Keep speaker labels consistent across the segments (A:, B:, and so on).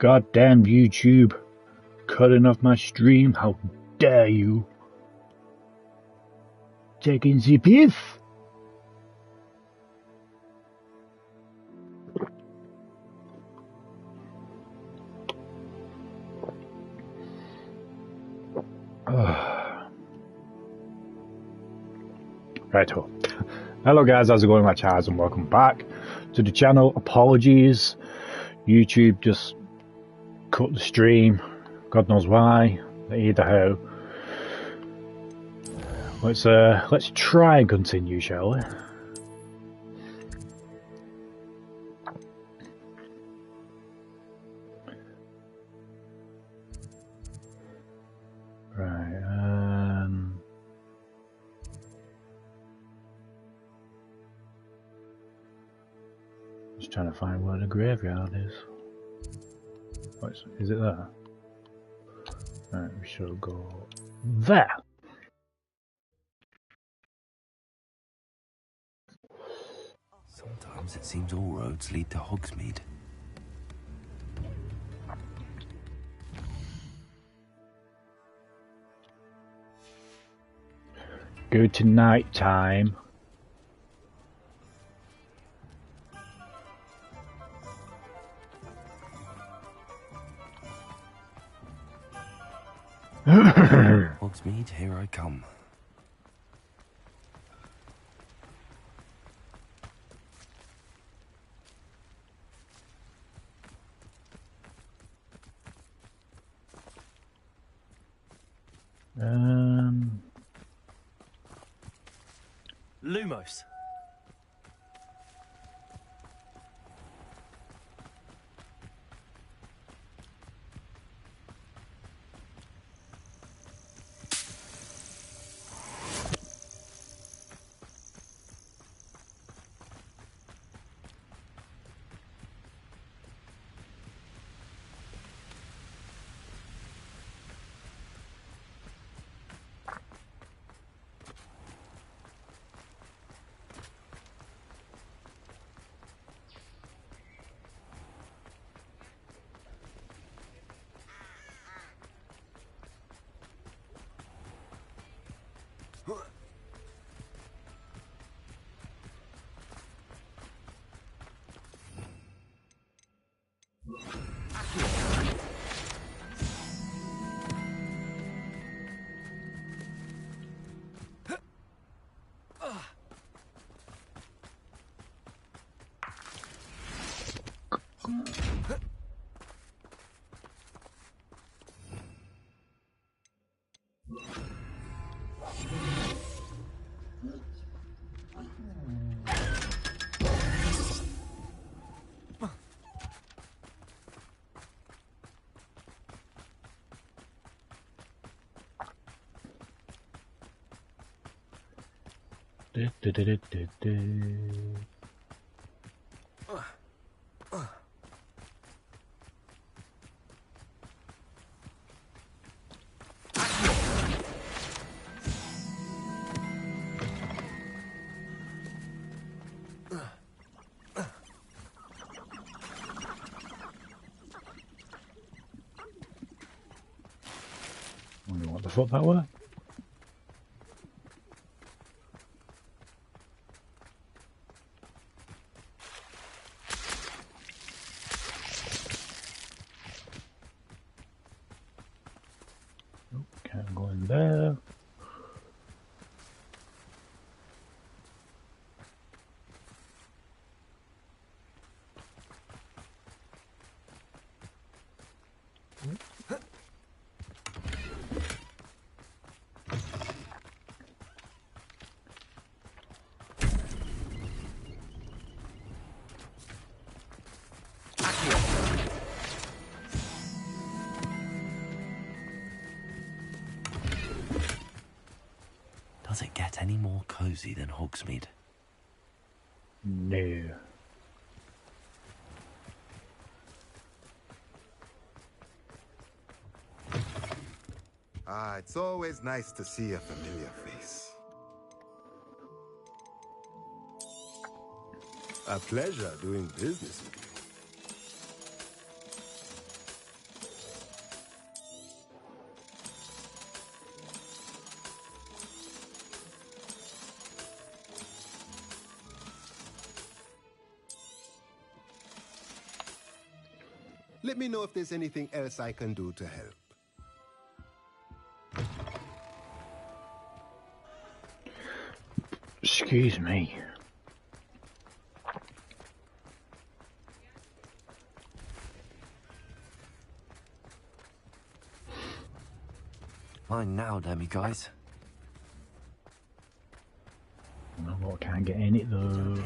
A: Goddamn YouTube. Cutting off my stream, how dare you? Taking the piss. Righto. Hello guys, how's it going? My HatCHeTHaZ and welcome back to the channel. Apologies, YouTube just cut the stream. God knows why. Either how. Let's try and continue, shall we? Right. Just trying to find where the graveyard is. Is it there? Right, we shall go there.
B: Sometimes it seems all roads lead to Hogsmeade.
A: Go to night time.
B: Hogsmeade, here I come.
C: Lumos.
A: Wonder what the fuck that was. Can't go in there.
B: Does it get any more cozy than Hogsmeade?
A: No.
D: It's always nice to see a familiar face. A pleasure doing business with you. Let me know if there's anything else I can do to help.
A: Excuse me.
B: Fine now, Demi guys.
A: No, I can't get in it though.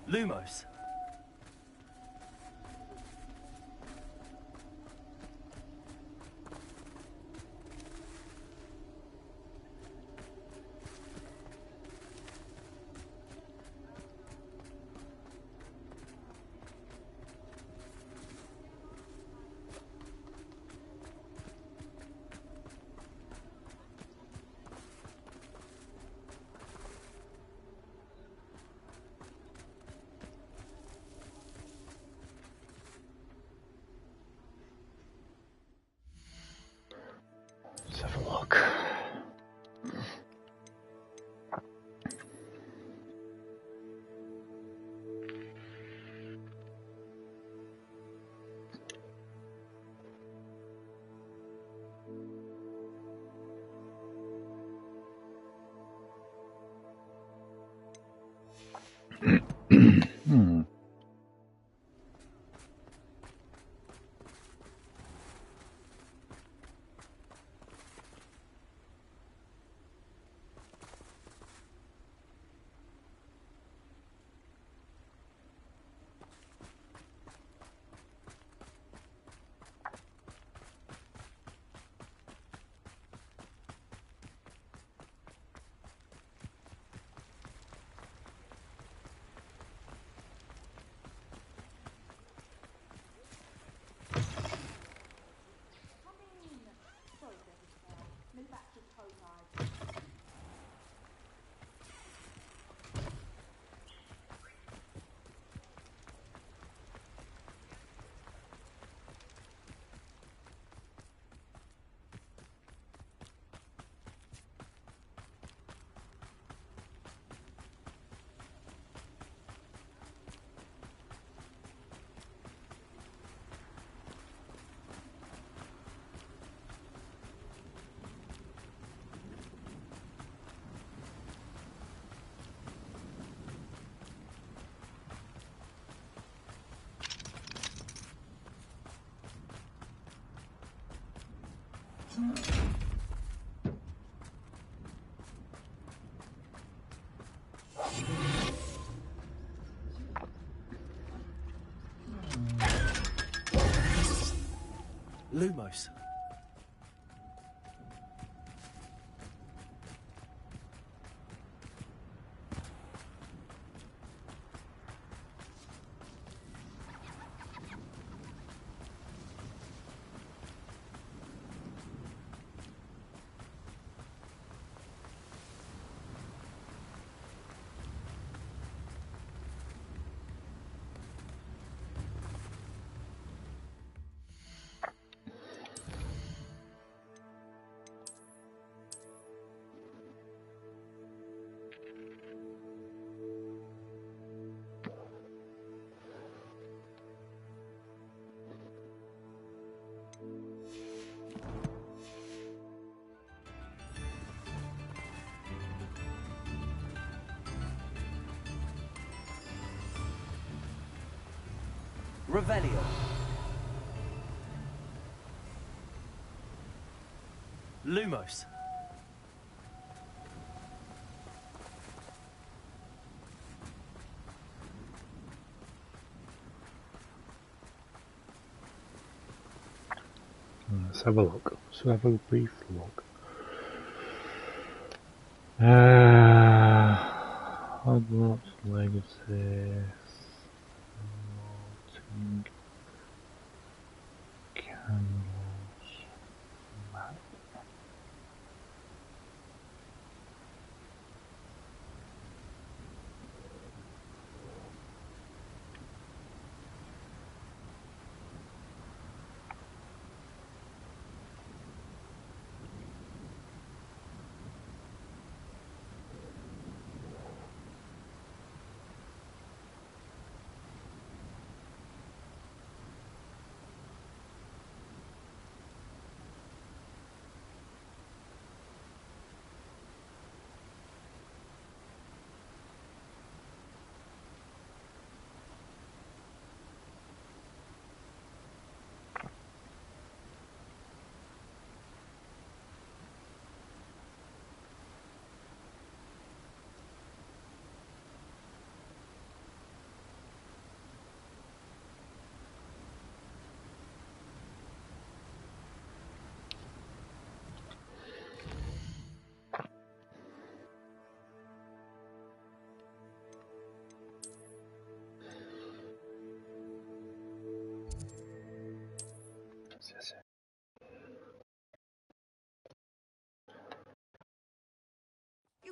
B: Lumos.
A: Let's have a look.
B: Lumos. Revelio. Lumos.
A: Let's have a look. Let's have a brief look. Hogwarts Legacy. Floating candles. Map.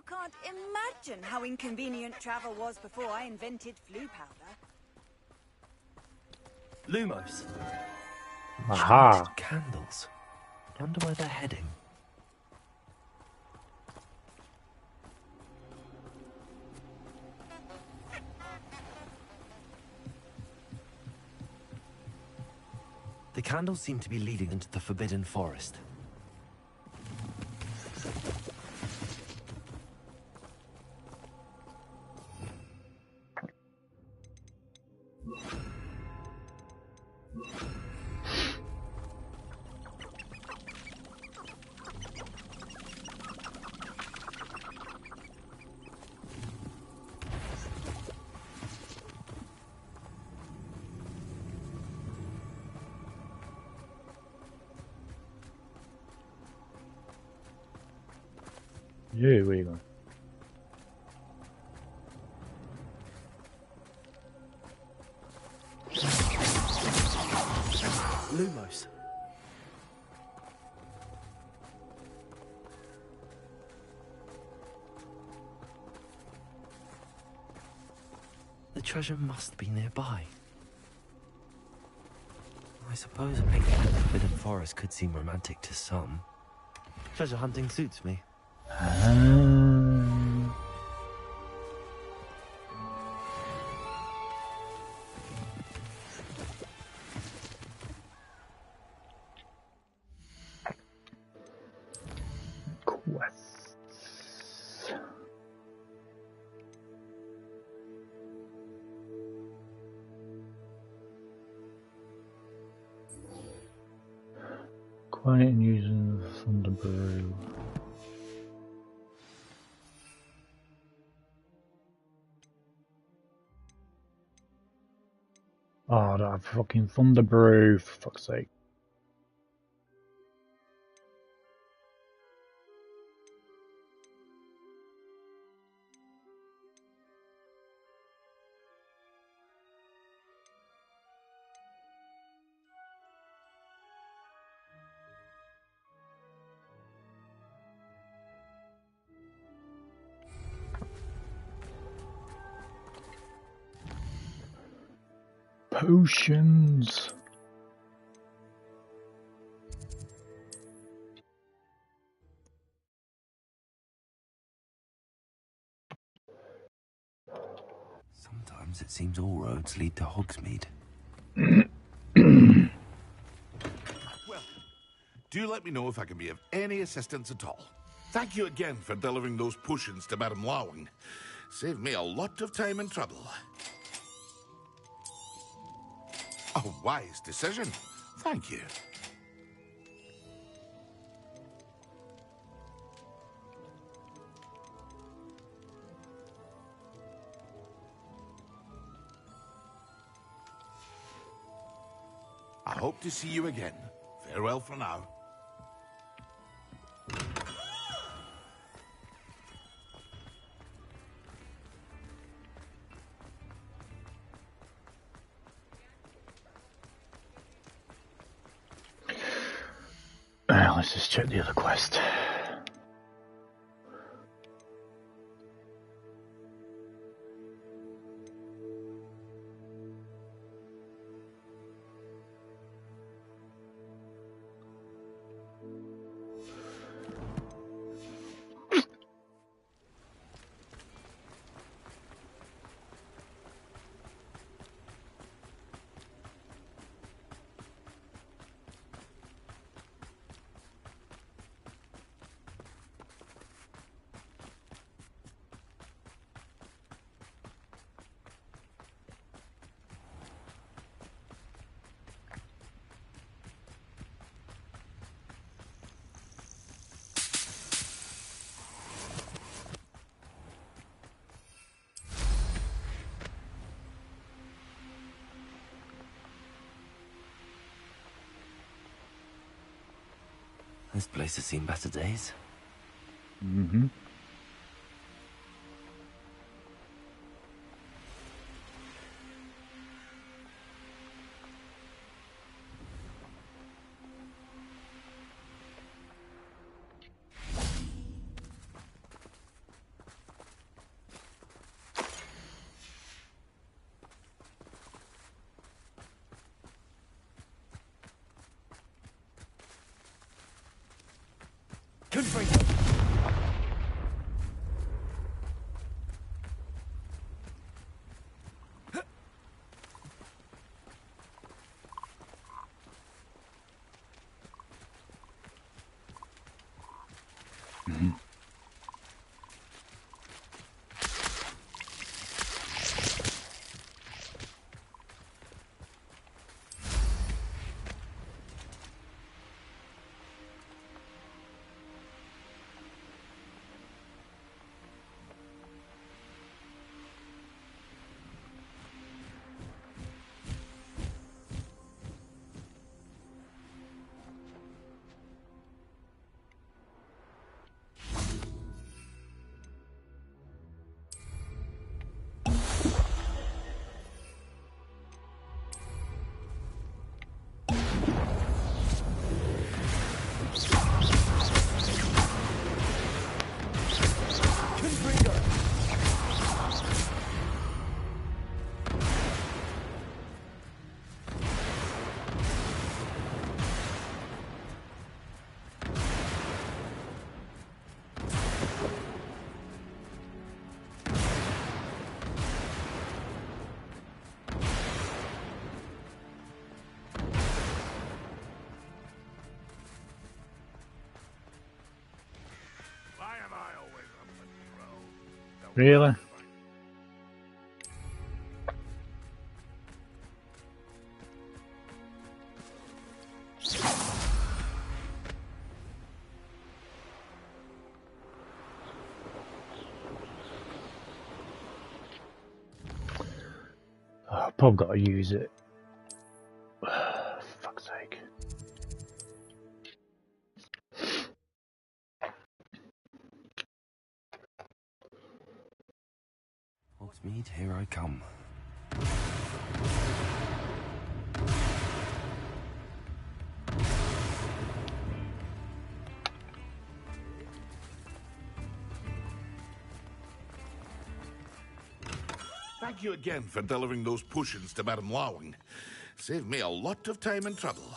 C: can't imagine how inconvenient travel was before I invented flu powder.
B: Lumos.
A: Aha.
B: Shaded candles. I wonder where they're heading. The candles seem to be leading into the Forbidden Forest.
A: Yeah, where you going?
B: Lumos. The treasure must be nearby. I suppose a picnic in the Forbidden Forest could seem romantic to some. Treasure hunting suits me.
A: Quests. Quiet and using the Thunderbrew. Oh, that fucking Thunderbrew, for fuck's sake. Potions.
B: Sometimes it seems all roads lead to Hogsmeade.
E: Well, do let me know if I can be of any assistance at all. Thank you again for delivering those potions to Madame Lawing. Saved me a lot of time and trouble. A wise decision. Thank you. I hope to see you again. Farewell for now.
A: Let's just check the other quest.
B: This place has seen better days.
A: Mm-hmm. Really? Oh, I've probably got to use it. For fuck's sake.
B: Hogsmeade, here I come.
E: Thank you again for delivering those potions to Madame Lawing. Saved me a lot of time and trouble.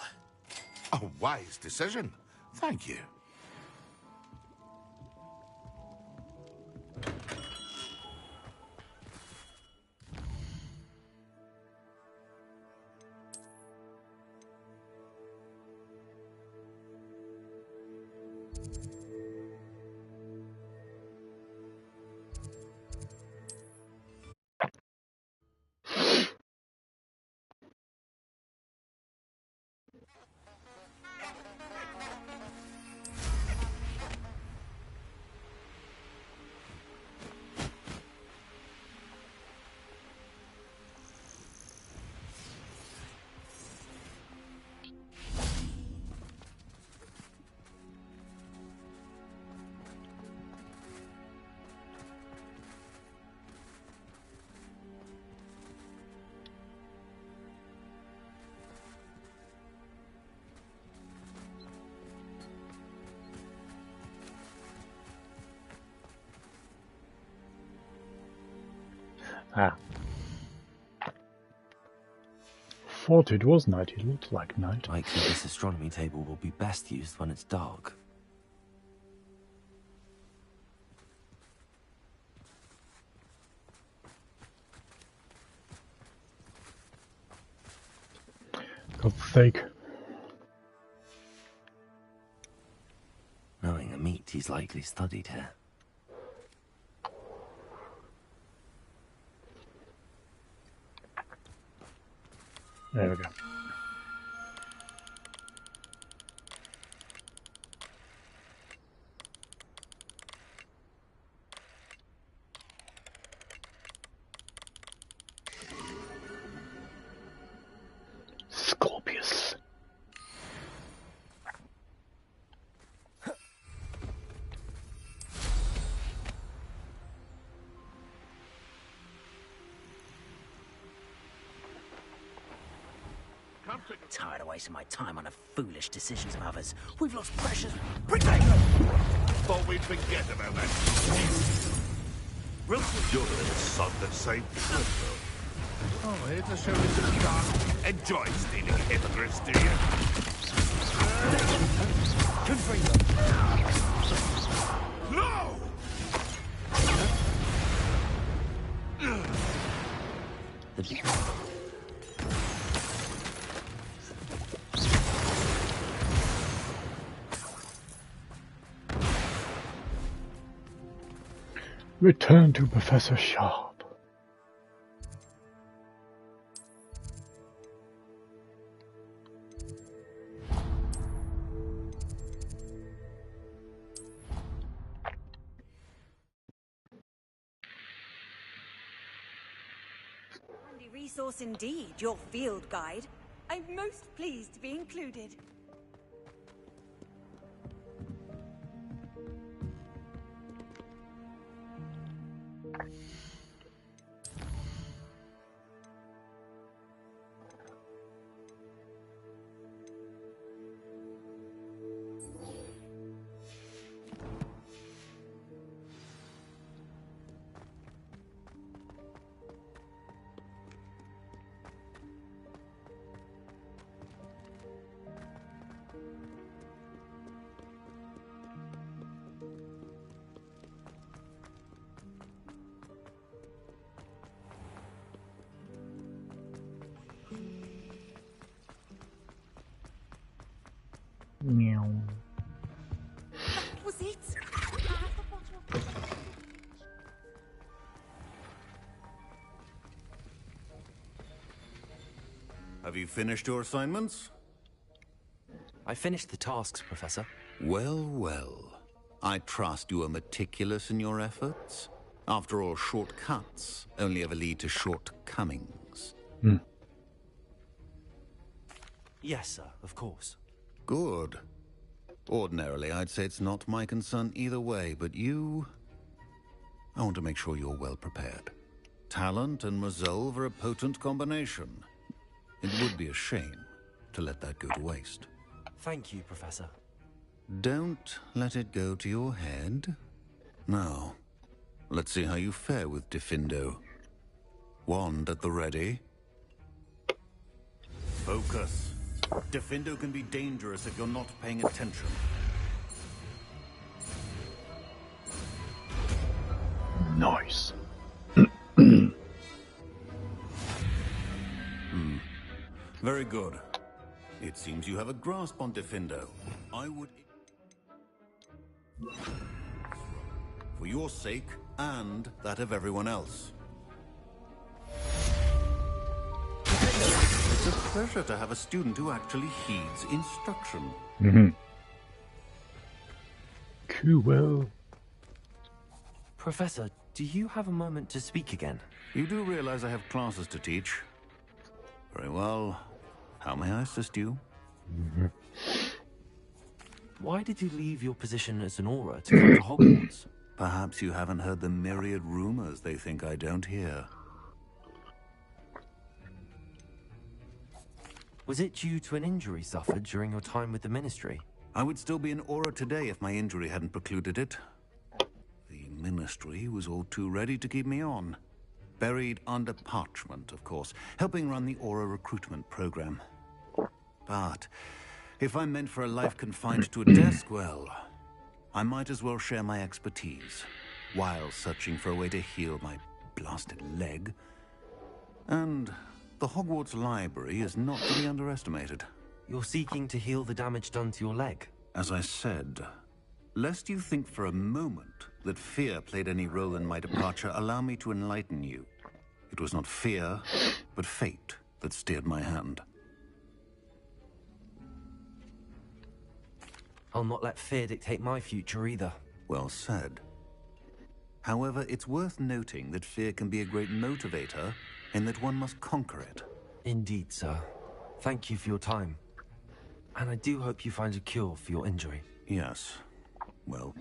E: A wise decision. Thank you.
A: Ah. Thought it was night, it looked like night.
B: Likely this astronomy table will be best used when it's dark.
A: God's sake.
B: Knowing a meat, he's likely studied here.
A: There we go. Scorpius.
F: Tired of wasting my time on the foolish decisions of others. We've lost precious...
E: Thought we'd forget about that. You're the little son that saved the world. Oh, here to show you some car. Enjoy stealing hippogriffs, do you?
A: Return to Professor Sharp.
C: Handy resource indeed, your field guide. I'm most pleased to be included.
A: Meow.
C: That was it.
G: Have you finished your assignments?
B: I finished the tasks, Professor.
G: Well, well. I trust you are meticulous in your efforts. After all, shortcuts only ever lead to shortcomings.
B: Yes, sir, of course.
G: Good. Ordinarily, I'd say it's not my concern either way, but you... I want to make sure you're well prepared. Talent and resolve are a potent combination. It would be a shame to let that go to waste.
B: Thank you, Professor.
G: Don't let it go to your head. Now, let's see how you fare with Diffindo. Wand at the ready. Focus. Diffindo can be dangerous if you're not paying attention.
A: Nice.
G: Very good. It seems you have a grasp on Diffindo. I would... For your sake, and that of everyone else. It's a pleasure to have a student who actually heeds instruction.
A: Cool.
B: Professor, do you have a moment to speak again?
G: You do realize I have classes to teach. Very well. How may I assist you?
B: Why did you leave your position as an Auror to come to Hogwarts?
G: Perhaps you haven't heard the myriad rumors they think I don't hear.
B: Was it due to an injury suffered during your time with the Ministry?
G: I would still be an Auror today if my injury hadn't precluded it. The Ministry was all too ready to keep me on. Buried under parchment, of course, helping run the Auror recruitment program. But if I'm meant for a life confined to a desk, well, I might as well share my expertise while searching for a way to heal my blasted leg. And the Hogwarts library is not to be underestimated.
B: You're seeking to heal the damage done to your leg?
G: As I said, lest you think for a moment that fear played any role in my departure, allow me to enlighten you. It was not fear, but fate that steered my hand.
B: I'll not let fear dictate my future either.
G: Well said. However, it's worth noting that fear can be a great motivator, and that one must conquer it.
B: Indeed, sir. Thank you for your time. And I do hope you find a cure for your injury.
G: Yes. Well,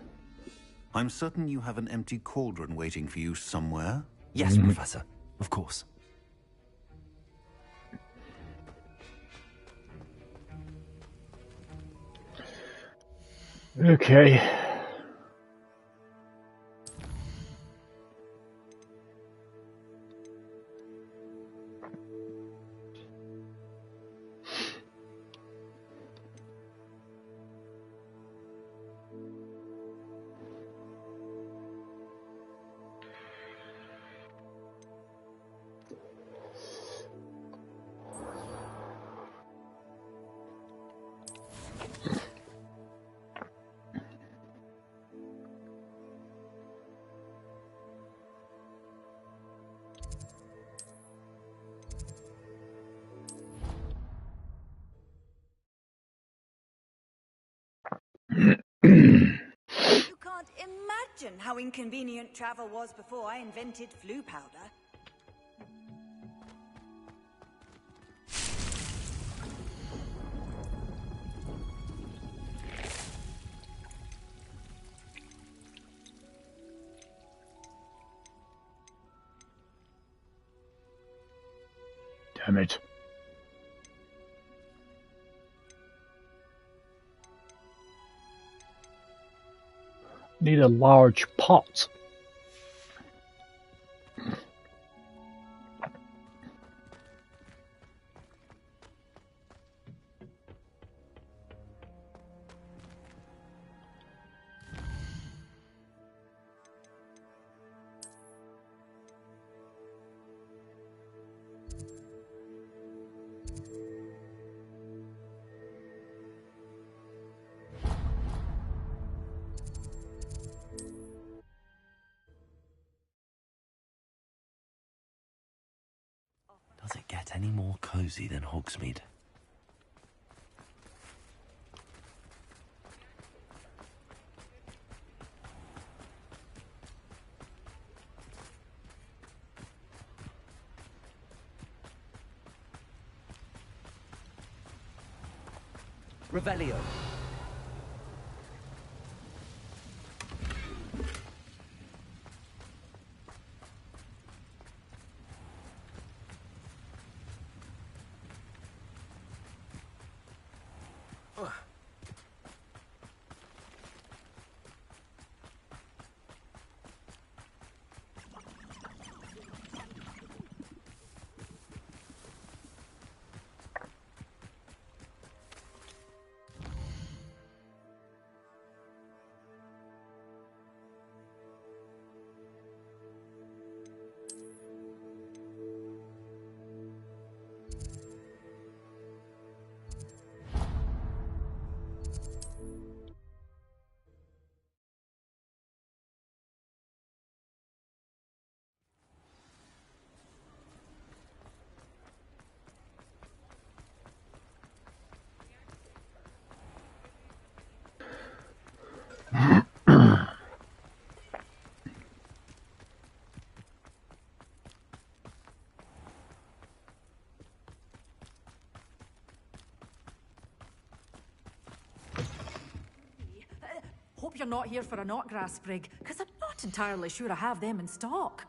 G: I'm certain you have an empty cauldron waiting for you somewhere.
B: Yes, Professor. Of course.
A: Okay.
C: imagine how inconvenient travel was before I invented flu powder.
A: Damn it. Need a large pot.
B: Does it get any more cozy than Hogsmeade? Revelio.
H: Hope you're not here for a knotgrass sprig, because I'm not entirely sure I have them in stock.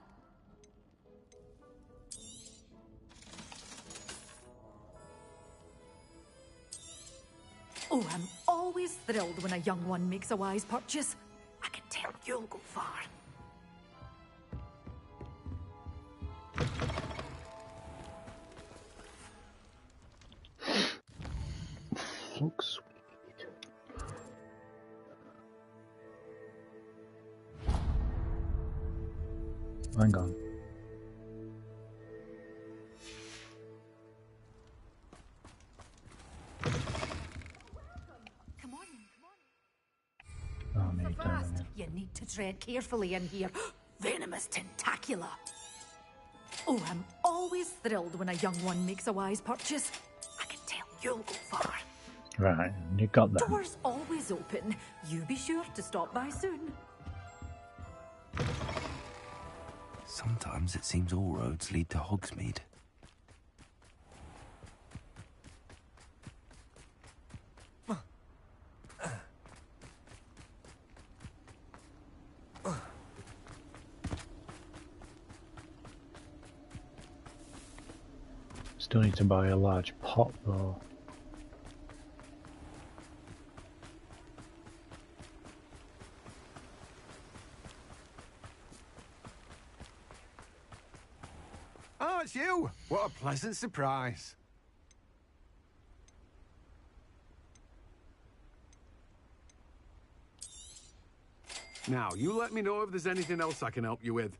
H: Oh, I'm always thrilled when a young one makes a wise purchase. I can tell you'll go far.
A: Looks hang on.
H: Come on.
A: Oh, me
H: Fast.
A: damn it.
H: You need to tread carefully in here. Venomous tentacula. Oh, I'm always thrilled when a young one makes a wise purchase. I can tell you'll go far.
A: Right, you got that.
H: Doors always open. You be sure to stop by soon.
B: Sometimes it seems all roads lead to Hogsmeade.
A: Still need to buy a large pot though.
I: Oh, it's you! What a pleasant surprise. Now, you let me know if there's anything else I can help you with.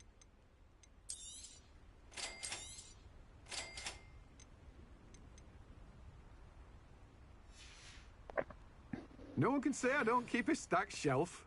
I: No one can say I don't keep a stacked shelf.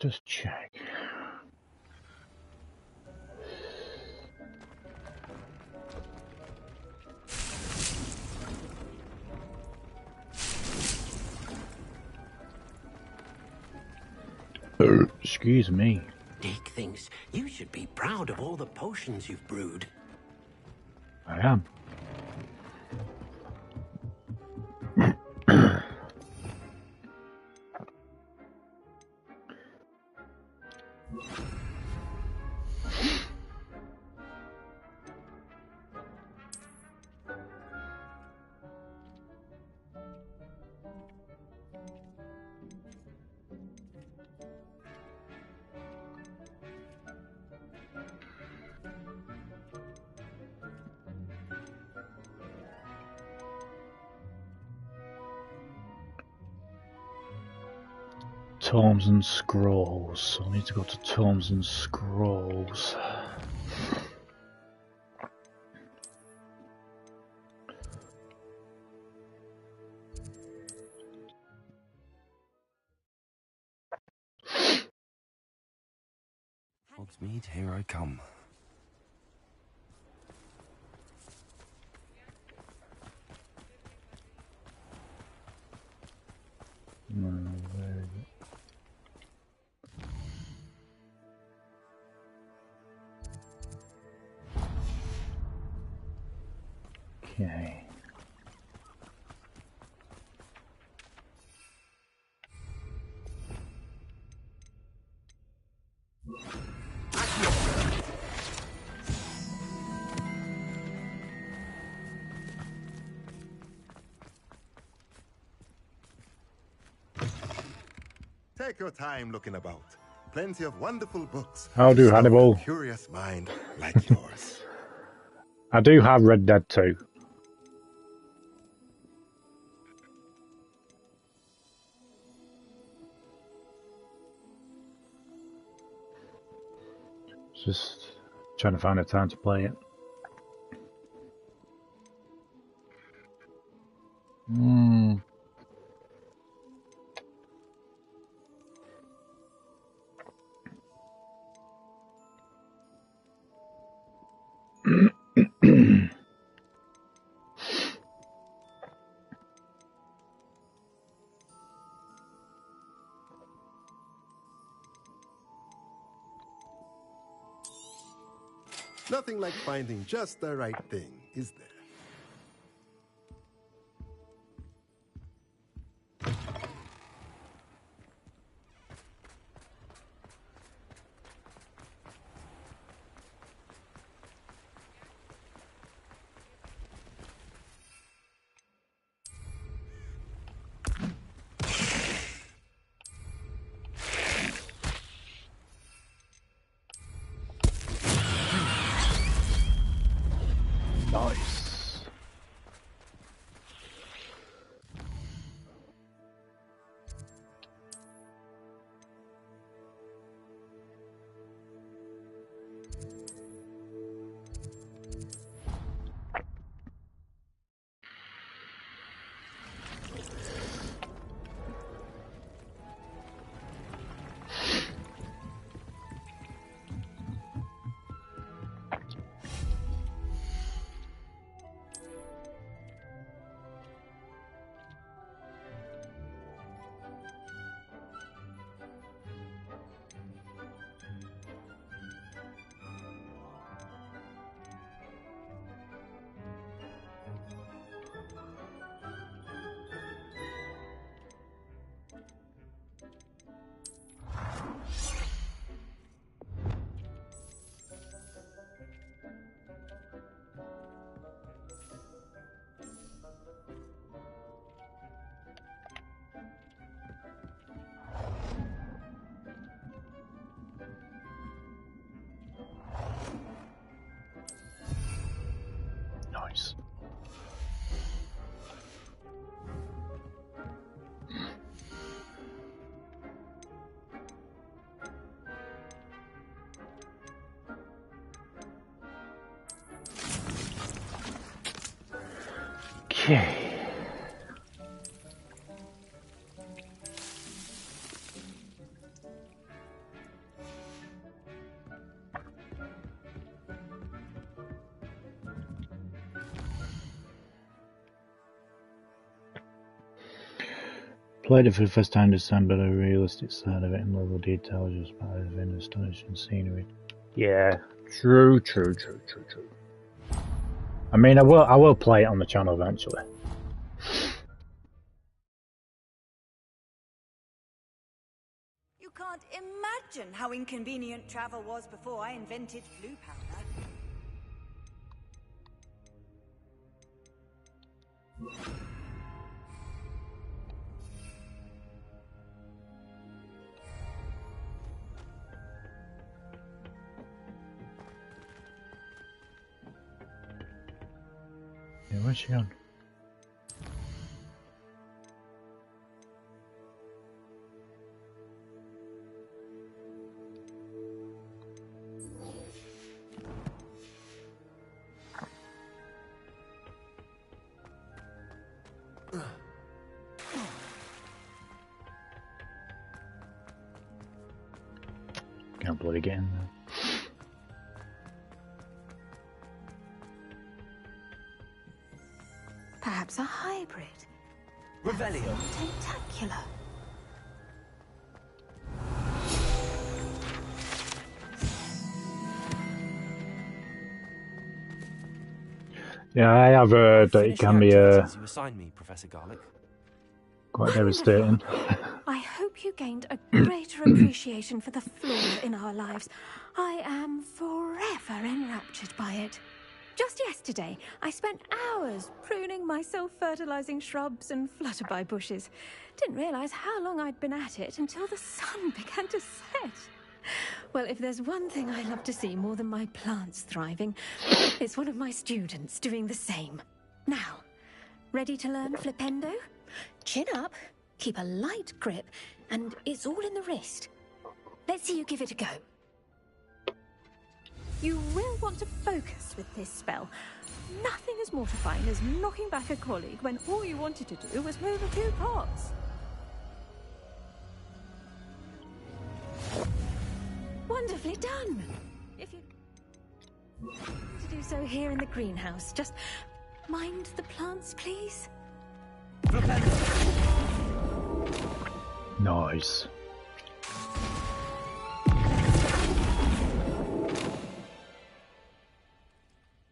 A: just check. Excuse me.
F: Dick thinks you should be proud of all the potions you've brewed.
A: I am. Tomes and Scrolls. So I need to go to Tomes and Scrolls.
B: Hogsmeade, here I come.
A: No, where is it? Okay.
D: Take your time looking about. Plenty of wonderful books.
A: How do
D: So
A: Hannibal?
D: a curious mind like yours.
A: I do have Red Dead 2. Just trying to find a time to play it.
D: Nothing like finding just the right thing, is there?
A: Nice. Nice. Okay. Played it for the first time this time, but the realistic side of it in level detail is just part of an astonishing scenery. Yeah, true. I mean, I will play it on the channel eventually.
C: You can't imagine how inconvenient travel was before I invented blue powder.
A: Yeah, where's she gone? Can't bloody get in there.
H: Perhaps a hybrid.
B: Revelio.
H: Tentacular.
A: Yeah, I have heard that it can be
B: You assigned me, Professor Garlic.
A: quite devastating.
H: I hope you gained a greater appreciation for the flora in our lives. I am forever enraptured by it. Just yesterday, I spent hours pruning my self-fertilizing shrubs and flutterby bushes. Didn't realize how long I'd been at it until the sun began to set. Well, if there's one thing I love to see more than my plants thriving, it's one of my students doing the same. Now, ready to learn Flipendo? Chin up, keep a light grip, and it's all in the wrist. Let's see you give it a go. You will want to focus with this spell. Nothing as mortifying as knocking back a colleague when all you wanted to do was move a few parts. Wonderfully done. If you to do so here in the greenhouse, just mind the plants, please.
A: Nice.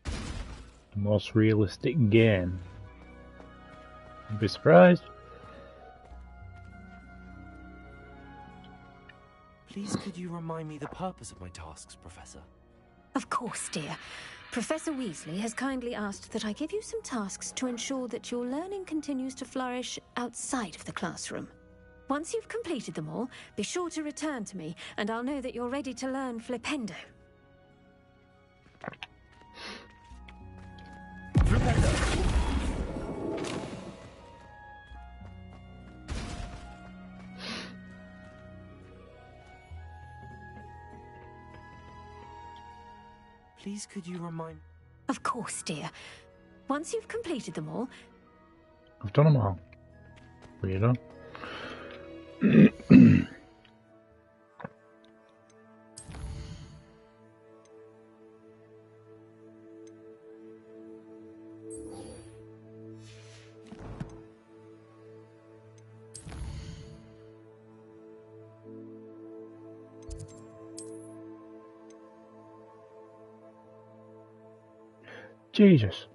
A: The most realistic game. You'd be surprised.
B: Please, could you remind me the purpose of my tasks, Professor?
H: Of course, dear. Professor Weasley has kindly asked that I give you some tasks to ensure that your learning continues to flourish outside of the classroom. Once you've completed them all, be sure to return to me, and I'll know that you're ready to learn Flipendo.
B: Please, could you remind...
H: Of course, dear. Once you've completed them all...
A: I've done them all. Weirdo. Jesus.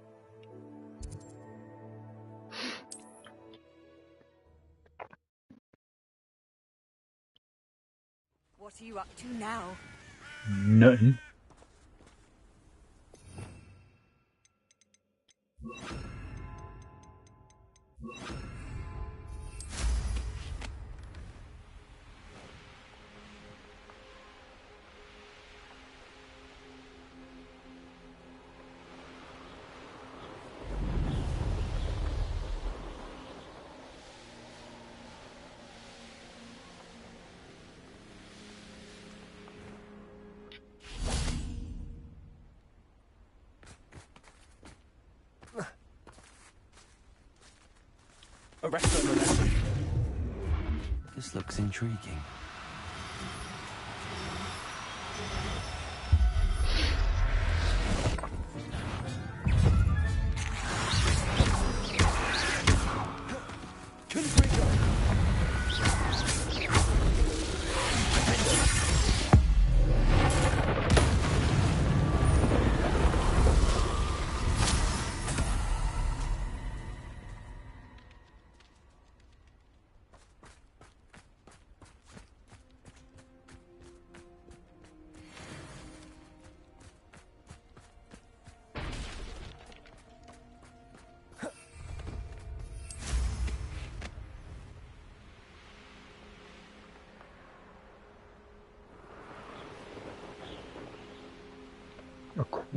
C: What are you up to now?
A: Nothing.
B: This looks intriguing.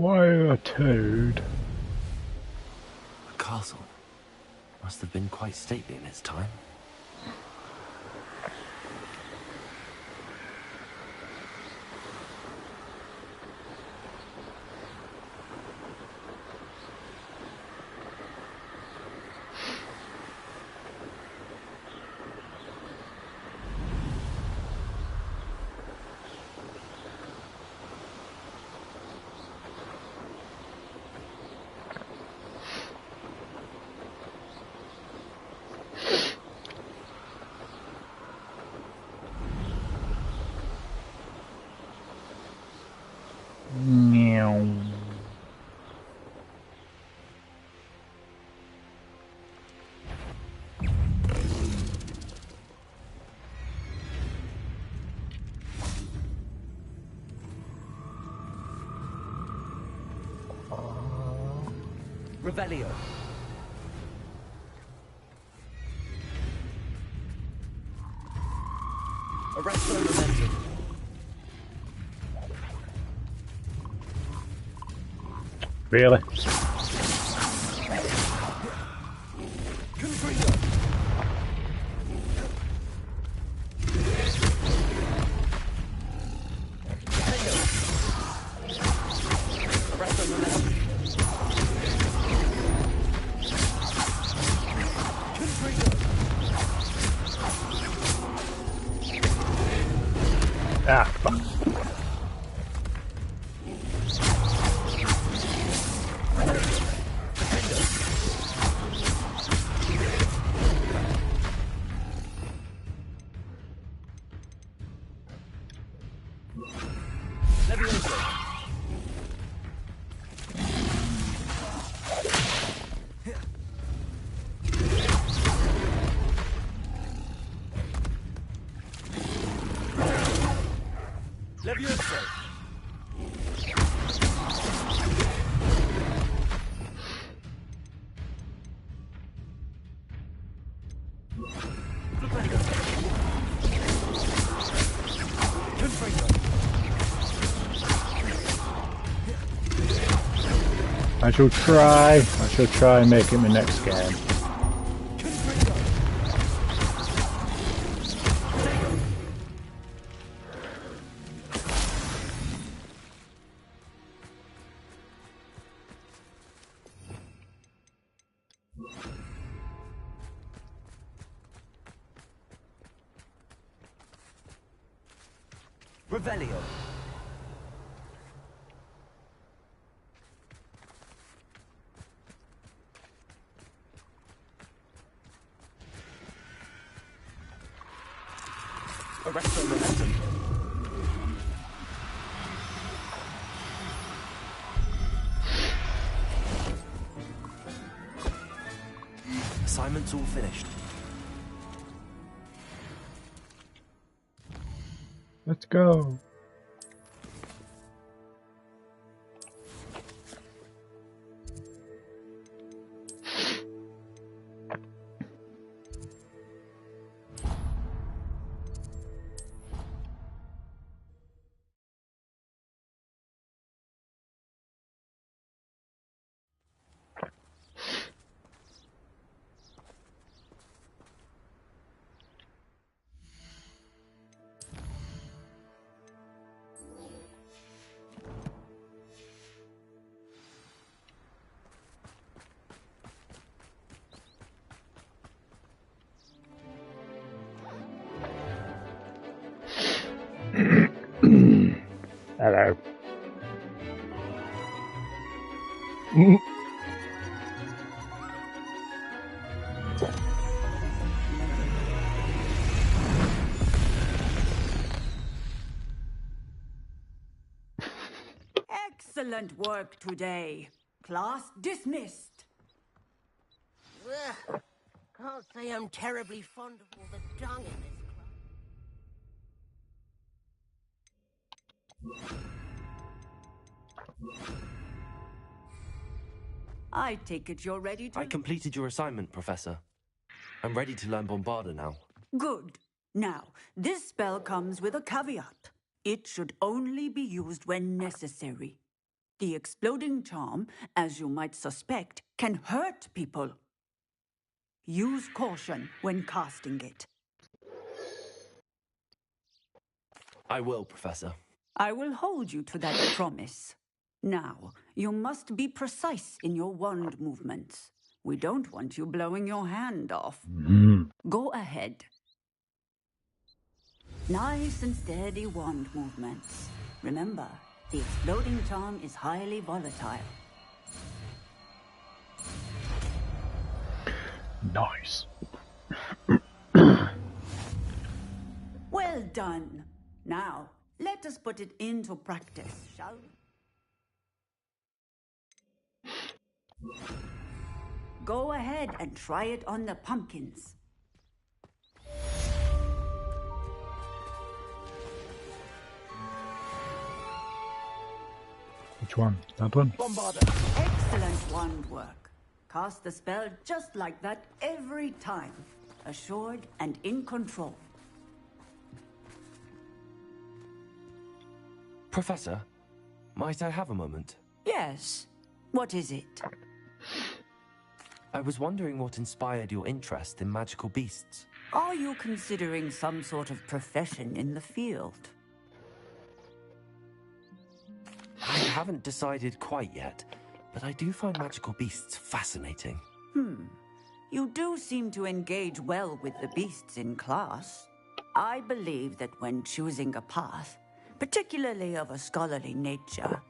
A: Why a toad?
B: The castle must have been quite stately in its time.
A: Meow.
B: Revelio. Arresto momentum.
A: Really? Ah, fuck. I shall try and make it my next game.
B: Revelio. Arresto momentum. Assignment's all finished.
A: Let's go. Hello.
C: Excellent work today. Class dismissed.
F: Ugh. Can't say I'm terribly fond of all the dung in this club.
C: I take it you're ready to...
B: I completed your assignment, Professor. I'm ready to learn Bombarda now.
C: Good. Now, this spell comes with a caveat. It should only be used when necessary. The exploding charm, as you might suspect, can hurt people. Use caution when casting it.
B: I will, Professor.
C: I will hold you to that promise. Now, you must be precise in your wand movements. We don't want you blowing your hand off. Go ahead. Nice and steady wand movements. Remember, the exploding charm is highly volatile.
A: Nice.
C: Well done. Now, let us put it into practice, shall we? Go ahead and try it on the pumpkins.
A: Which one? That one?
C: Excellent wand work. Cast the spell just like that every time. Assured and in control.
B: Professor, might I have a moment?
C: Yes. What is it?
B: I was wondering what inspired your interest in magical beasts.
C: Are you considering some sort of profession in the field?
B: I haven't decided quite yet, but I do find magical beasts fascinating.
C: You do seem to engage well with the beasts in class. I believe that when choosing a path, particularly of a scholarly nature,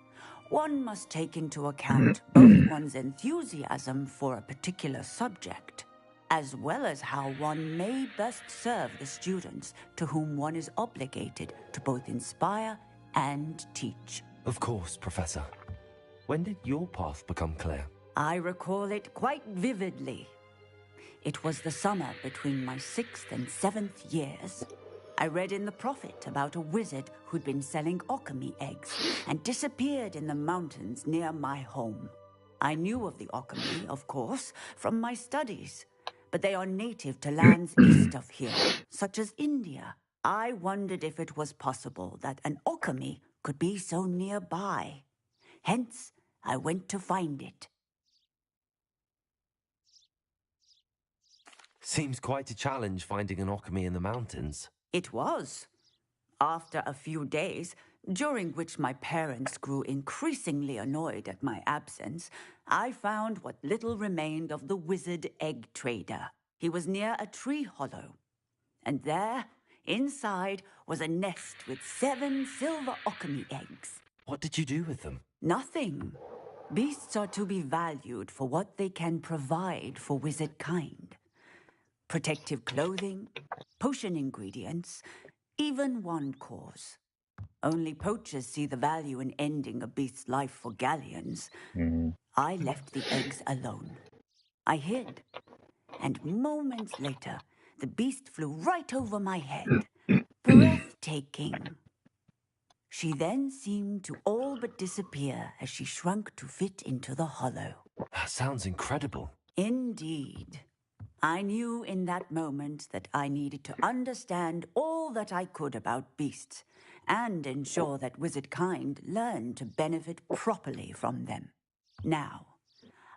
C: one must take into account both one's enthusiasm for a particular subject, as well as how one may best serve the students to whom one is obligated to both inspire and teach.
B: Of course, Professor. When did your path become clear?
C: I recall it quite vividly. It was the summer between my 6th and 7th years. I read in the Prophet about a wizard who'd been selling alchemy eggs and disappeared in the mountains near my home. I knew of the alchemy, of course, from my studies, but they are native to lands east of here, such as India. I wondered if it was possible that an alchemy could be so nearby. Hence, I went to find it.
B: Seems quite a challenge finding an alchemy in the mountains.
C: It was. After a few days, during which my parents grew increasingly annoyed at my absence, I found what little remained of the wizard egg trader. He was near a tree hollow. And there, inside, was a nest with 7 silver alchemy eggs.
B: What did you do with them?
C: Nothing. Beasts are to be valued for what they can provide for wizard kind. Protective clothing, potion ingredients, even wand cores. Only poachers see the value in ending a beast's life for galleons. I left the eggs alone. I hid, and moments later, the beast flew right over my head. Breathtaking. She then seemed to all but disappear as she shrunk to fit into the hollow.
B: That sounds incredible.
C: Indeed. I knew in that moment that I needed to understand all that I could about beasts and ensure that wizard kind learned to benefit properly from them. Now,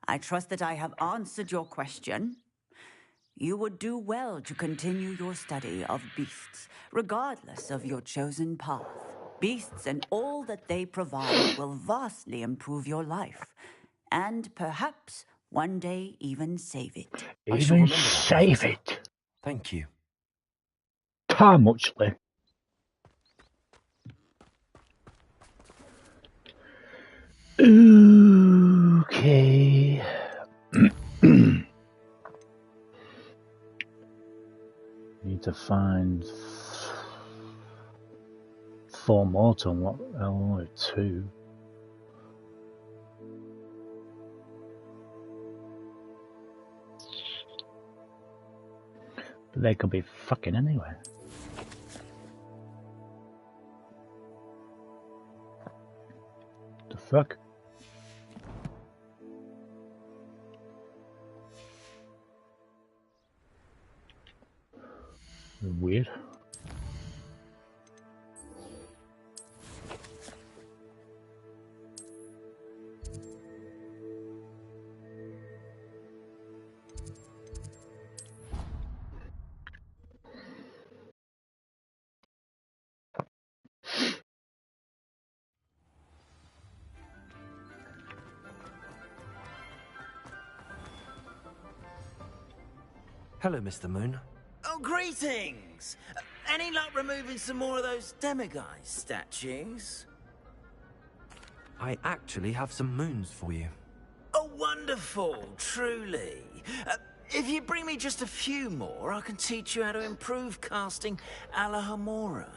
C: I trust that I have answered your question. You would do well to continue your study of beasts, regardless of your chosen path. Beasts and all that they provide will vastly improve your life, and perhaps one day even save it.
A: Even save it.
B: Thank you.
A: How muchly? Okay. Need to find 4 more to unlock. Only 2. But they could be fucking anywhere. The fuck? Weird.
B: Hello, Mr. Moon.
F: Oh, greetings! Any luck removing some more of those demiguise statues?
B: I actually have some moons for you.
F: Oh, wonderful, truly. If you bring me just a few more, I can teach you how to improve casting a la Hamora.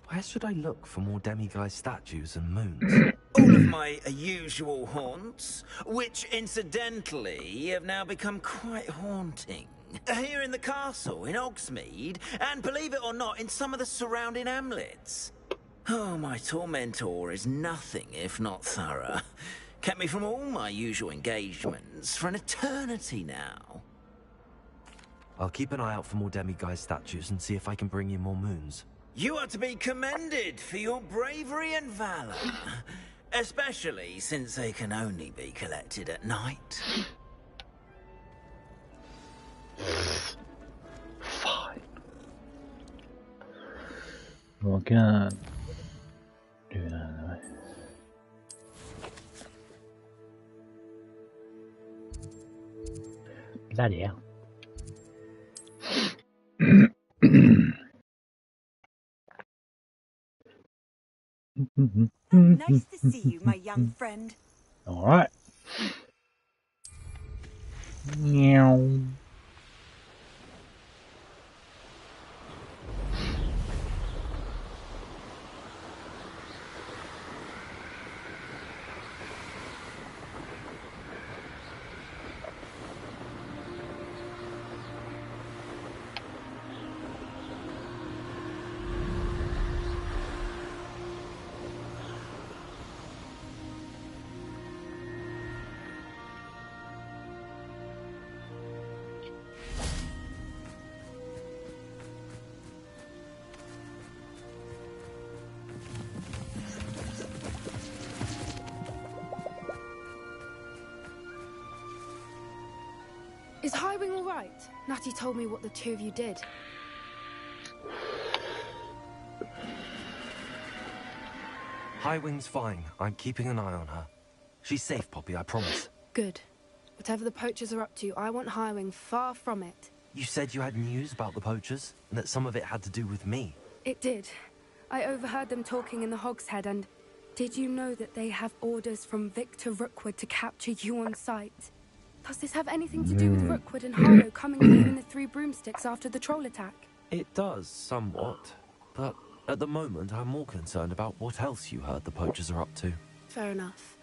B: Where should I look for more demiguise statues and moons?
F: All of my usual haunts, which incidentally have now become quite haunting. Here in the castle, in Hogsmeade, and believe it or not, in some of the surrounding hamlets. Oh, my tormentor is nothing if not thorough. Kept me from all my usual engagements for an eternity now.
B: I'll keep an eye out for more demiguise statues and see if I can bring you more moons.
F: You are to be commended for your bravery and valor. Especially since they can only be collected at night.
A: Fine. Well, I can't do that anyway. Bloody hell.
C: Nice to see you, my young friend.
A: All right. Meow.
J: Is Highwing all right? Natty told me what the two of you did.
B: Highwing's fine. I'm keeping an eye on her. She's safe, Poppy, I promise.
J: Good. Whatever the poachers are up to, I want Highwing far from it.
B: You said you had news about the poachers, and that some of it had to do with me.
J: It did. I overheard them talking in the Hogshead, and did you know that they have orders from Victor Rookwood to capture you on sight? Does this have anything to do with Rookwood and Harlow coming for you in the Three Broomsticks after the troll attack?
B: It does, somewhat. But at the moment, I'm more concerned about what else you heard the poachers are up to.
J: Fair enough.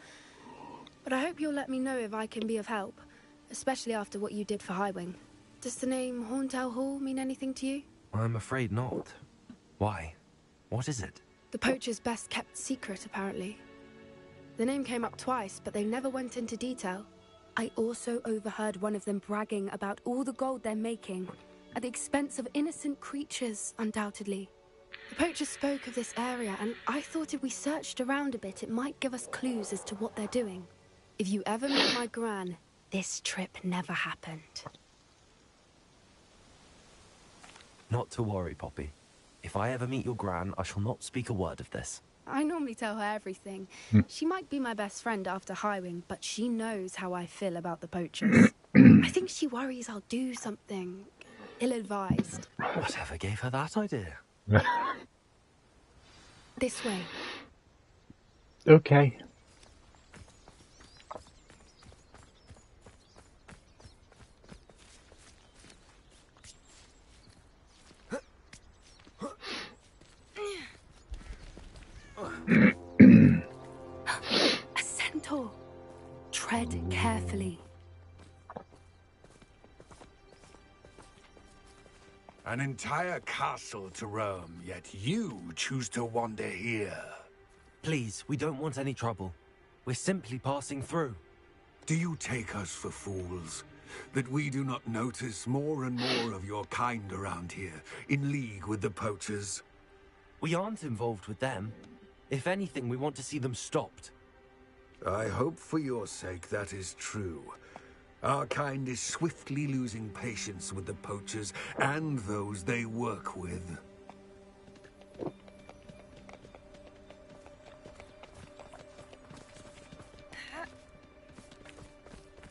J: But I hope you'll let me know if I can be of help, especially after what you did for Highwing. Does the name Hauntel Hall mean anything to you?
B: I'm afraid not. Why? What is it?
J: The poachers' best kept secret, apparently. The name came up twice, but they never went into detail. I also overheard one of them bragging about all the gold they're making, at the expense of innocent creatures, undoubtedly. The poachers spoke of this area, and I thought if we searched around a bit, it might give us clues as to what they're doing. If you ever meet my gran, this trip never happened.
B: Not to worry, Poppy. If I ever meet your gran, I shall not speak a word of this.
J: I normally tell her everything. She might be my best friend after Highwing, but she knows how I feel about the poachers. I think she worries I'll do something ill-advised.
B: Whatever gave her that idea?
J: This way.
A: Okay.
J: A centaur. Tread carefully.
I: An entire castle to roam, yet you choose to wander here.
B: Please, we don't want any trouble. We're simply passing through.
I: Do you take us for fools? That we do not notice more and more of your kind around here, in league with the poachers?
B: We aren't involved with them. If anything, we want to see them stopped.
I: I hope for your sake that is true. Our kind is swiftly losing patience with the poachers and those they work with.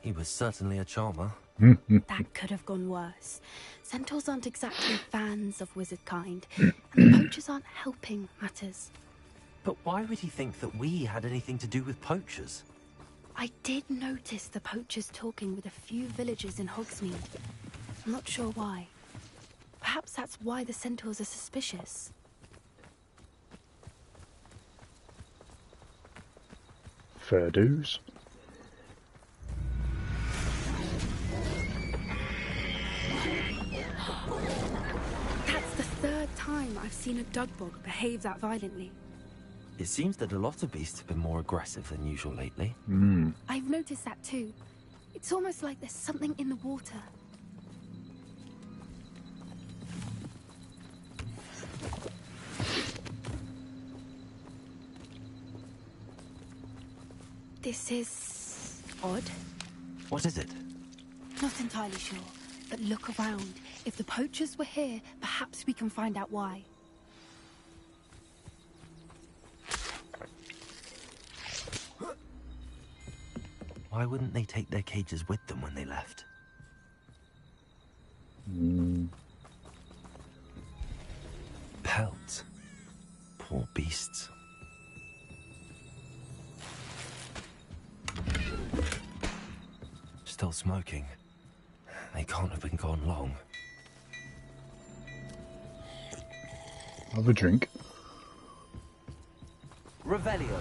B: He was certainly a charmer.
J: That could have gone worse. Centaurs aren't exactly fans of wizard kind, and the poachers aren't helping matters.
B: But why would he think that we had anything to do with poachers?
J: I did notice the poachers talking with a few villagers in Hogsmeade. I'm not sure why. Perhaps that's why the centaurs are suspicious.
A: Fair dues.
J: That's the third time I've seen a dugbog behave that violently.
B: It seems that a lot of beasts have been more aggressive than usual lately.
J: I've noticed that too. It's almost like there's something in the water. This is odd.
B: What is it?
J: Not entirely sure, but look around. If the poachers were here, perhaps we can find out why.
B: Why wouldn't they take their cages with them when they left? Pelts. Poor beasts. Still smoking. They can't have been gone long.
A: Have a drink.
B: Revelio.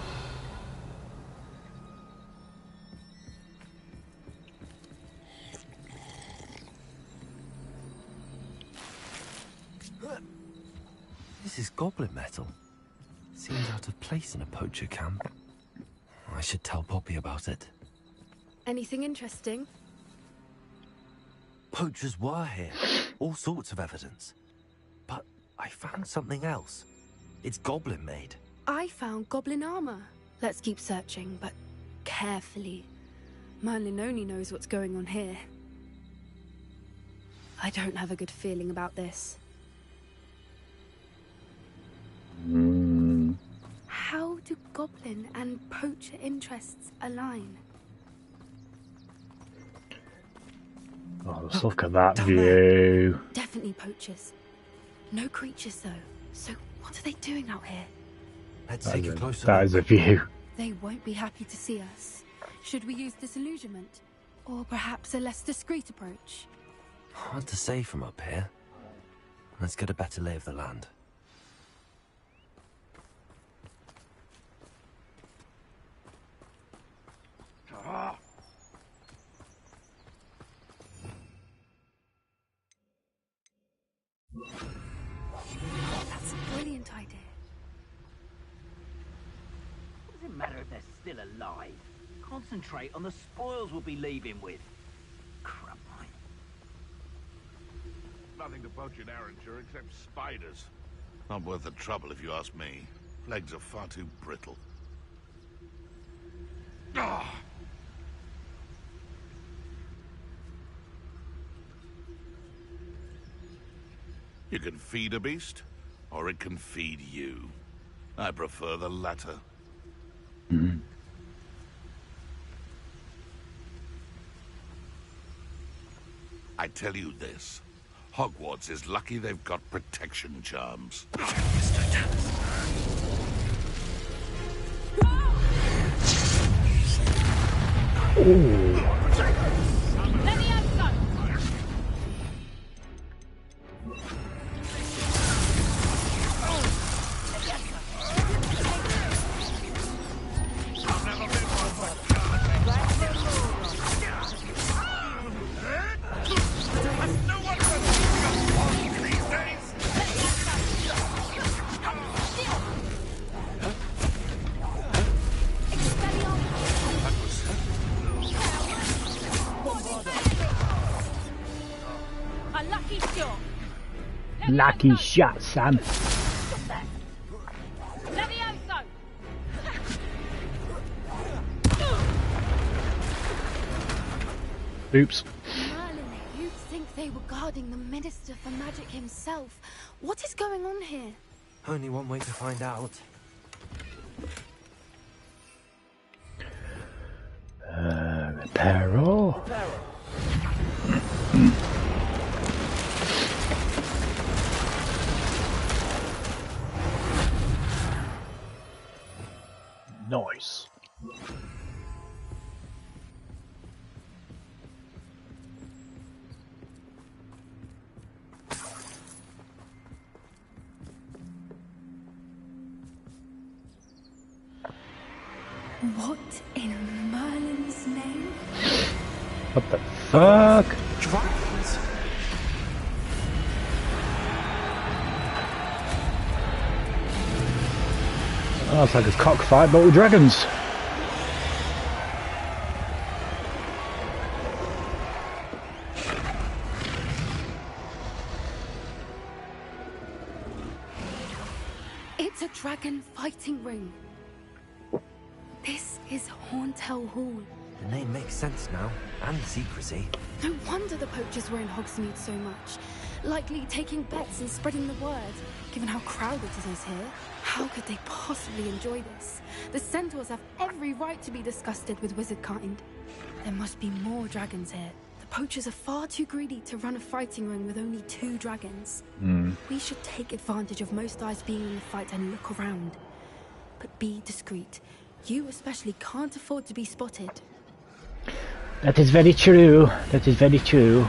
B: This is goblin metal. Seems out of place in a poacher camp. I should tell Poppy about it.
J: Anything interesting?
B: Poachers were here. All sorts of evidence. But I found something else. It's goblin made.
J: I found goblin armor. Let's keep searching, but carefully. Merlin only knows what's going on here. I don't have a good feeling about this. How do goblin and poacher interests align?
A: Oh, let's look at that view.
J: Definitely poachers. No creatures though. So what are they doing out here?
B: Let's take a closer
A: That
B: look.
A: is a view.
J: They won't be happy to see us. Should we use disillusionment? Or perhaps a less discreet approach?
B: Hard to say from up here. Let's get a better lay of the land.
J: That's a brilliant idea.
K: What does it matter if they're still alive? Concentrate on the spoils we'll be leaving with. Crap.
E: Nothing to poach in Arranshire except spiders. Not worth the trouble if you ask me. Legs are far too brittle. Ah! You can feed a beast, or it can feed you. I prefer the latter. I tell you this. Hogwarts is lucky they've got protection charms.
A: Lucky shot, son. Oops.
J: Merlin, you'd think they were guarding the Minister for Magic himself. What is going on here?
B: Only one way to find out.
A: Reparo. Nice.
J: What in Merlin's name?
A: What the fuck?
B: Dragons?
A: Oh, it's like a cockfight but with dragons.
J: It's a dragon fighting ring. This is Hauntel Hall.
B: The name makes sense now, and the secrecy.
J: No wonder the poachers were in Hogsmeade so much. Likely taking bets and spreading the word, given how crowded it is here. How could they possibly enjoy this? The centaurs have every right to be disgusted with wizard kind. There must be more dragons here. The poachers are far too greedy to run a fighting ring with only 2 dragons. We should take advantage of most eyes being in the fight and look around. But be discreet. You especially can't afford to be spotted.
A: That is very true. That is very true.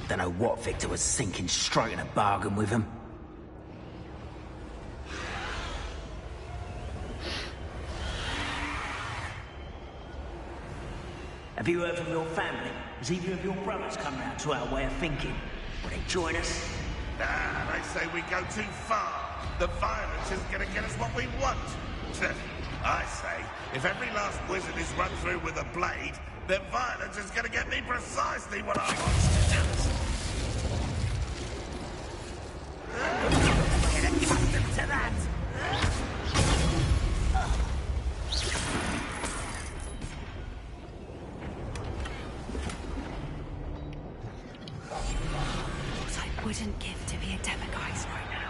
K: Don't know what Victor was thinking, striking a bargain with him. Have you heard from your family? Has either of your brothers come round to our way of thinking? Will they join us?
E: Nah, they say we go too far. The violence isn't gonna get us what we want. I say, if every last wizard is run through with a blade, then violence is gonna get me precisely what I want.
K: Get accustomed to that!
J: What I wouldn't give to be a demiguise right now.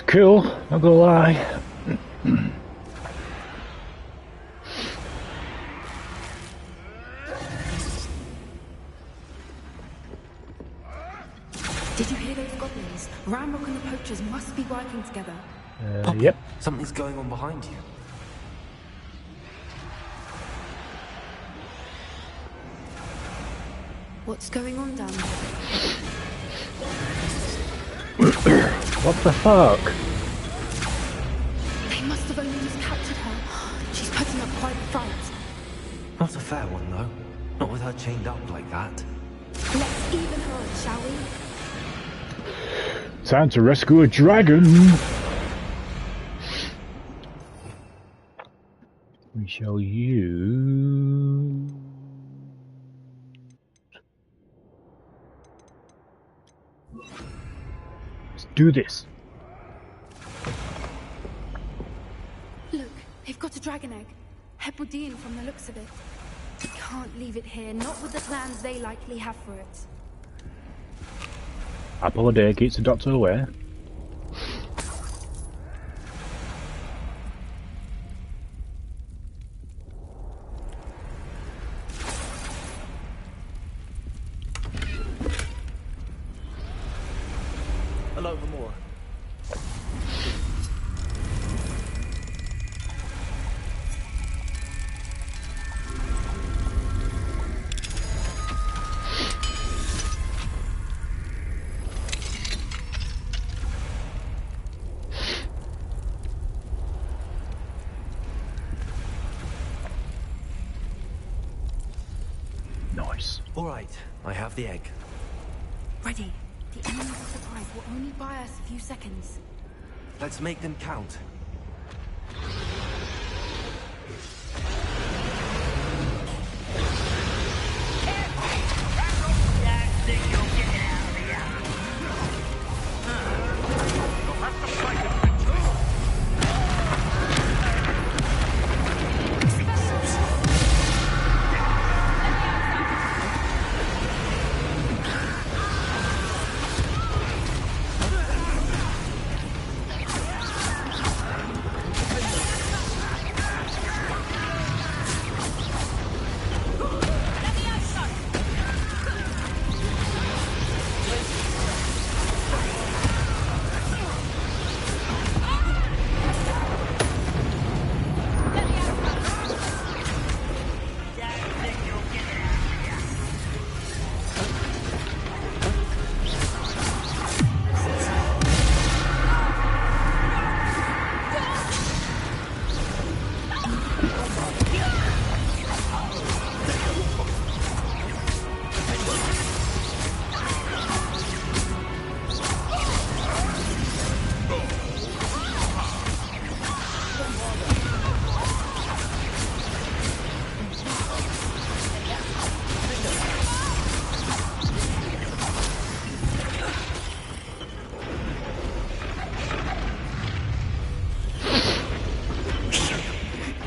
A: Cool, not gonna lie.
J: Did you hear those goblins? Ramrock and the poachers must be working together.
A: Yep.
B: Something's going on behind you.
J: What's going on down there?
A: What the fuck?
J: They must have only just captured her. She's putting up quite a fight.
B: Not a fair one, though. Not with her chained up like that.
J: Let's even her, shall we?
A: Time to rescue a dragon. We shall use... Let's do this.
J: Look, they've got a dragon egg. Hebridean from the looks of it. We can't leave it here, not with the plans they likely have for it.
A: Apple a day keeps the doctor away.
K: Hello, Gamora.
B: Right, I have the egg.
J: Ready. The element of surprise will only buy us a few seconds.
B: Let's make them count.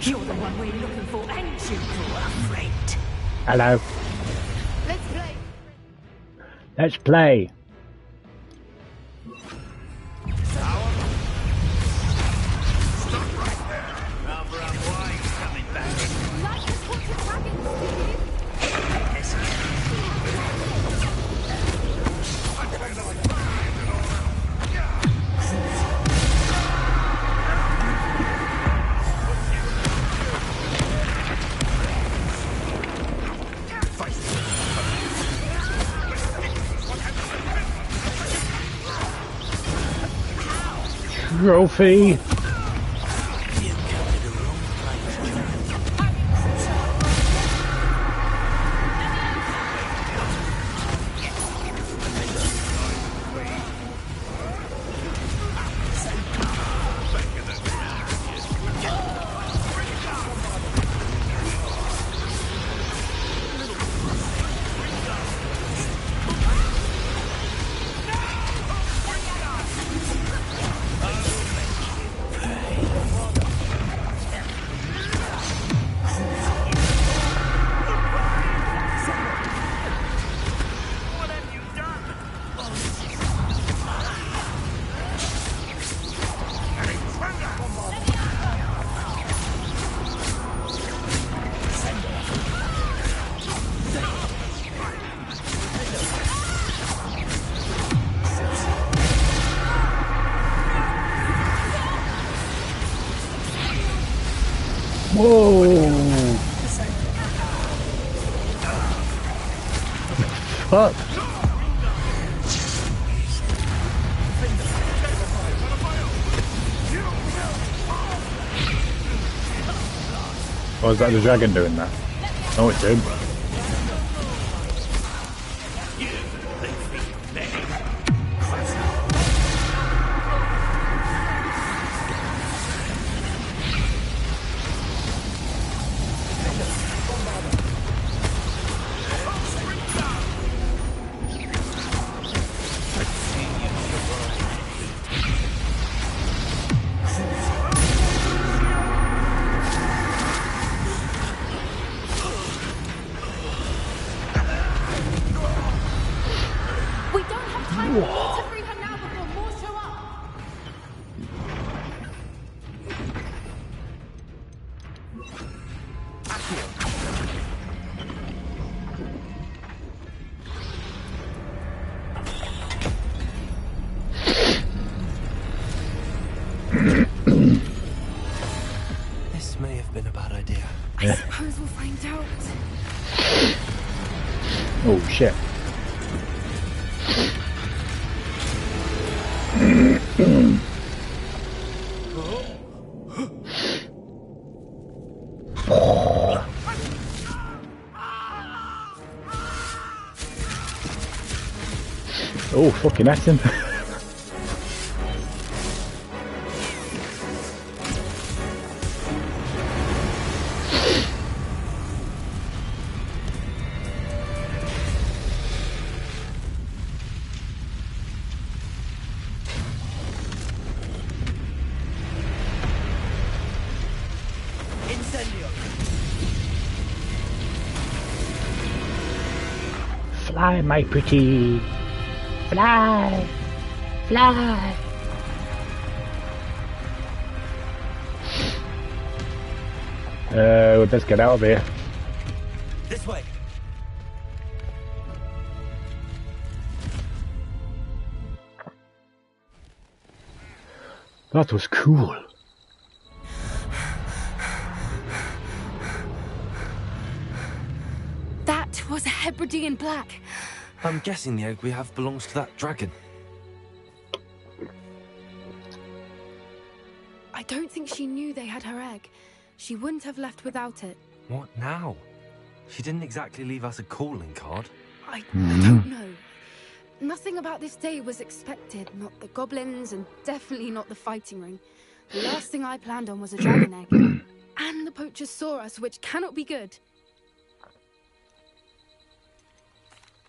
C: You're the one we're looking for, ain't you, poor friend?
A: Hello.
J: Let's play.
A: Let's play.
E: Stop right there. Rather unwise coming back.
J: Like the tortured dragons, Steve.
A: Trophy. Whoa! Fuck! Oh, is that the dragon doing that? Oh, it did.
B: This may have been a bad idea.
J: I suppose we'll find out.
A: Oh shit. Oh, fucking Essen. Fly, my pretty. Fly. Fly. We best get out of here.
B: This way.
A: That was cool.
J: That was a Hebridean black.
B: I'm guessing the egg we have belongs to that dragon.
J: I don't think she knew they had her egg. She wouldn't have left without it.
B: What now? She didn't exactly leave us a calling card.
J: I don't know. Nothing about this day was expected. Not the goblins, and definitely not the fighting ring. The last thing I planned on was a dragon egg. And the poachers saw us, which cannot be good.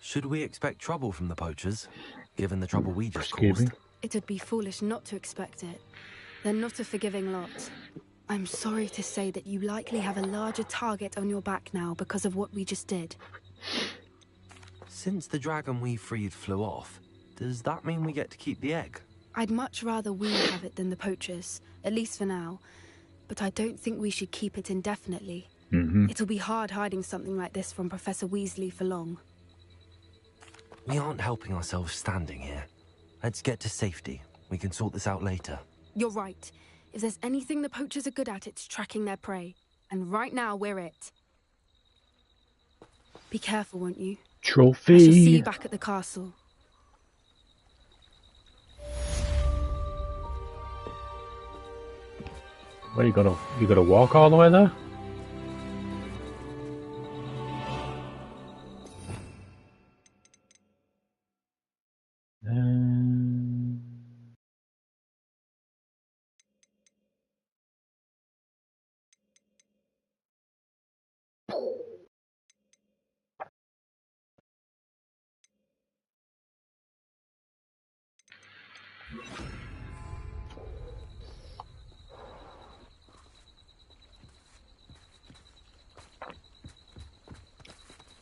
B: Should we expect trouble from the poachers, given the trouble we just caused?
J: It would be foolish not to expect it. They're not a forgiving lot. I'm sorry to say that you likely have a larger target on your back now because of what we just did.
B: Since the dragon we freed flew off, does that mean we get to keep the egg?
J: I'd much rather we have it than the poachers, at least for now. But I don't think we should keep it indefinitely. It'll be hard hiding something like this from Professor Weasley for long.
B: We aren't helping ourselves standing here. Let's get to safety. We can sort this out later.
J: You're right. If there's anything the poachers are good at, it's tracking their prey. And right now, we're it. Be careful, won't you?
A: Trophy.
J: I shall see you back at the castle.
A: Well, you gotta walk all the way there?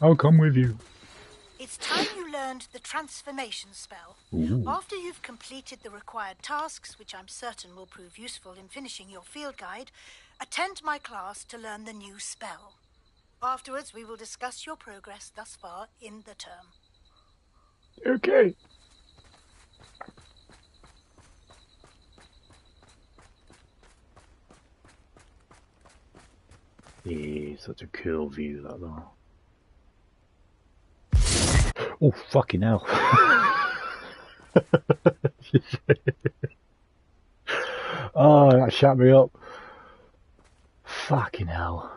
A: I'll come with you.
L: It's time you learned the transformation spell.
A: Ooh.
L: After you've completed the required tasks, which I'm certain will prove useful in finishing your field guide, attend my class to learn the new spell. Afterwards, we will discuss your progress thus far in the term.
A: Okay. Yeah, such a cool view, that though. Oh, fucking hell. Oh, that shut me up. Fucking hell.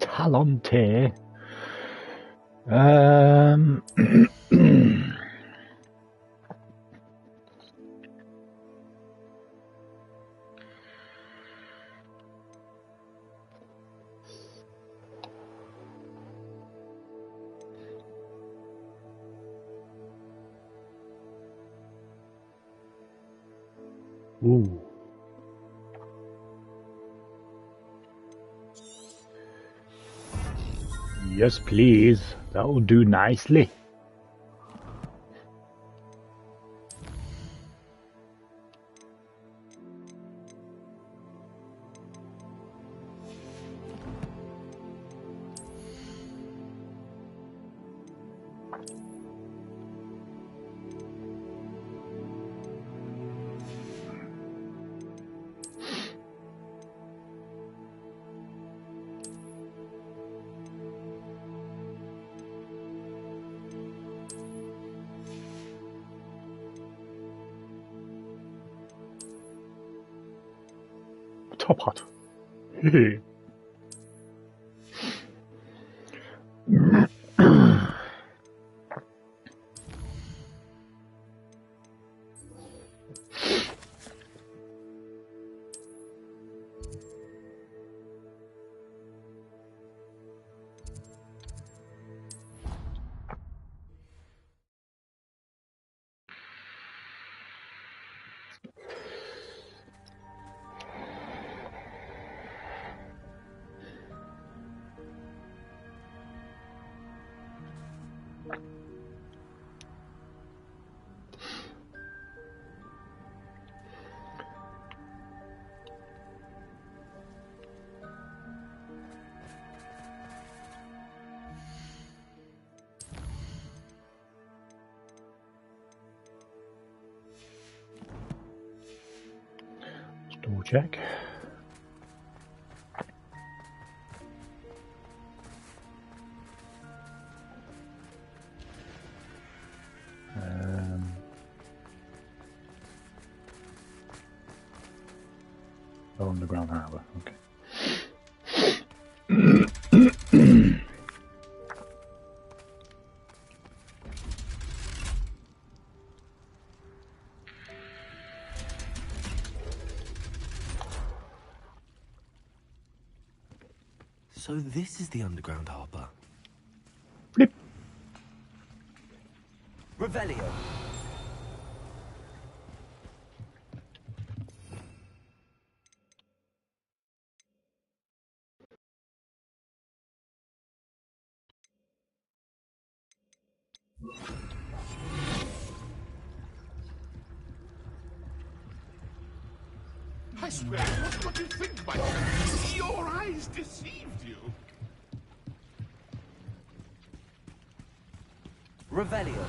A: Talonte. Ooh. Yes, please. That will do nicely. Top hat. Hehe. Double check. Oh, underground harbour. Okay.
B: So this is the underground harbour.
A: Flip.
B: Revelio.
E: I swear it wasn't what you think, my friend. Your eyes deceived you.
B: Revelio.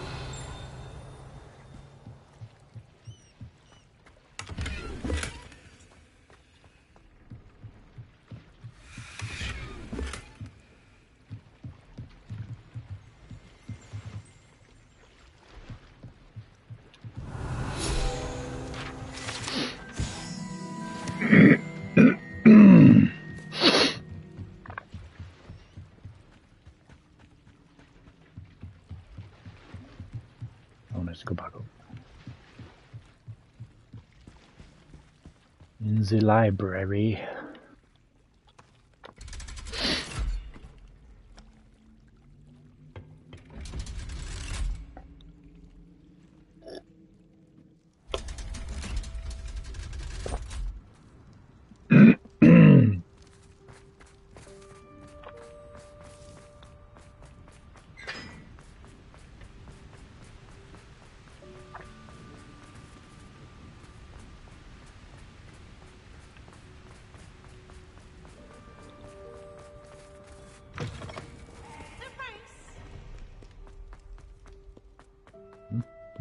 A: Oh, let's go back up. In the library.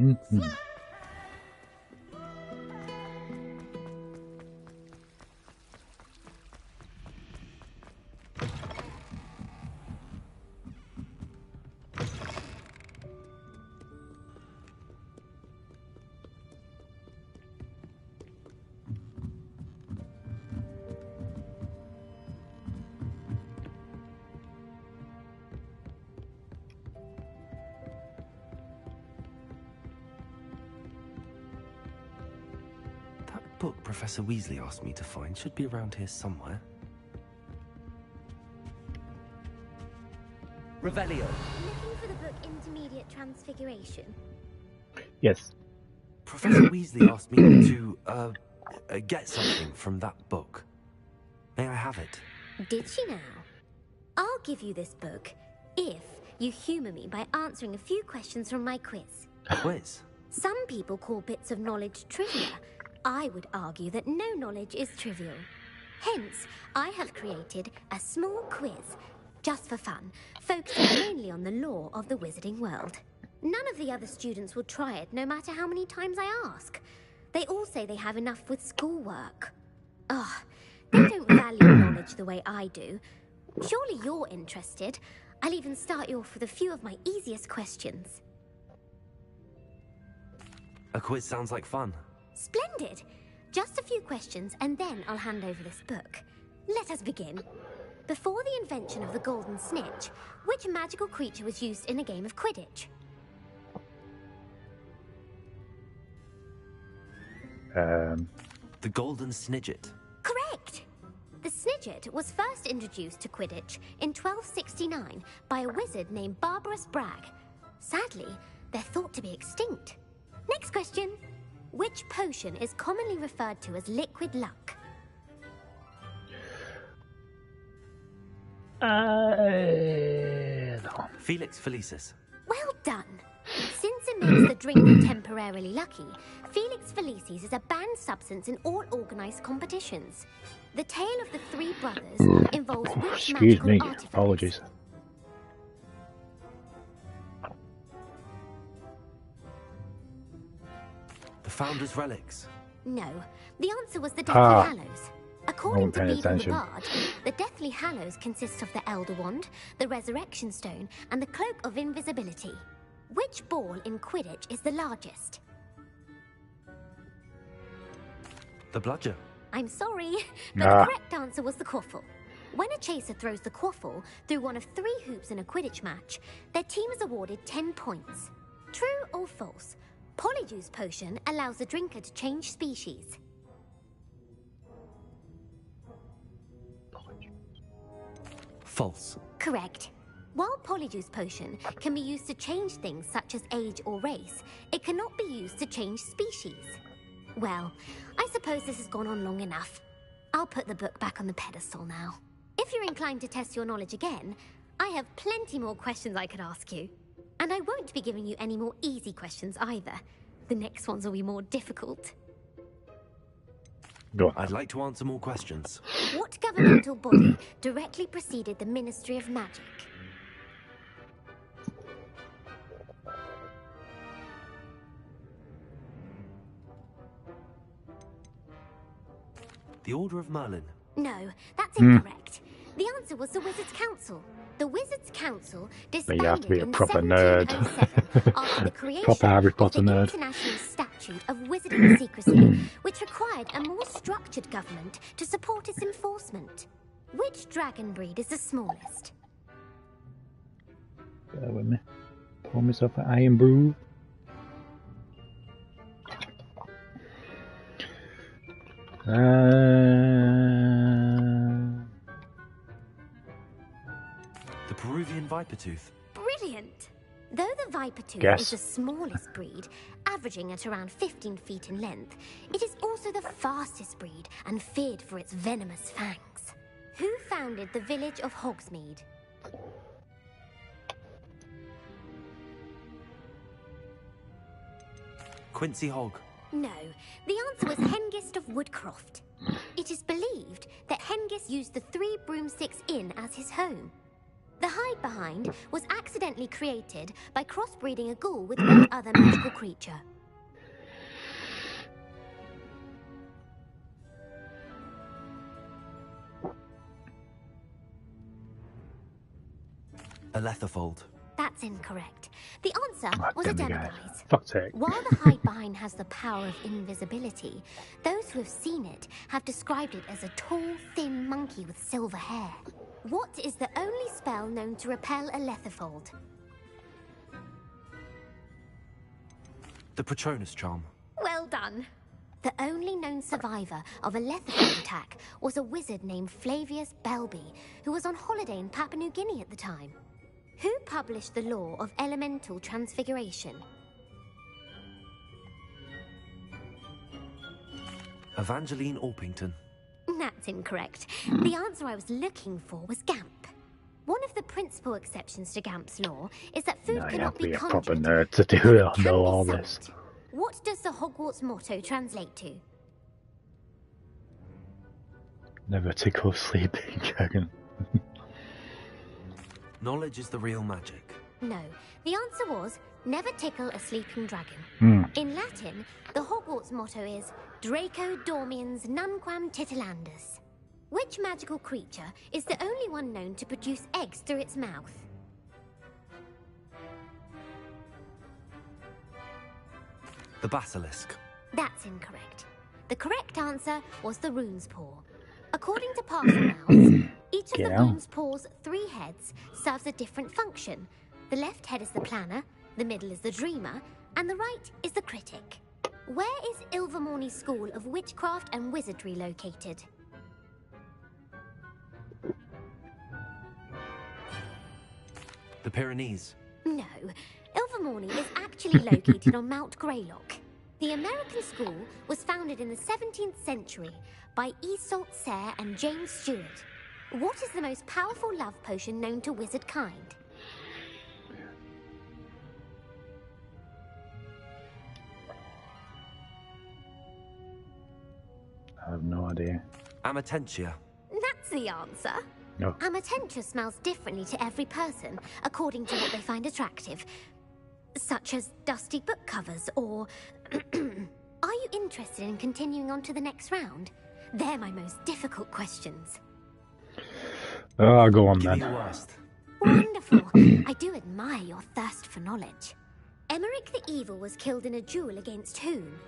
A: Mm-hmm.
B: That book Professor Weasley asked me to find should be around here somewhere. Revelio.
M: Looking for the book Intermediate Transfiguration?
A: Yes.
B: Professor Weasley asked me to, get something from that book. May I have it?
M: Did she now? I'll give you this book if you humour me by answering a few questions from my quiz.
B: Quiz?
M: Some people call bits of knowledge trivia. I would argue that no knowledge is trivial. Hence, I have created a small quiz, just for fun, focusing mainly on the lore of the wizarding world. None of the other students will try it, no matter how many times I ask. They all say they have enough with schoolwork. Ugh, they don't value knowledge the way I do. Surely you're interested. I'll even start you off with a few of my easiest questions.
B: A quiz sounds like fun.
M: Splendid! Just a few questions, and then I'll hand over this book. Let us begin. Before the invention of the golden snitch, which magical creature was used in a game of Quidditch?
B: The golden snidget.
M: Correct! The snidget was first introduced to Quidditch in 1269 by a wizard named Barbarous Bragg. Sadly, they're thought to be extinct. Next question. Which potion is commonly referred to as liquid luck?
B: Felix Felicis.
M: Well done. Since it makes the drinker temporarily lucky, Felix Felicis is a banned substance in all organised competitions. The tale of the three brothers involves which
A: Excuse
M: magical
A: me,
M: artifact?
A: apologies.
B: The Founder's Relics.
M: No, the answer was the Deathly Hallows. According to
A: paying
M: Beedle the
A: attention.
M: Bard, the Deathly Hallows consists of the Elder Wand, the Resurrection Stone, and the Cloak of Invisibility. Which ball in Quidditch is the largest?
B: The Bludger.
M: I'm sorry, but the correct answer was the quaffle. When a chaser throws the quaffle through one of 3 hoops in a Quidditch match, their team is awarded 10 points. True or false? Polyjuice Potion allows the drinker to change species.
B: False.
M: Correct. While Polyjuice Potion can be used to change things such as age or race, it cannot be used to change species. Well, I suppose this has gone on long enough. I'll put the book back on the pedestal now. If you're inclined to test your knowledge again, I have plenty more questions I could ask you. And I won't be giving you any more easy questions either. The next ones will be more difficult.
A: Go on.
B: I'd like to answer more questions.
M: What governmental body directly preceded the Ministry of Magic?
B: The Order of Merlin.
M: No, that's incorrect. The answer was the Wizards' Council. The Wizards' Council
A: But you have to
M: disbanded
A: be a
M: in
A: proper nerd.
M: 1707 after the creation
A: Proper Harry
M: of
A: Potter
M: the
A: nerd.
M: International Statute of Wizarding Secrecy, which required a more structured government to support its enforcement. Which dragon breed is the smallest?
A: Bear with me. Pour myself an iron brew.
B: The Peruvian Vipertooth.
M: Brilliant! Though the Vipertooth
A: Guess.
M: is the smallest breed, averaging at around 15 feet in length, it is also the fastest breed and feared for its venomous fangs. Who founded the village of Hogsmeade?
B: Quincy Hogg.
M: No, the answer was Hengist of Woodcroft. It is believed that Hengist used the 3 broomsticks inn as his home. The hide behind was accidentally created by crossbreeding a ghoul with one other magical creature.
B: A Letherfold.
M: That's incorrect. The answer was a
A: damn you
M: Demiguise.
A: guys. Fuck's sake.
M: While the hide behind has the power of invisibility, those who have seen it have described it as a tall, thin monkey with silver hair. What is the only spell known to repel a Letherfold?
B: The Patronus Charm.
M: Well done. The only known survivor of a Letherfold attack was a wizard named Flavius Belby, who was on holiday in Papua New Guinea at the time. Who published the law of elemental transfiguration?
B: Evangeline Orpington.
M: That's incorrect. The answer I was looking for was Gamp. One of the principal exceptions to Gamp's law is that food
A: No, you
M: cannot
A: have to be a
M: conjured.
A: proper nerd to do
M: but
A: it.
M: can
A: Know
M: be
A: all
M: summoned.
A: this.
M: What does the Hogwarts motto translate to?
A: Never tickle sleeping dragon.
B: Knowledge is the real magic.
M: No, the answer was never tickle a sleeping dragon. In Latin, the Hogwarts motto is Draco Dormiens Nunquam Titilandus. Which magical creature is the only one known to produce eggs through its mouth?
B: The Basilisk.
M: That's incorrect. The correct answer was the rune's paw. According to Parselmouse, each of the rune's paw's 3 heads serves a different function. The left head is the planner, the middle is the dreamer, and the right is the critic. Where is Ilvermorny School of Witchcraft and Wizardry located?
B: The Pyrenees.
M: No, Ilvermorny is actually located on Mount Greylock. The American school was founded in the 17th century by Isolde Sayre and James Stewart. What is the most powerful love potion known to wizard kind?
A: I have no idea.
B: Amatentia.
M: That's the answer.
A: No.
M: Amatentia smells differently to every person, according to what they find attractive. Such as dusty book covers, or... Are you interested in continuing on to the next round? They're my most difficult questions.
A: Oh, go on then.
M: Wonderful. I do admire your thirst for knowledge. Emmerich the Evil was killed in a duel against whom?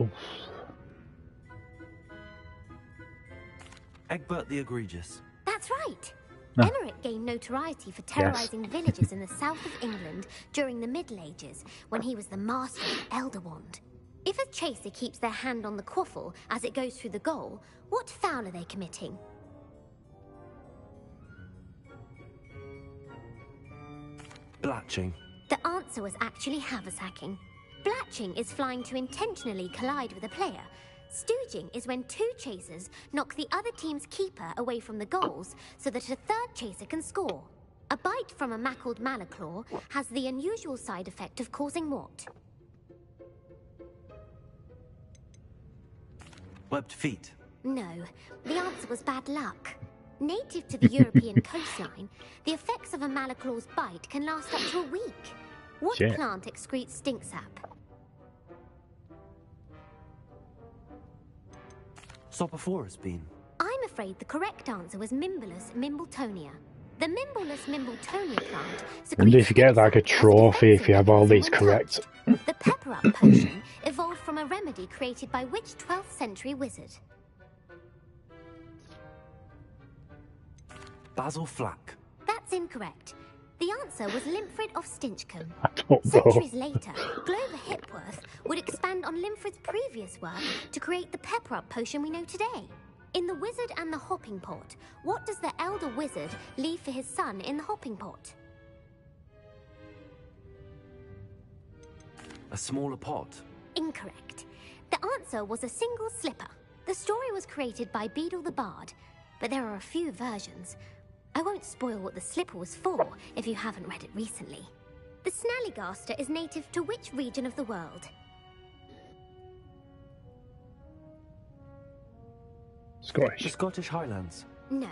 A: Oof.
B: Egbert the Egregious.
M: That's right.
A: No.
M: Emmerich gained notoriety for terrorizing villages in the south of England during the Middle Ages, when he was the master of the Elder Wand. If a chaser keeps their hand on the quaffle as it goes through the goal, what foul are they committing?
B: Blatching.
M: The answer was actually haversacking. Blatching is flying to intentionally collide with a player. Stooging is when 2 chasers knock the other team's keeper away from the goals so that a 3rd chaser can score. A bite from a mackled malaclaw has the unusual side effect of causing what?
B: Webbed feet.
M: No, the answer was bad luck. Native to the European coastline, the effects of a malaclaw's bite can last up to a week. What plant excretes stink sap?
B: Sopophorus bean.
M: I'm afraid the correct answer was Mimbulus mimbletonia. The Mimbulus mimbletonia plant
A: And if you get like a trophy if you have all these correct.
M: The Pepper Up potion evolved from a remedy created by which 12th century wizard?
B: Basil Flack.
M: That's incorrect. The answer was Limfrid of Stinchcombe.
A: I don't know.
M: Centuries later, Glover Hipworth would expand on Limfrid's previous work to create the Pepper Up potion we know today. In The Wizard and the Hopping Pot, what does the elder wizard leave for his son in the hopping pot?
B: A smaller pot.
M: Incorrect. The answer was a single slipper. The story was created by Beadle the Bard, but there are a few versions. I won't spoil what the slipper was for if you haven't read it recently. The Snallygaster is native to which region of the world?
A: Scottish.
B: The Scottish Highlands.
M: No,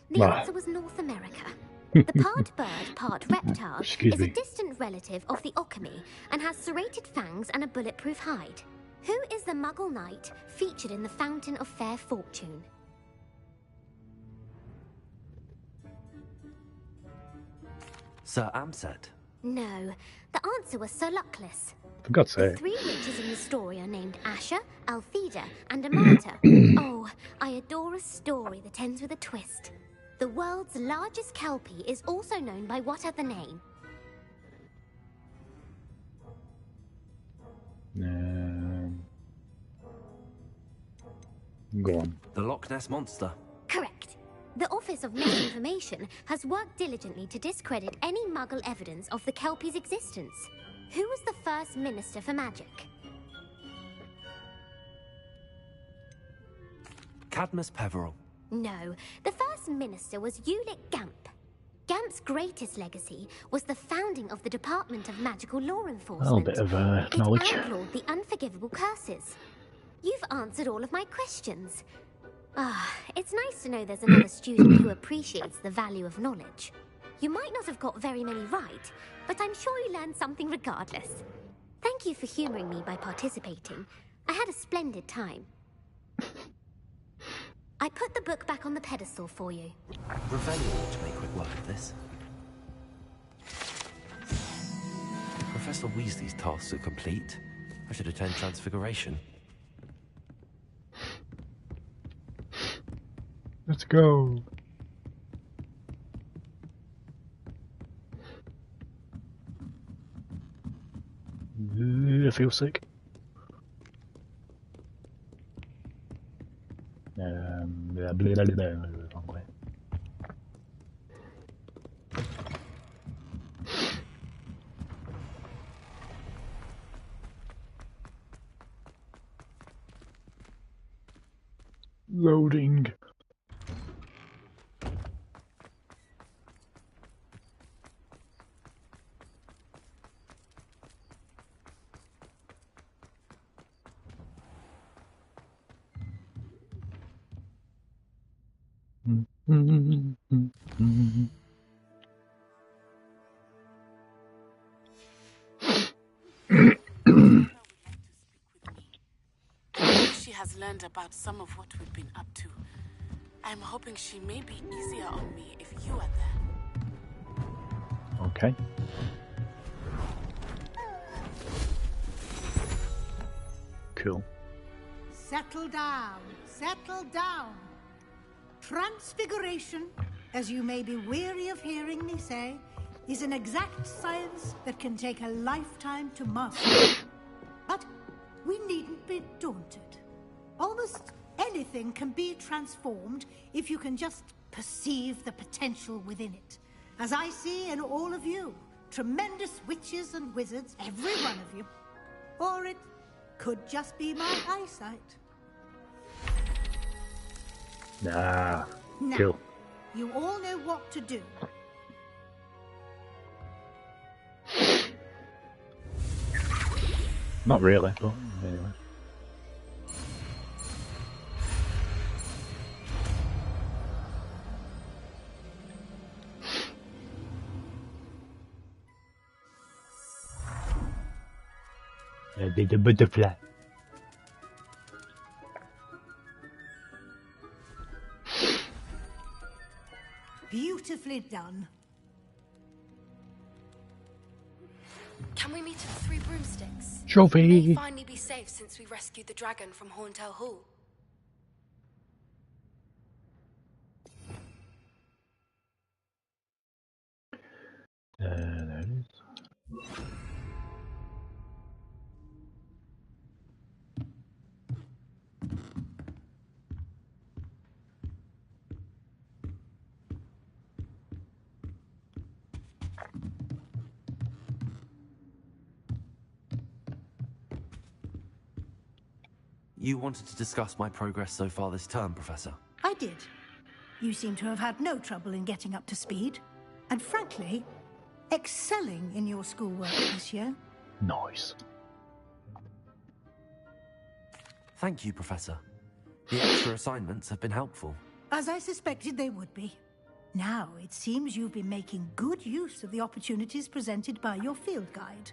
M: the answer was North America. The part bird, part reptile is a distant relative of the Occamy and has serrated fangs and a bulletproof hide. Who is the Muggle knight featured in the Fountain of Fair Fortune?
B: Sir Amset.
M: No, the answer was Sir Luckless.
A: For God's
M: The
A: sake.
M: 3 witches in the story are named Asher, Altheda, and Amata. Oh, I adore a story that ends with a twist. The world's largest kelpie is also known by what other name?
A: Go on.
B: The Loch Ness Monster.
M: Correct. The Office of Misinformation has worked diligently to discredit any Muggle evidence of the Kelpie's existence. Who was the first Minister for Magic?
B: Cadmus Peveril.
M: No, the first Minister was Ulick Gamp. Gamp's greatest legacy was the founding of the Department of Magical Law Enforcement.
A: A little bit of knowledge.
M: It outlawed the unforgivable curses. You've answered all of my questions. Ah, it's nice to know there's another student who appreciates the value of knowledge. You might not have got very many right, but I'm sure you learned something regardless. Thank you for humouring me by participating. I had a splendid time. I put the book back on the pedestal for you.
B: Revelio ought to make quick work of this. Professor Weasley's tasks are complete. I should attend Transfiguration.
A: Let's go. I feel sick. Blah, blah, blah, blah, wrong way. Loading.
N: She has learned about some of what we've been up to. I'm hoping she may be easier on me if you are there.
A: Okay. Cool.
L: Settle down. Settle down. Transfiguration, as you may be weary of hearing me say, is an exact science that can take a lifetime to master. But we needn't be daunted. Almost anything can be transformed if you can just perceive the potential within it. As I see in all of you, tremendous witches and wizards, every one of you. Or it could just be my eyesight.
A: Nah.
L: Now,
A: Cool.
L: you all know what to do.
A: Not really, but anyway. The butterfly.
L: Beautifully done.
J: Can we meet at the Three Broomsticks?
A: Trophy.
J: We may finally be safe since we rescued the dragon from Horntail Hall.
A: There it is.
B: You wanted to discuss my progress so far this term, Professor?
L: I did. You seem to have had no trouble in getting up to speed. And frankly, excelling in your schoolwork this year.
A: Nice.
B: Thank you, Professor. The extra assignments have been helpful.
L: As I suspected they would be. Now, it seems you've been making good use of the opportunities presented by your field guide.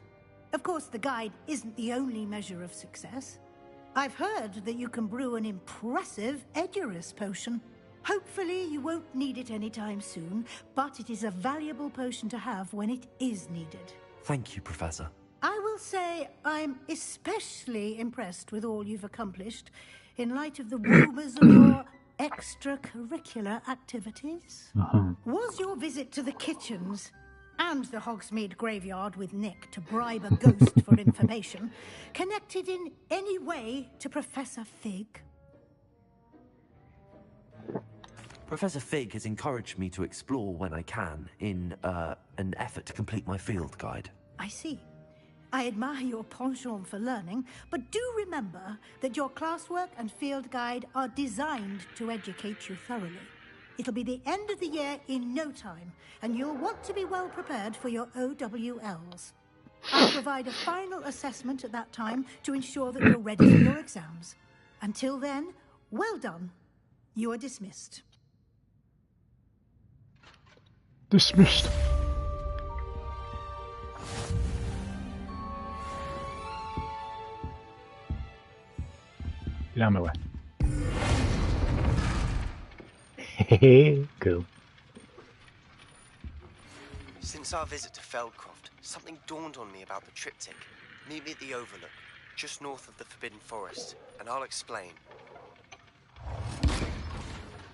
L: Of course, the guide isn't the only measure of success. I've heard that you can brew an impressive Edurus potion. Hopefully, you won't need it anytime soon, but it is a valuable potion to have when it is needed.
B: Thank you, Professor.
L: I will say I'm especially impressed with all you've accomplished in light of the rumors of your extracurricular activities. Was your visit to the kitchens and the Hogsmeade graveyard with Nick to bribe a ghost for information connected in any way to Professor Fig?
B: Professor Fig has encouraged me to explore when I can in an effort to complete my field guide.
L: I see. I admire your penchant for learning, but do remember that your classwork and field guide are designed to educate you thoroughly. It'll be the end of the year in no time, and you'll want to be well prepared for your OWLs. I'll provide a final assessment at that time to ensure that you're ready for your exams. Until then, well done. You are dismissed.
A: Dismissed. Get out of my way. Cool.
O: Since our visit to Feldcroft, something dawned on me about the triptych. Meet me at the Overlook, just north of the Forbidden Forest, and I'll explain.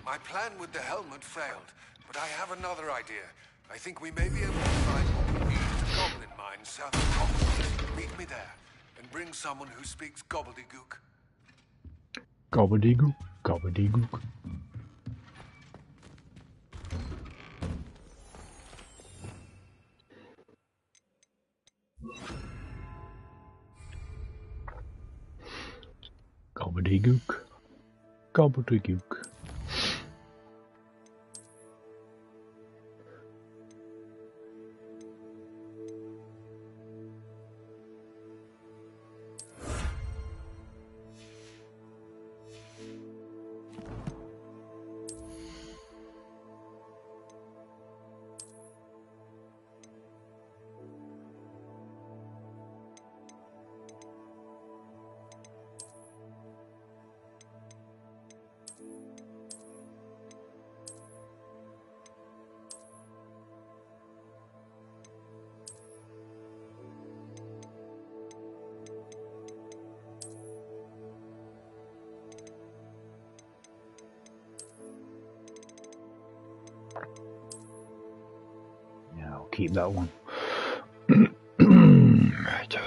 I: My plan with the helmet failed, but I have another idea. I think we may be able to find what we need to Goblin Mine south of Hogwarts. Meet me there, and bring someone who speaks gobbledygook.
A: Gobbledygook, gobbledygook. Gobbledygook, gobbledygook. Yeah, I'll keep that one. Right.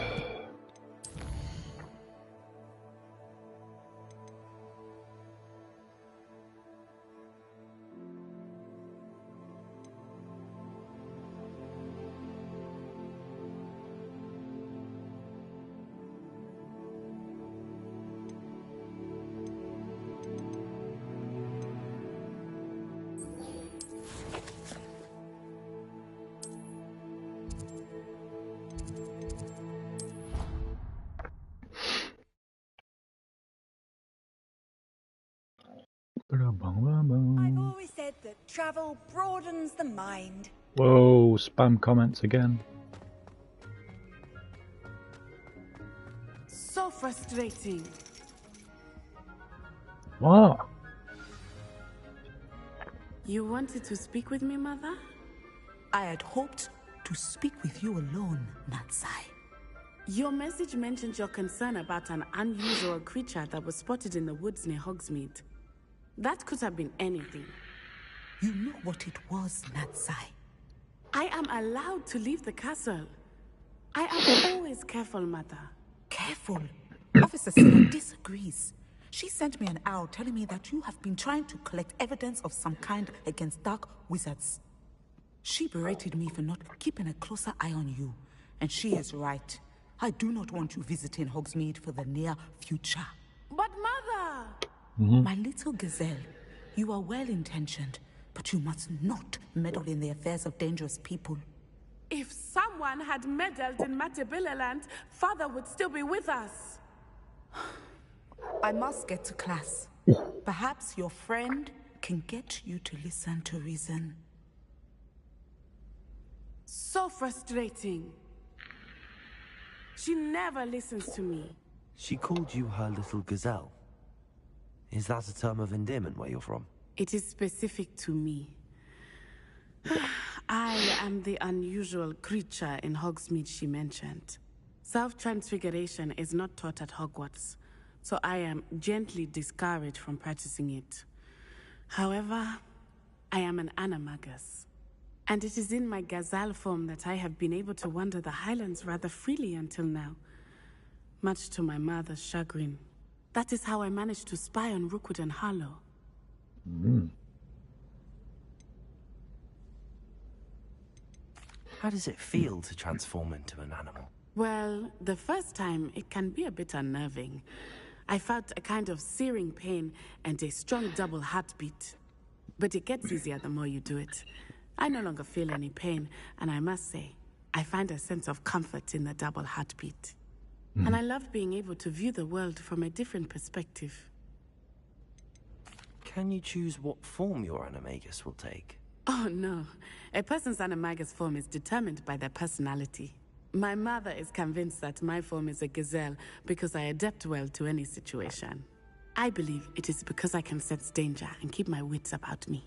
P: I've always said that travel broadens the mind.
A: Whoa, spam comments again.
N: So frustrating.
A: What?
N: You wanted to speak with me, Mother?
Q: I had hoped to speak with you alone, Natsai.
N: Your message mentioned your concern about an unusual creature that was spotted in the woods near Hogsmeade. That could have been anything.
Q: You know what it was, Natsai.
N: I am allowed to leave the castle. I am always careful, Mother.
Q: Careful? Officer Silla disagrees. She sent me an owl telling me that you have been trying to collect evidence of some kind against dark wizards. She berated me for not keeping a closer eye on you. And she is right. I do not want you visiting Hogsmeade for the near future.
N: But Mother!
Q: My little gazelle, you are well-intentioned, but you must not meddle in the affairs of dangerous people.
N: If someone had meddled in Matabeleland, Father would still be with us.
Q: I must get to class. Perhaps your friend can get you to listen to reason.
N: So frustrating. She never listens to me.
B: She called you her little gazelle. Is that a term of endearment where you're from?
N: It is specific to me. I am the unusual creature in Hogsmeade she mentioned. Self-transfiguration is not taught at Hogwarts, so I am gently discouraged from practicing it. However, I am an animagus, and it is in my gazelle form that I have been able to wander the Highlands rather freely until now, much to my mother's chagrin. That is how I managed to spy on Rookwood and Harlow.
B: How does it feel to transform into an animal?
N: Well, the first time, it can be a bit unnerving. I felt a kind of searing pain and a strong double heartbeat. But it gets easier the more you do it. I no longer feel any pain, and I must say, I find a sense of comfort in the double heartbeat. And I love being able to view the world from a different perspective.
B: Can you choose what form your animagus will take?
N: Oh no, a person's animagus form is determined by their personality. My mother is convinced that my form is a gazelle because I adapt well to any situation. I believe it is because I can sense danger and keep my wits about me.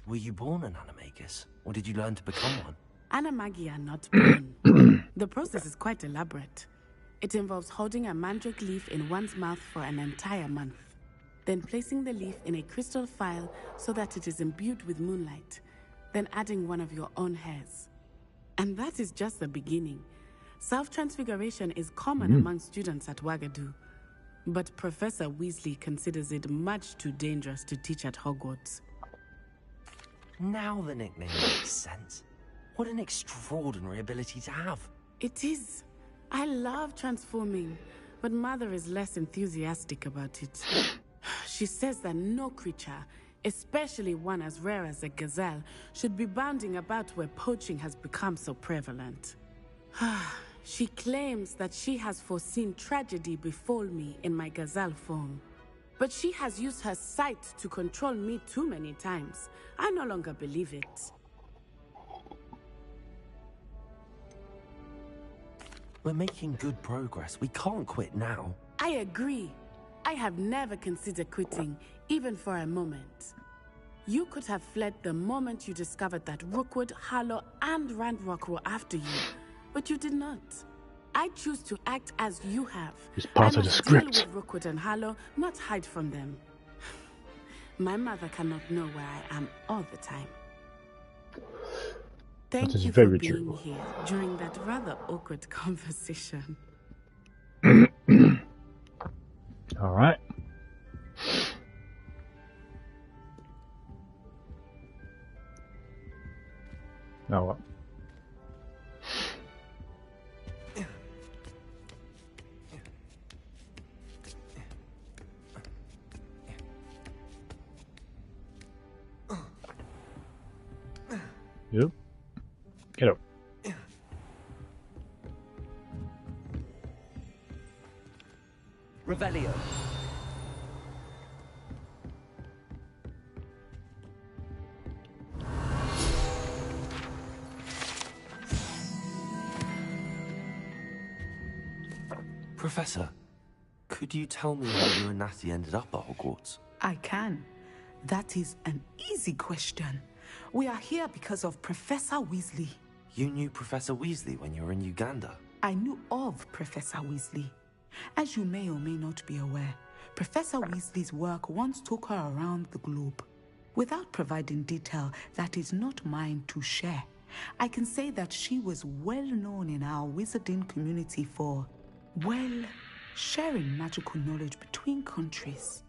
B: Were you born an animagus, or did you learn to become one?
N: Animagi are not born. The process is quite elaborate. It involves holding a mandrake leaf in one's mouth for an entire month. then placing the leaf in a crystal phial so that it is imbued with moonlight, then adding one of your own hairs. And that is just the beginning. Self-transfiguration is common among students at Wagadu, but Professor Weasley considers it much too dangerous to teach at Hogwarts.
B: Now the nickname makes sense. What an extraordinary ability to have.
N: It is. I love transforming, but Mother is less enthusiastic about it. She says that no creature, especially one as rare as a gazelle, should be bounding about where poaching has become so prevalent. She claims that she has foreseen tragedy befall me in my gazelle form. But she has used her sight to control me too many times. I no longer believe it.
B: We're making good progress. We can't quit now.
N: I agree. I have never considered quitting, even for a moment. You could have fled the moment you discovered that Rookwood, Harlow, and Randrock were after you, but you did not. I choose to act as you have.
A: It's part of the script.
N: Deal with Rookwood and Harlow, not hide from them. My mother cannot know where I am all the time. Thank you for being here during that rather awkward conversation.
A: All right. Now what? Yep. Get up.
B: Revelio. Professor, could you tell me how you and Natty ended up at Hogwarts?
Q: I can. That is an easy question. We are here because of Professor Weasley.
B: You knew Professor Weasley when you were in Uganda?
Q: I knew of Professor Weasley. As you may or may not be aware, Professor Weasley's work once took her around the globe. Without providing detail that is not mine to share, I can say that she was well known in our wizarding community for, well, sharing magical knowledge between countries.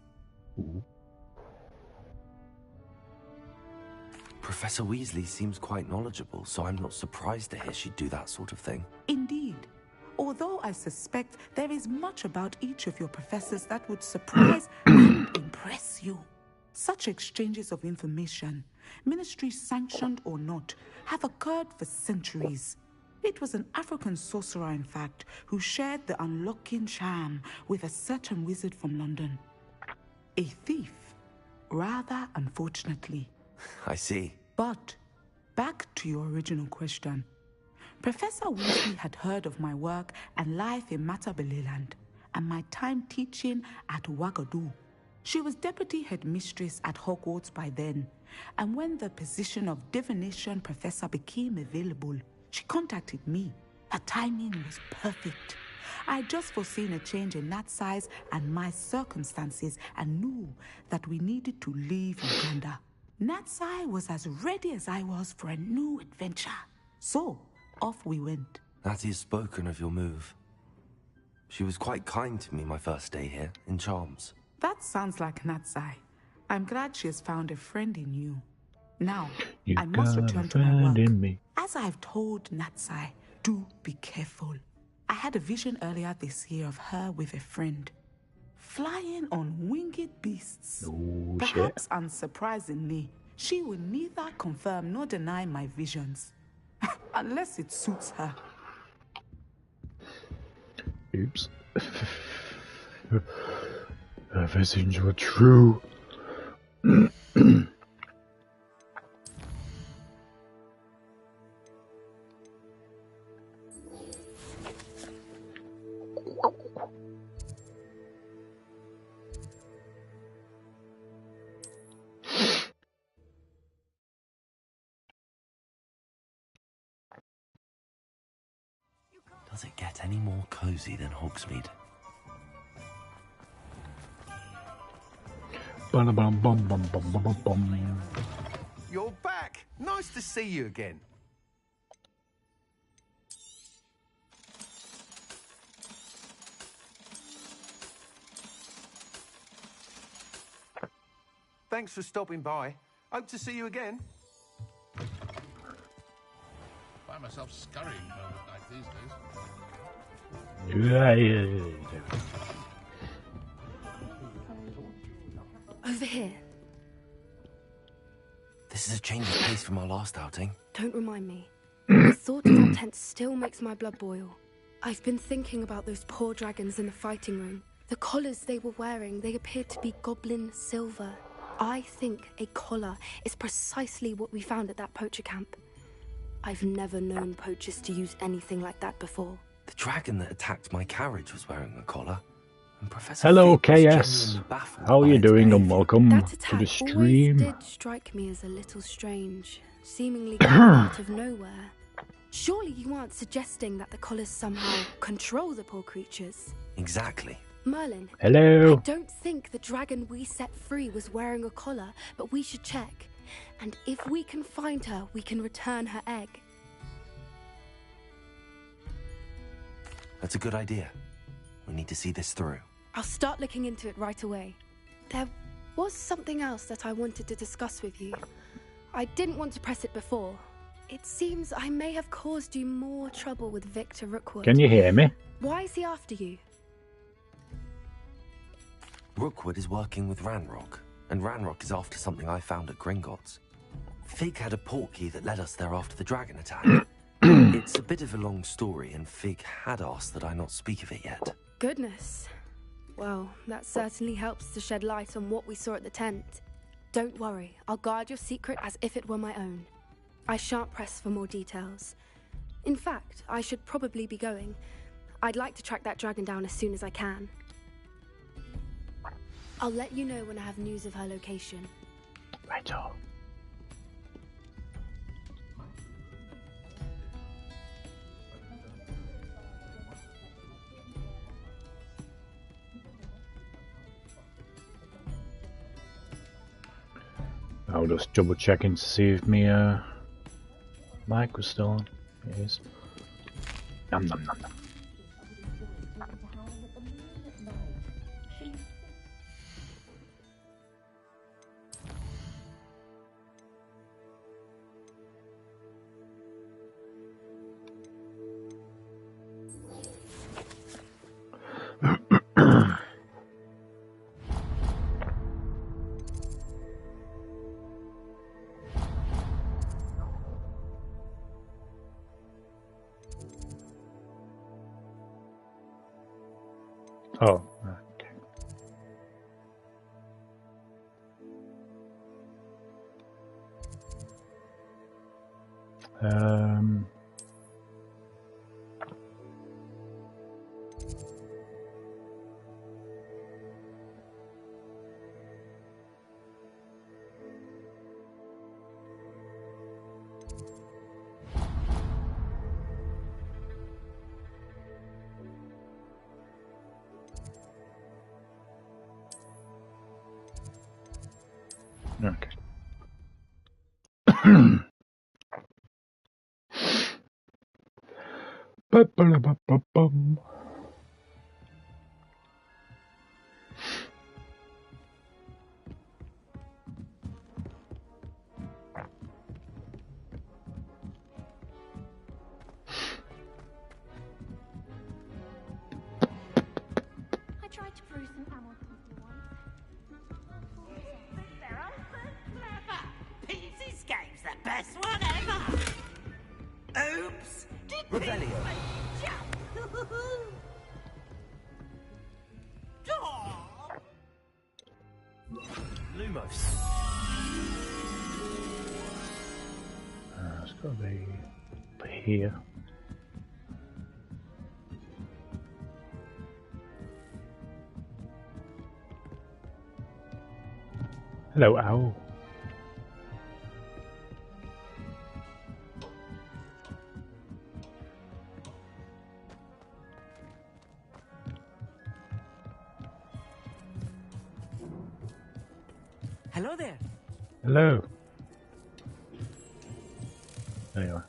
B: Professor Weasley seems quite knowledgeable, so I'm not surprised to hear she'd do that sort of thing.
Q: Indeed. Although I suspect there is much about each of your professors that would surprise and impress you. Such exchanges of information, ministry sanctioned or not, have occurred for centuries. It was an African sorcerer, in fact, who shared the unlocking charm with a certain wizard from London. A thief, rather unfortunately.
B: I see.
Q: But, back to your original question. Professor Weasley had heard of my work and life in Matabeleland, and my time teaching at Wagadu. She was deputy headmistress at Hogwarts by then, and when the position of divination professor became available, she contacted me. Her timing was perfect. I had just foreseen a change in Nat's size and my circumstances and knew that we needed to leave Uganda. Natsai was as ready as I was for a new adventure. So, off we went.
B: Natty's spoken of your move. She was quite kind to me my first day here, in Charms.
Q: That sounds like Natsai. I'm glad she has found a friend in you. Now, I must return to my work. As I've told Natsai, do be careful. I had a vision earlier this year of her with a friend. Flying on winged beasts.
A: Oh,
Q: perhaps unsurprisingly, she will neither confirm nor deny my visions. Unless it suits her.
A: Oops. Her visions were true.
B: Does it get any more cozy than Hogsmeade?
I: You're back. Nice to see you again. Thanks for stopping by. Hope to see you again.
R: Find myself scurrying home at night these days.
J: Over here.
B: This is a change of pace from our last outing.
J: Don't remind me. The thought of that tent still makes my blood boil. I've been thinking about those poor dragons in the fighting ring. The collars they were wearing, they appeared to be goblin silver. I think a collar is precisely what we found at that poacher camp. I've never known poachers to use anything like that before.
B: The dragon that attacked my carriage was wearing a collar. And Professor
A: Hello,
B: Fig was
A: KS.
B: genuinely baffled
A: How are
B: by
A: you
B: its
A: doing? And
B: behaviour.
A: welcome
J: That
A: to
J: attack
A: the
J: always
A: stream.
J: did strike me as a little strange, seemingly coming out of nowhere. Surely you aren't suggesting that the collars somehow control the poor creatures?
B: Exactly.
J: Merlin.
A: Hello.
J: I don't think the dragon we set free was wearing a collar, but we should check. And if we can find her, we can return her egg.
B: That's a good idea. We need to see this through.
J: I'll start looking into it right away. There was something else that I wanted to discuss with you. I didn't want to press it before. It seems I may have caused you more trouble with Victor Rookwood.
A: Can you hear me?
J: Why is he after you?
B: Rookwood is working with Ranrock, and Ranrock is after something I found at Gringotts. Fig had a portkey that led us there after the dragon attack. It's a bit of a long story, and Fig had asked that I not speak of it yet.
J: Goodness. Well, that certainly helps to shed light on what we saw at the tent. Don't worry, I'll guard your secret as if it were my own. I shan't press for more details. In fact, I should probably be going. I'd like to track that dragon down as soon as I can. I'll let you know when I have news of her location.
A: Righto. I'll just double checking to see if my mic was still on. It is. Nom nom nom nom. Oh, okay. Okay. Ba-ba-da-ba-ba-bum.
P: I tried to brew some ammo once.
K: This game's the best one ever! Oops!
B: Revelio. Lumos.
A: It's got to be here. Hello, owl.
S: Hello there.
A: Hello. There you are.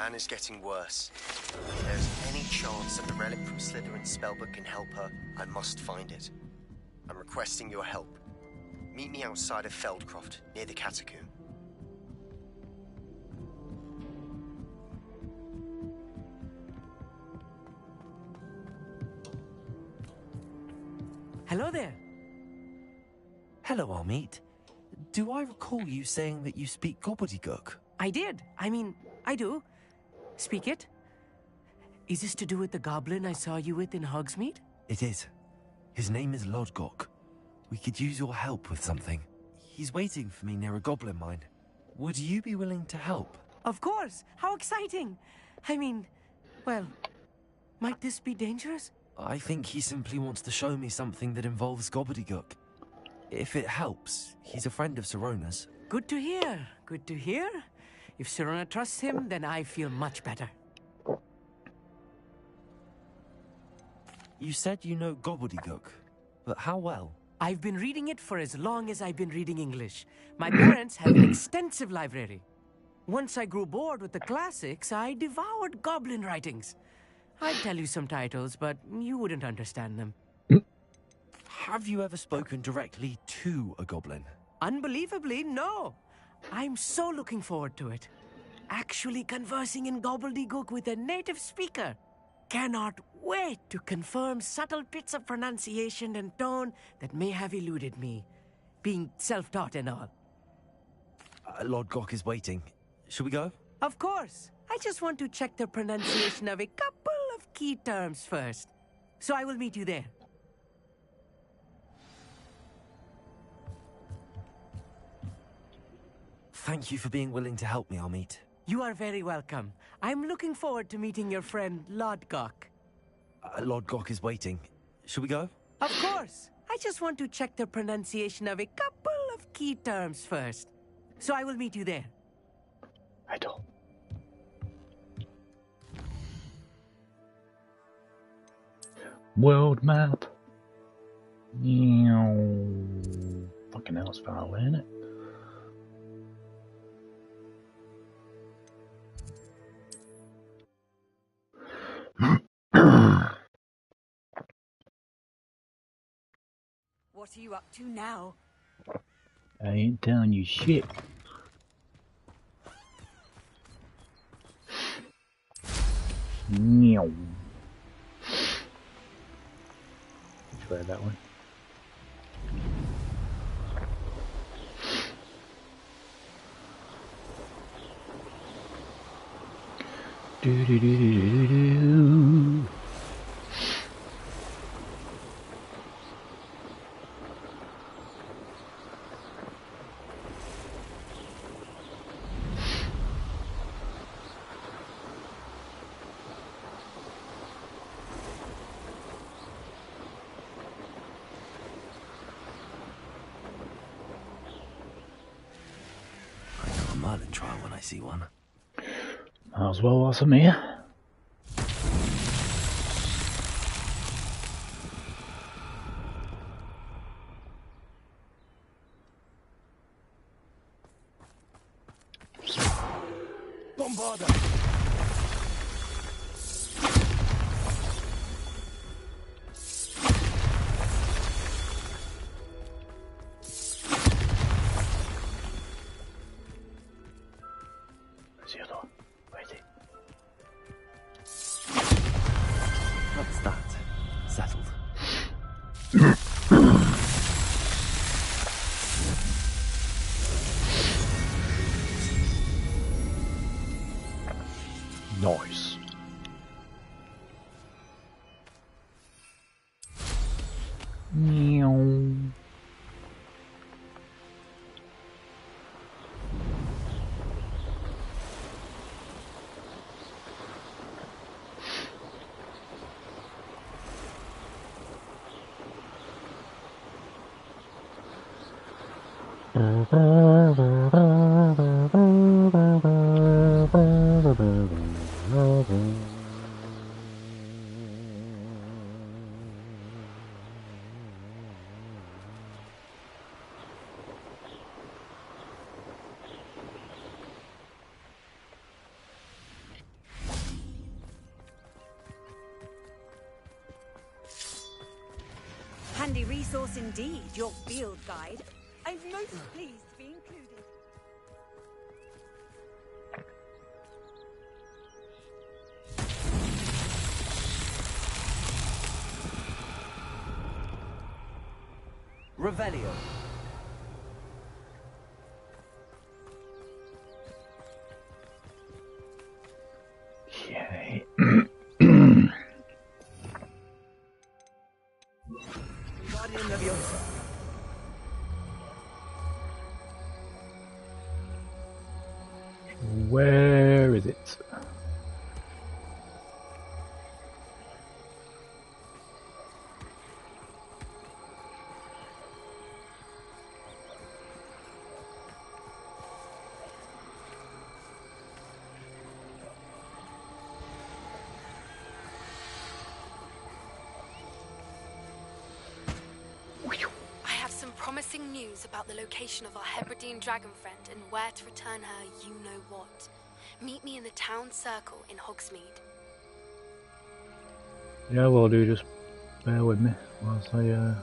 O: Anna's getting worse. If there's any chance that the relic from Slytherin's spellbook can help her, I must find it. I'm requesting your help. Meet me outside of Feldcroft, near the catacomb.
S: Hello there.
B: Hello, Armit. Do I recall you saying that you speak gobbledygook?
S: I did. I mean, I do. Speak it. Is this to do with the goblin I saw you with in Hogsmeade?
B: It is. His name is Lodgok. We could use your help with something. He's waiting for me near a goblin mine. Would you be willing to help?
S: Of course. How exciting. I mean, well, might this be dangerous?
B: I think he simply wants to show me something that involves gobbledygook. If it helps, he's a friend of Sirona's.
S: Good to hear. Good to hear. If Sirona trusts him, then I feel much better.
B: You said you know gobbledygook, but how well?
S: I've been reading it for as long as I've been reading English. My parents have an extensive library. Once I grew bored with the classics, I devoured goblin writings. I'd tell you some titles, but you wouldn't understand them.
B: Have you ever spoken directly to a goblin?
S: Unbelievably, no. I'm so looking forward to it. Actually conversing in gobbledygook with a native speaker. Cannot wait to confirm subtle bits of pronunciation and tone that may have eluded me, being self-taught and all.
B: Lodgok is waiting. Should we go?
S: Of course. I just want to check the pronunciation of a couple of key terms first. So I will meet you there.
B: Thank you for being willing to help me, Armit.
S: You are very welcome. I'm looking forward to meeting your friend, Lodgok.
B: Lodgok is waiting. Should we go?
S: Of course. I just want to check the pronunciation of a couple of key terms first. So I will meet you there.
A: I don't. World map. Fucking hell, it's far away, isn't it?
C: What are you up to now?
A: I ain't telling you shit. Meow. Try that one. Do do do do do do.
B: See one.
A: Might as well whilst I'm here.
E: Bombarder!
B: What's that? Settled.
A: Nice. Meow.
P: Handy resource indeed, your field guide. I'm most pleased to be included.
S: Revelio.
A: Okay.
S: Guardian Leviosa.
A: Where is it?
J: I have some promising news about the location of our Hebridean dragon friend and where to return her you-know-what. Meet me in the town circle in Hogsmeade.
A: Yeah, will do. Just bear with me whilst I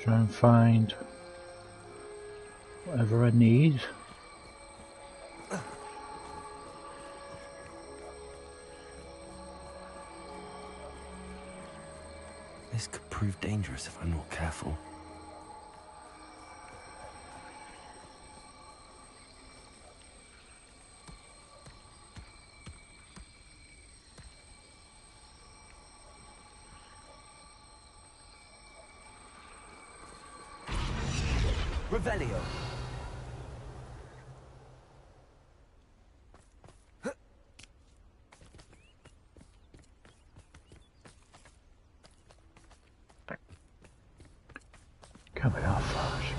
A: try and find whatever I need.
B: This could prove dangerous if I'm not careful.
S: Revelio.
A: Can't be that far, sure.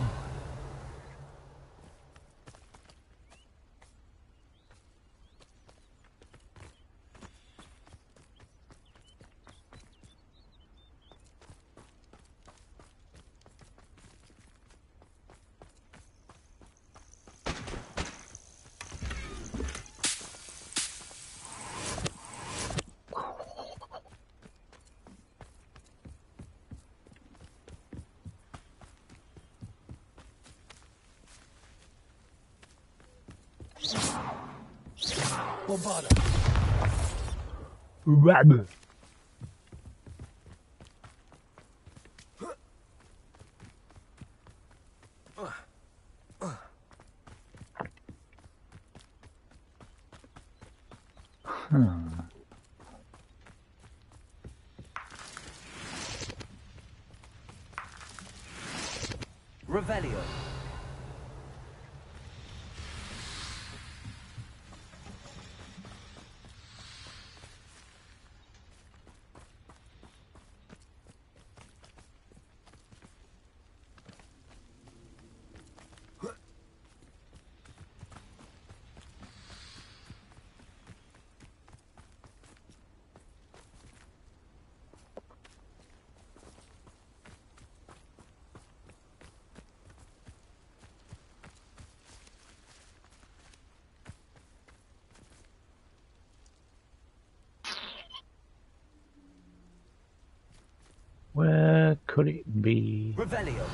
A: Rabbit.
S: Revelio.
A: Where could it be?
S: Revelio.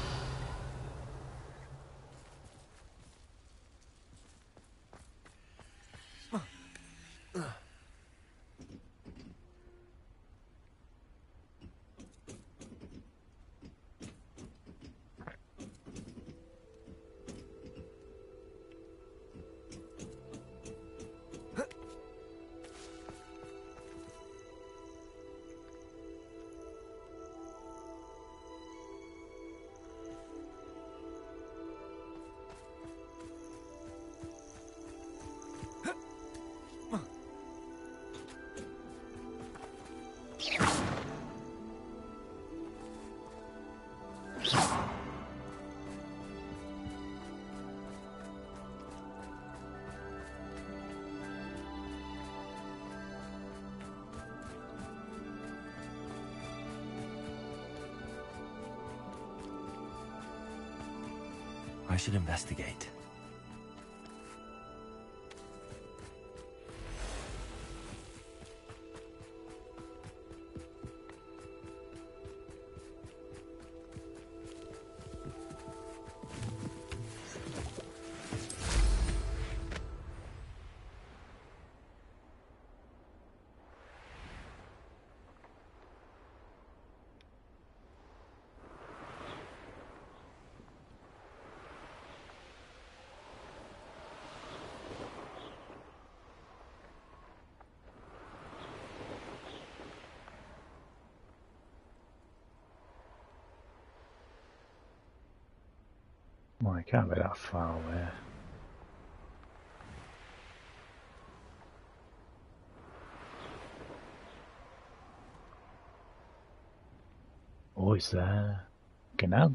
B: I should investigate.
A: Well, it can't be that far away. Oh, it's there. Canal.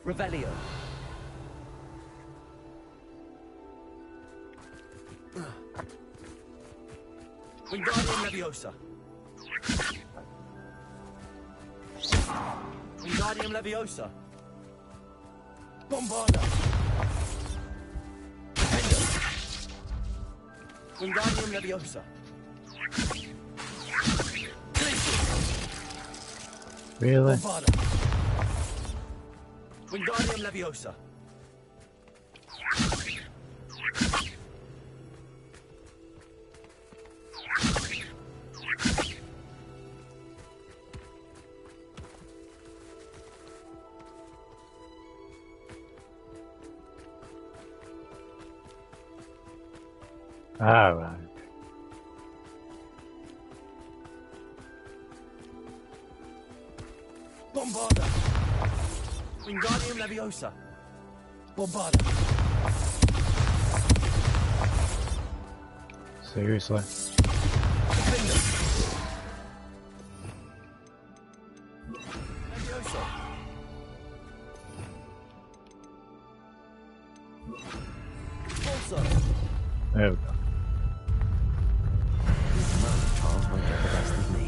S: Revelio. Wingardium Leviosa. Wingardium Leviosa. Bombarda. Wingardium Leviosa.
A: Really?
S: Bombarda. Wingardium Leviosa.
A: Ah, right.
S: Bombarda. Wingardium Leviosa. Bombarda.
A: Seriously?
S: Leviosa. Pulsar.
A: There we go.
B: Charles won't get the best of me.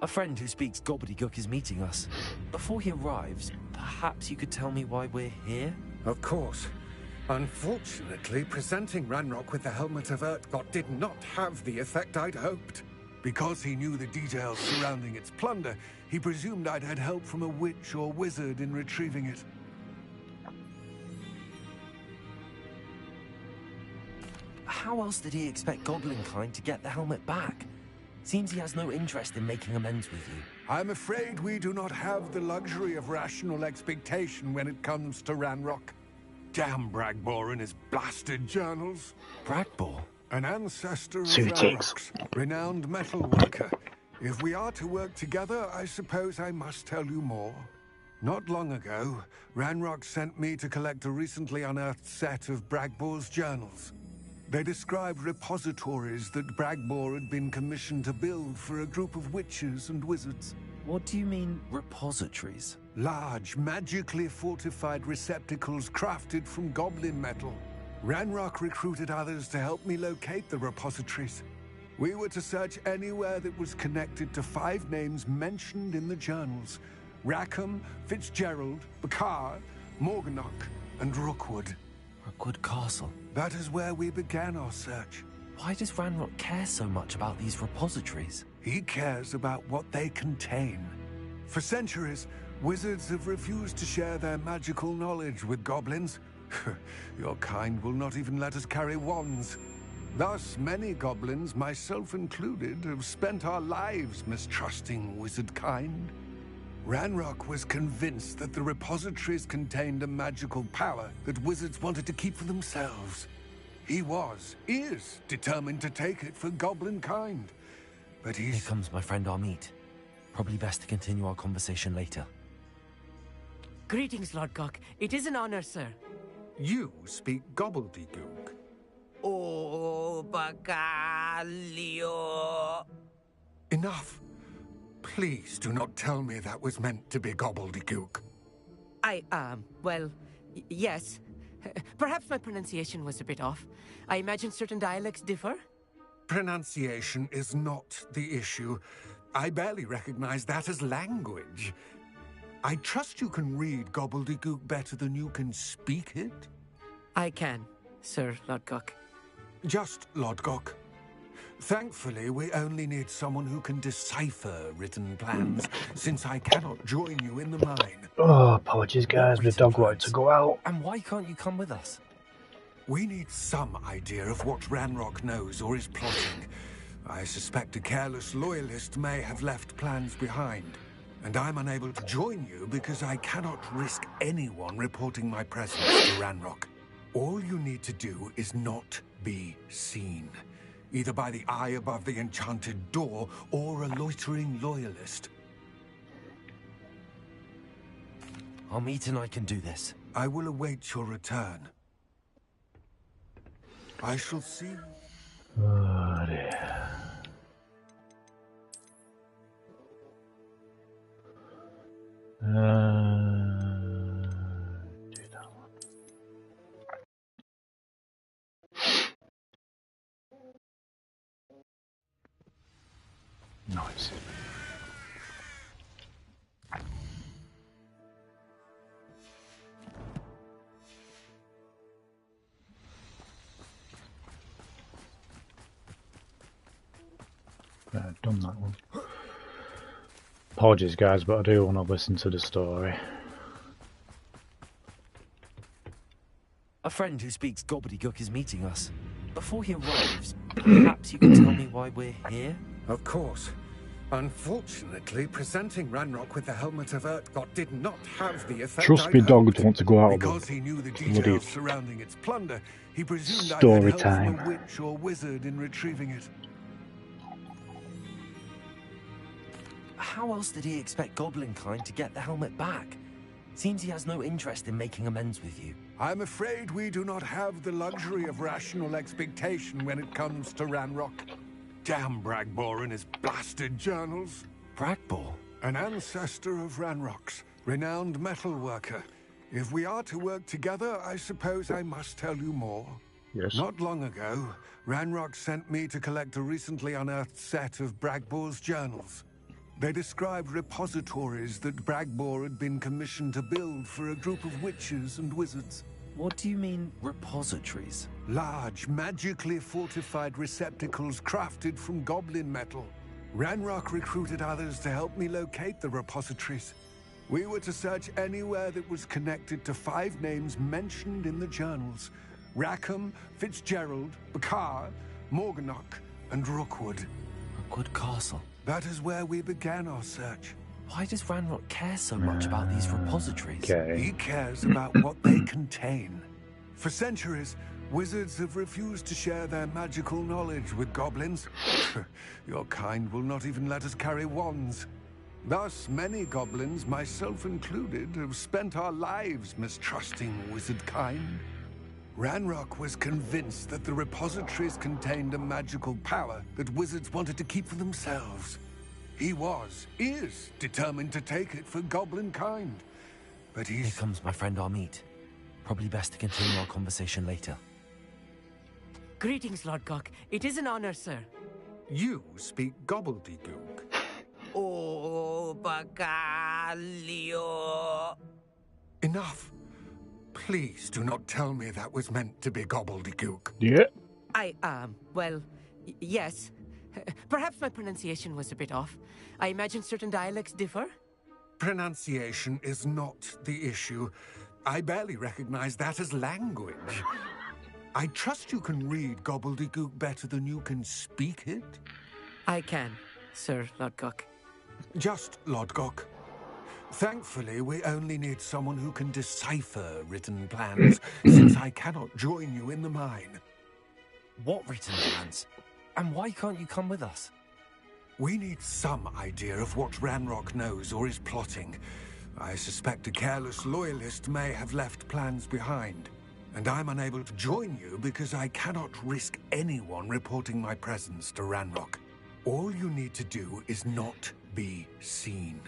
B: A friend who speaks gobbledygook is meeting us. Before he arrives, perhaps you could tell me why we're here?
I: Of course. Unfortunately, presenting Ranrock with the Helmet of Urtkot did not have the effect I'd hoped. Because he knew the details surrounding its plunder, he presumed I'd had help from a witch or wizard in retrieving it.
B: How else did he expect Goblinkind to get the helmet back? Seems he has no interest in making amends with you.
I: I'm afraid we do not have the luxury of rational expectation when it comes to Ranrock. Damn Bragbor and his blasted journals.
B: Bragbor?
I: An ancestor of
A: Two ticks.
I: Ranrock's, renowned metalworker. If we are to work together, I suppose I must tell you more. Not long ago, Ranrock sent me to collect a recently unearthed set of Bragbor's journals. They described repositories that Bragbor had been commissioned to build for a group of witches and wizards.
B: What do you mean, repositories?
I: Large, magically fortified receptacles crafted from goblin metal. Ranrock recruited others to help me locate the repositories. We were to search anywhere that was connected to 5 names mentioned in the journals: Rackham, Fitzgerald, Bakar, Morganach, and Rookwood.
B: Rookwood Castle.
I: That is where we began our search.
B: Why does Ranrock care so much about these repositories?
I: He cares about what they contain. For centuries, wizards have refused to share their magical knowledge with goblins. Your kind will not even let us carry wands. Thus, many goblins, myself included, have spent our lives mistrusting wizard kind. Ranrock was convinced that the repositories contained a magical power that wizards wanted to keep for themselves. He is determined to take it for goblin kind. but
B: Here comes my friend Armit. Probably best to continue our conversation later.
S: Greetings, Lord Gok. It is an honor, sir.
I: You speak gobbledygook.
S: Oh, Bagalio.
I: Enough. Please do not tell me that was meant to be gobbledygook.
S: Well, yes. Perhaps my pronunciation was a bit off. I imagine certain dialects differ?
I: Pronunciation is not the issue. I barely recognize that as language. I trust you can read gobbledygook better than you can speak it?
S: I can, Sir Lord Gok.
I: Just Lord Gok. Thankfully, we only need someone who can decipher written plans, since I cannot join you in the mine.
A: Oh, apologies guys, the dog wanted to go out.
B: And why can't you come with us?
I: We need some idea of what Ranrock knows or is plotting. I suspect a careless loyalist may have left plans behind. And I'm unable to join you because I cannot risk anyone reporting my presence to Ranrock. All you need to do is not be seen. Either by the eye above the enchanted door or a loitering loyalist.
B: Armit and I can do this.
I: I will await your return. I shall see.
A: Oh dear. Do that one. Nice. I've done that one. Apologies guys, but I do want to listen to the story.
B: A friend who speaks gobbledygook is meeting us. Before he arrives, perhaps you can tell me why we're here?
I: Of course. Unfortunately, presenting Ranrock with the Helmet of Urtkot did not have the effect
A: Trust me, dog would want to go out of
I: because he knew the
A: bloody
I: details surrounding its plunder. He presumed I
A: story
I: had help
A: time.
I: from a witch or wizard in retrieving it.
B: How else did he expect Goblinkind to get the helmet back? Seems he has no interest in making amends with you.
I: I'm afraid we do not have the luxury of rational expectation when it comes to Ranrock. Damn Bragbor and his blasted journals.
B: Bragbor?
I: An ancestor of Ranrock's, renowned metalworker. If we are to work together, I suppose I must tell you more.
A: Yes.
I: Not long ago, Ranrock sent me to collect a recently unearthed set of Bragbor's journals. They described repositories that Bragbor had been commissioned to build for a group of witches and wizards.
B: What do you mean, repositories?
I: Large, magically fortified receptacles crafted from goblin metal. Ranrock recruited others to help me locate the repositories. We were to search anywhere that was connected to 5 names mentioned in the journals. Rackham, Fitzgerald, Bakar, Morganach, and Rookwood.
B: Rookwood Castle.
I: That is where we began our search.
B: Why does Ranrock care so much about these repositories?
A: Okay.
I: He cares about what they contain. For centuries, wizards have refused to share their magical knowledge with goblins. Your kind will not even let us carry wands. Thus, many goblins, myself included, have spent our lives mistrusting wizard kind. Ranrock was convinced that the repositories contained a magical power that wizards wanted to keep for themselves. He is determined to take it for goblin kind. But
B: Here comes my friend Armit. Probably best to continue our conversation later.
S: Greetings, Lord Gok. It is an honor, sir.
I: You speak gobbledygook.
S: Oh, Bagalio.
I: Enough. Please do not tell me that was meant to be gobbledygook.
A: Yeah.
S: Well, yes. Perhaps my pronunciation was a bit off. I imagine certain dialects differ?
I: Pronunciation is not the issue. I barely recognize that as language. I trust you can read gobbledygook better than you can speak it?
S: I can, Sir Lord Gok.
I: Just Lord Gok. Thankfully, we only need someone who can decipher written plans, since I cannot join you in the mine.
B: What written plans? And why can't you come with us?
I: We need some idea of what Ranrock knows or is plotting. I suspect a careless loyalist may have left plans behind. And I'm unable to join you because I cannot risk anyone reporting my presence to Ranrock. All you need to do is not be seen.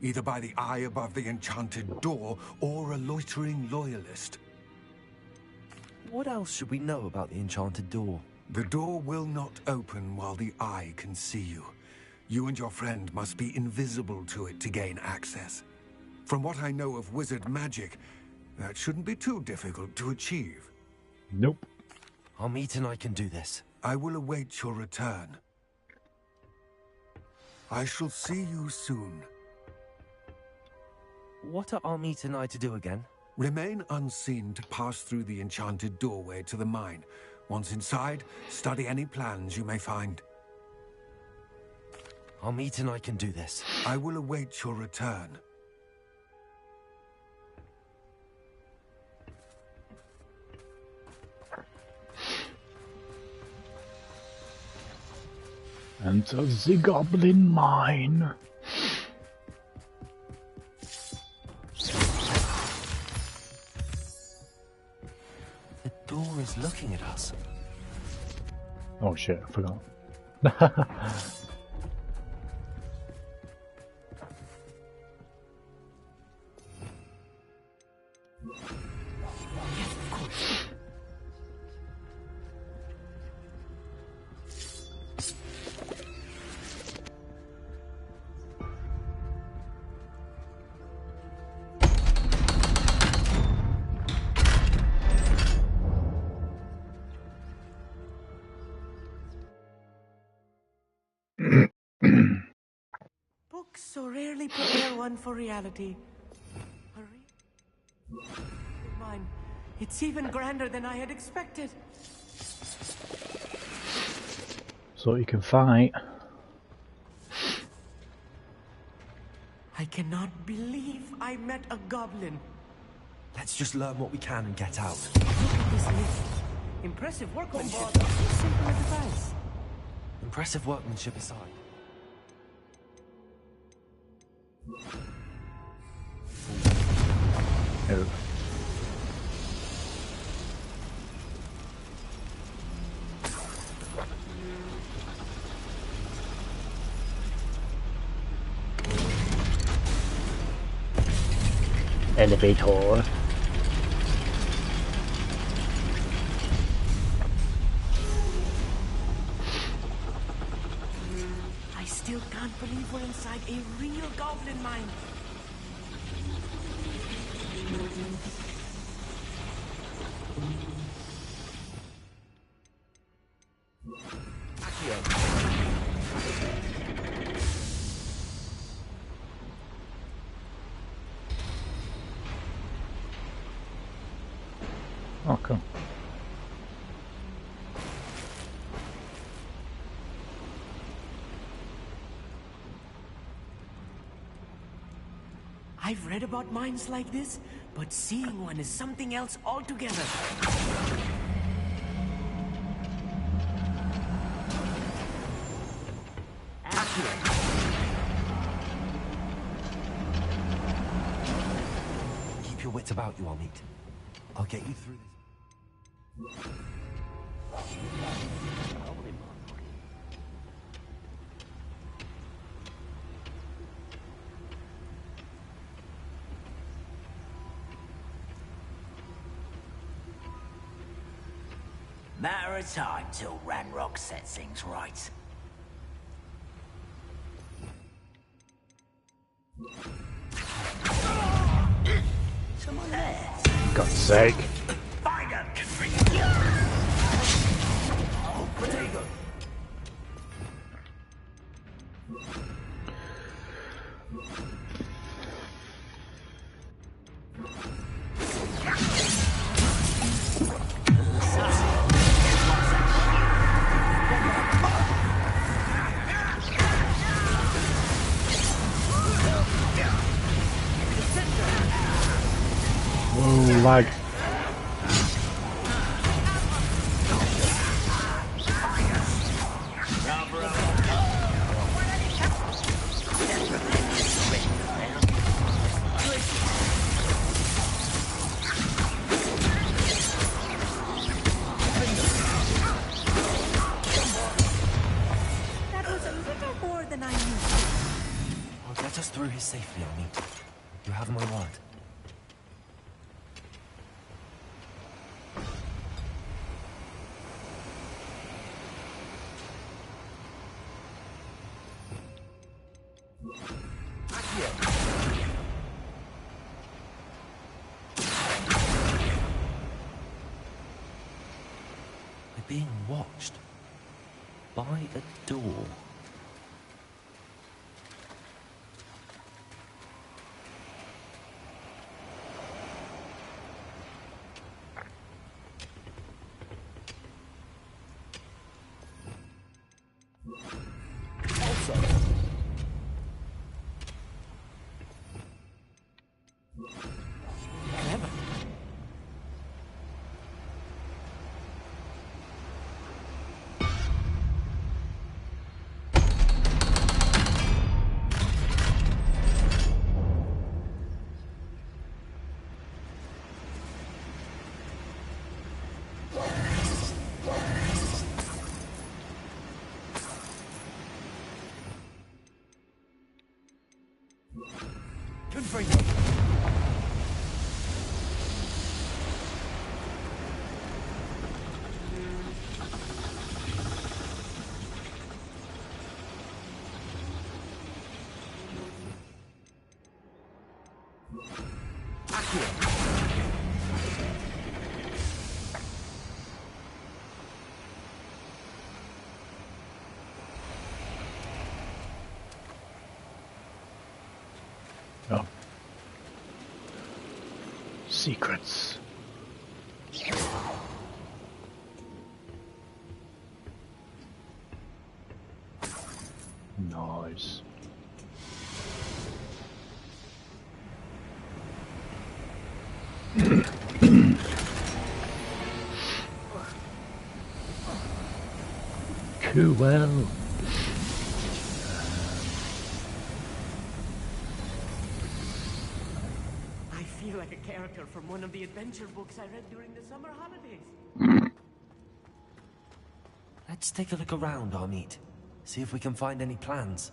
I: Either by the eye above the enchanted door or a loitering loyalist.
B: What else should we know about the enchanted door?
I: The door will not open while the eye can see you. You and your friend must be invisible to it to gain access. From what I know of wizard magic, that shouldn't be too difficult to achieve.
A: Nope.
B: Armit and I can do this.
I: I will await your return. I shall see you soon.
B: What are Armit and I to do again?
I: Remain unseen to pass through the enchanted doorway to the mine. Once inside, study any plans you may find.
B: Armit and I can do this.
I: I will await your return.
A: Enter the goblin mine.
B: The door is looking at us.
A: Oh shit, I forgot.
S: Books so rarely prepare one for reality. Mine. It's even grander than I had expected.
A: So you can fight.
S: I cannot believe I met a goblin.
B: Let's just learn what we can and get out.
S: Look at this list. Impressive workmanship. Simple advice.
B: Impressive workmanship aside.
A: Oh. Elevator.
S: I still can't believe we're inside a real goblin mine.
A: Oh, cool.
S: I've read about mines like this, but seeing one is something else altogether.
B: Keep your wits about you, Armit. I'll get you through this.
K: Matter of time till Ranrock sets things right. Someone there.
A: God's sake.
K: Find him! Oh, potato!
A: Whoa, lag.
B: safely, Army. You have my word. We're being watched by a door.
A: Oh. Secrets. Nice. Cool.
S: I feel like a character from one of the adventure books I read during the summer holidays.
B: Let's take a look around, Armeet. See if we can find any plans.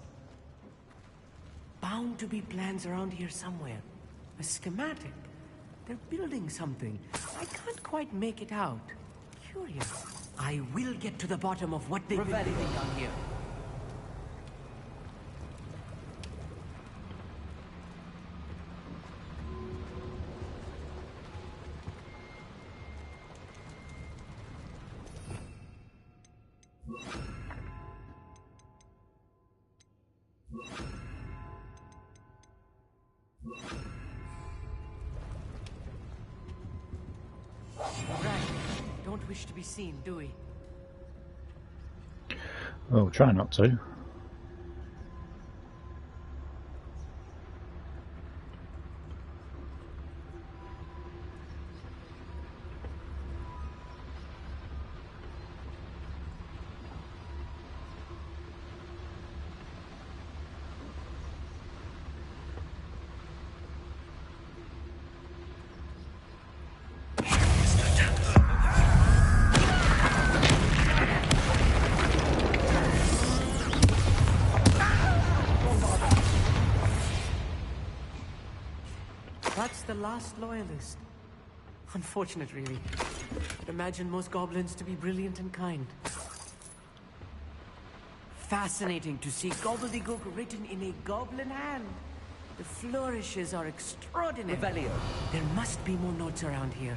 S: Bound to be plans around here somewhere. A schematic. They're building something. I can't quite make it out. Curious. I will get to the bottom of what they've been doing down here. Right. Don't wish to be seen, do we?
A: Well, try not to.
S: That's the last loyalist. Unfortunate, really. Imagine most goblins to be brilliant and kind. Fascinating to see gobbledygook written in a goblin hand. The flourishes are extraordinary.
F: Revelio.
S: There must be more notes around here.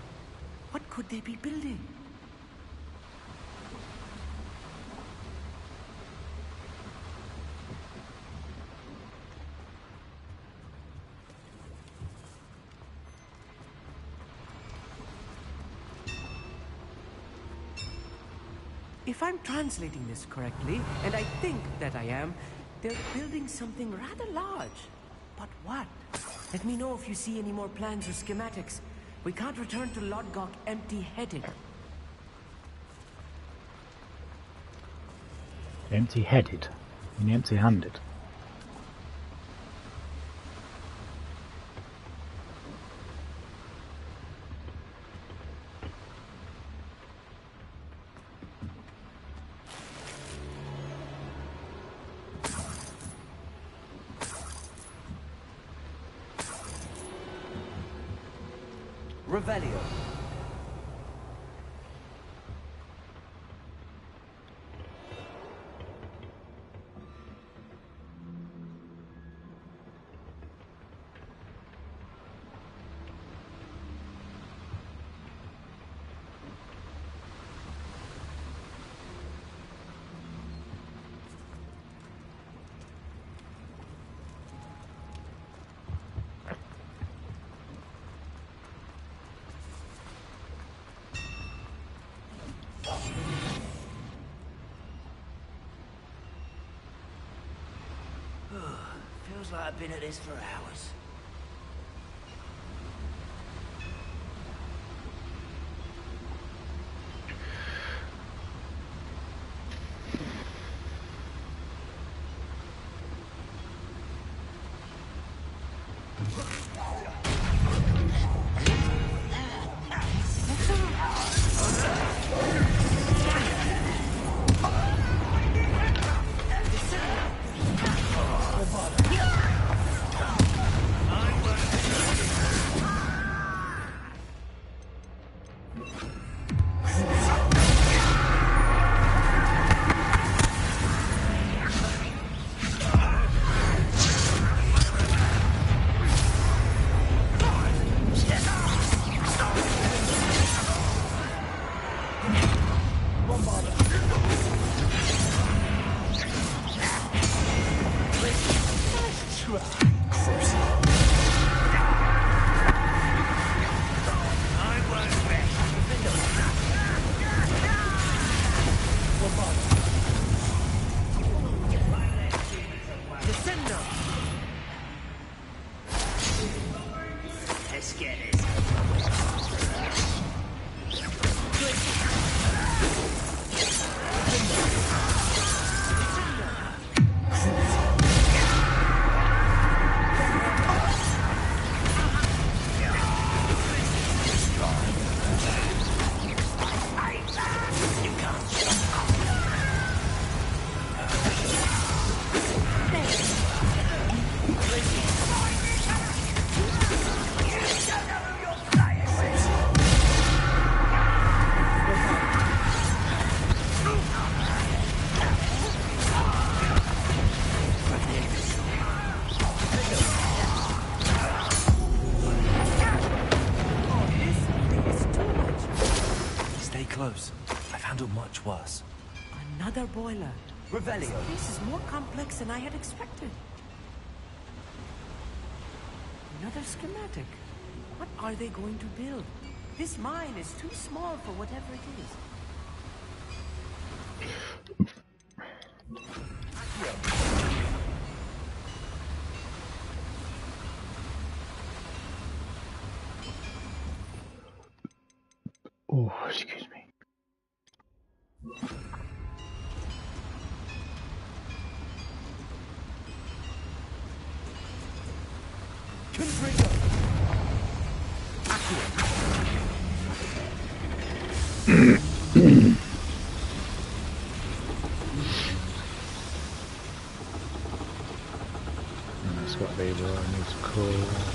S: What could they be building? If I'm translating this correctly, and I think that I am, they're building something rather large. But what? Let me know if you see any more plans or schematics. We can't return to Lodgok empty-headed.
A: Empty-headed? I mean empty-handed?
K: Revelio. Feels like I've been at this for hours.
B: Worse.
S: Another boiler.
K: Revelio.
S: This is more complex than I had expected. Another schematic. What are they going to build? This mine is too small for whatever it
A: is. Oh, excuse me. That's what they were. I need to call.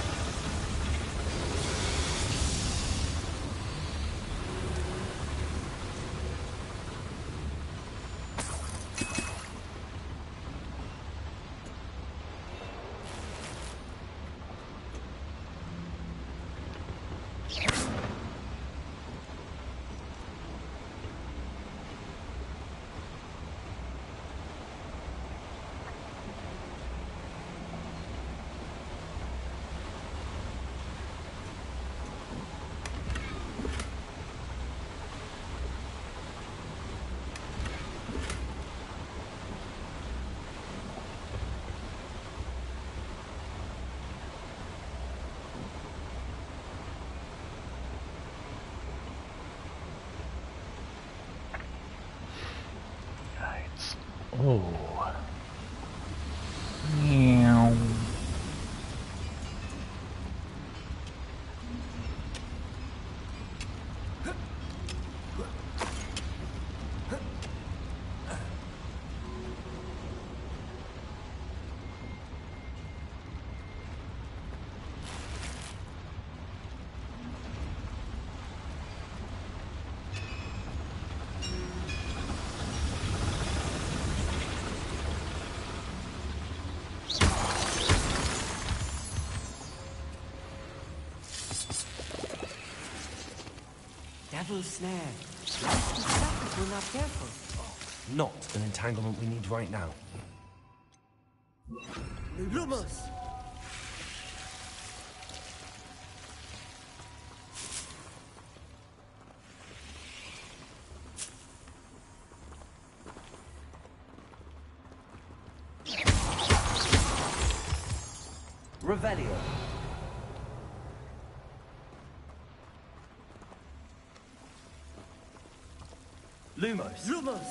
S: Devil's snare. Be stuck if we're not careful.
B: Not an entanglement we need right now.
S: Lumos! Revelio.
B: Lumos.
S: Lumos!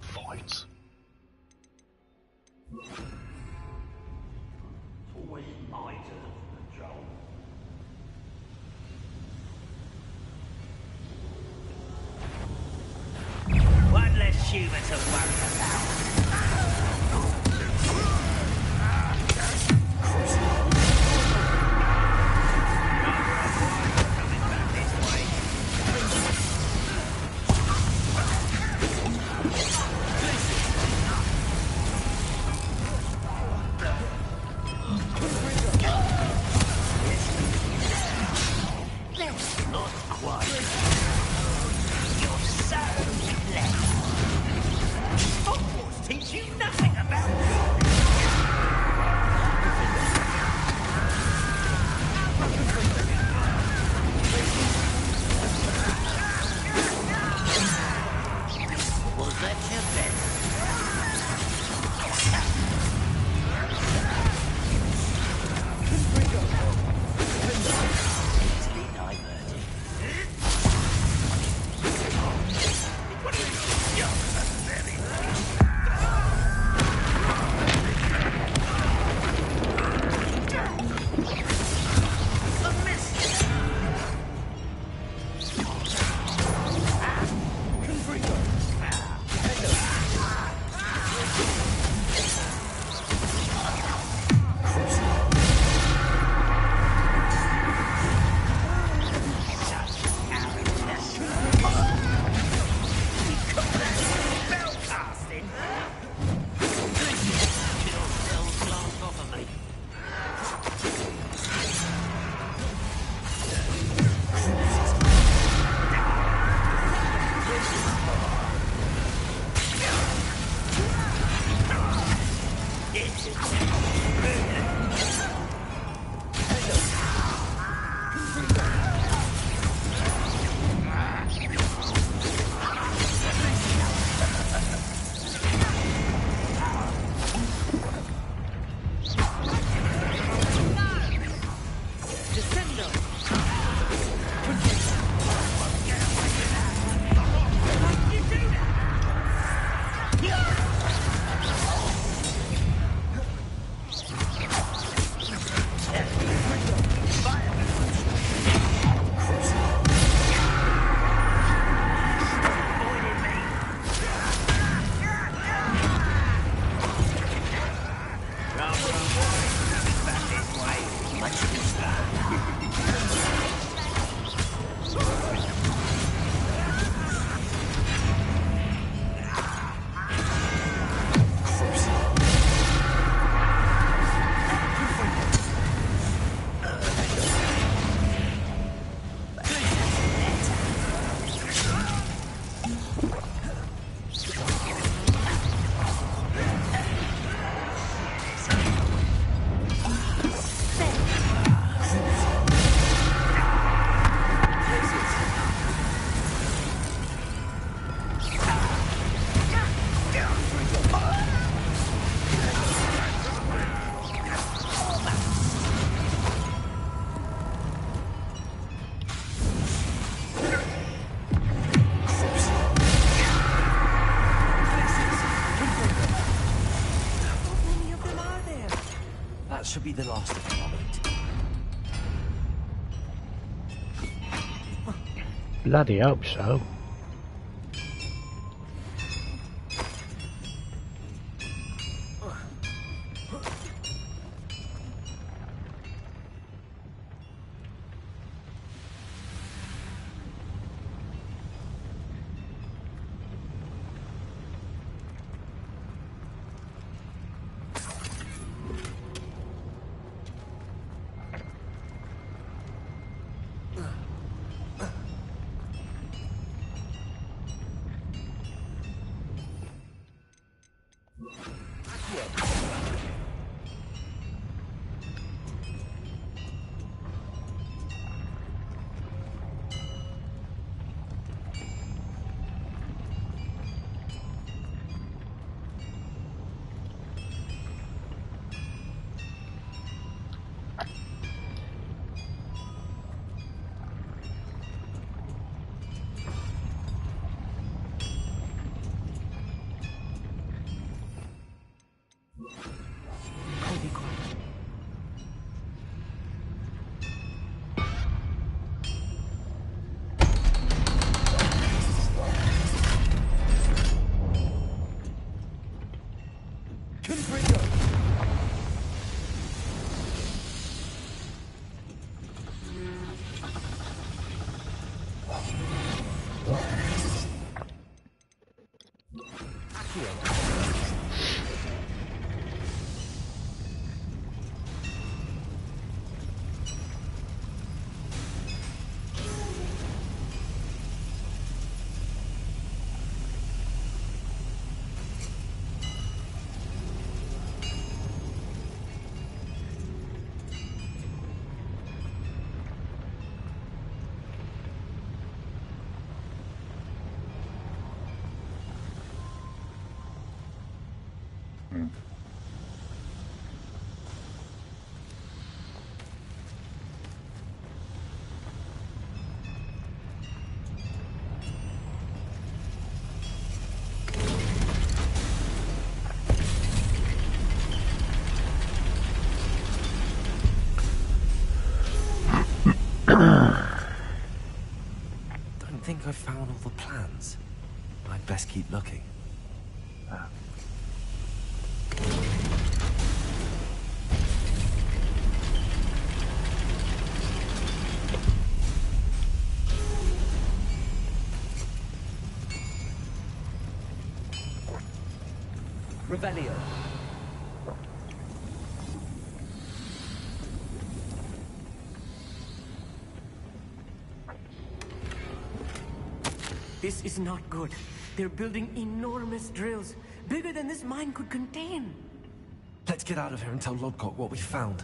A: Fight.
K: Always my turn to control. One less human to worry about. Not quite. You're so clever. Hogwarts teach you nothing about Was that your best? Easily diverted.
B: That should be the last of them, I'll eat.
A: Bloody hope so.
B: Don't think I've found all the plans. I'd best keep looking.
S: Revelio. This is not good. They're building enormous drills, bigger than this mine could contain.
B: Let's get out of here and tell Lodgok what we found.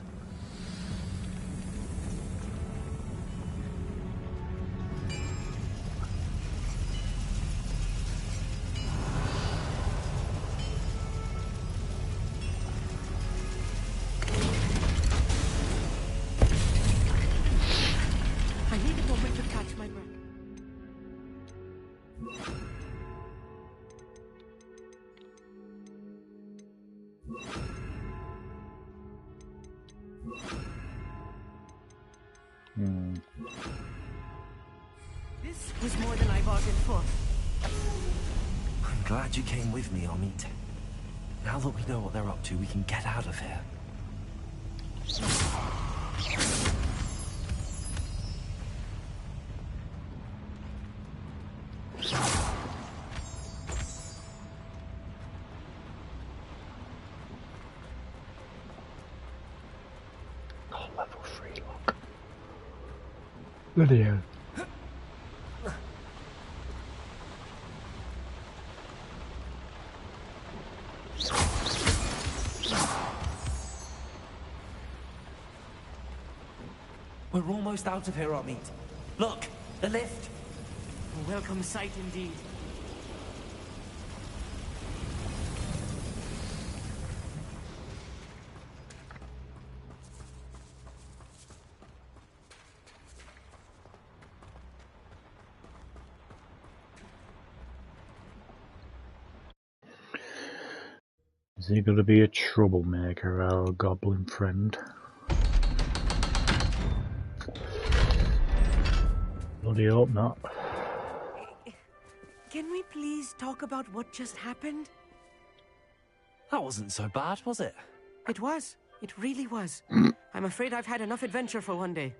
S: I need a moment to catch my breath. This was more than I bargained for.
B: I'm glad you came with me, Amit. Now that we know what they're up to, we can get out of here.
A: Oh, level 3, look. Bloody hell.
B: We're almost out of here, Amit. Look, the lift.
S: A welcome sight indeed.
A: Is he going to be a troublemaker, our goblin friend? Bloody hope not.
S: Can we please talk about what just happened?
B: That wasn't so bad, was it?
S: It was. It really was. I'm afraid I've had enough adventure for one day.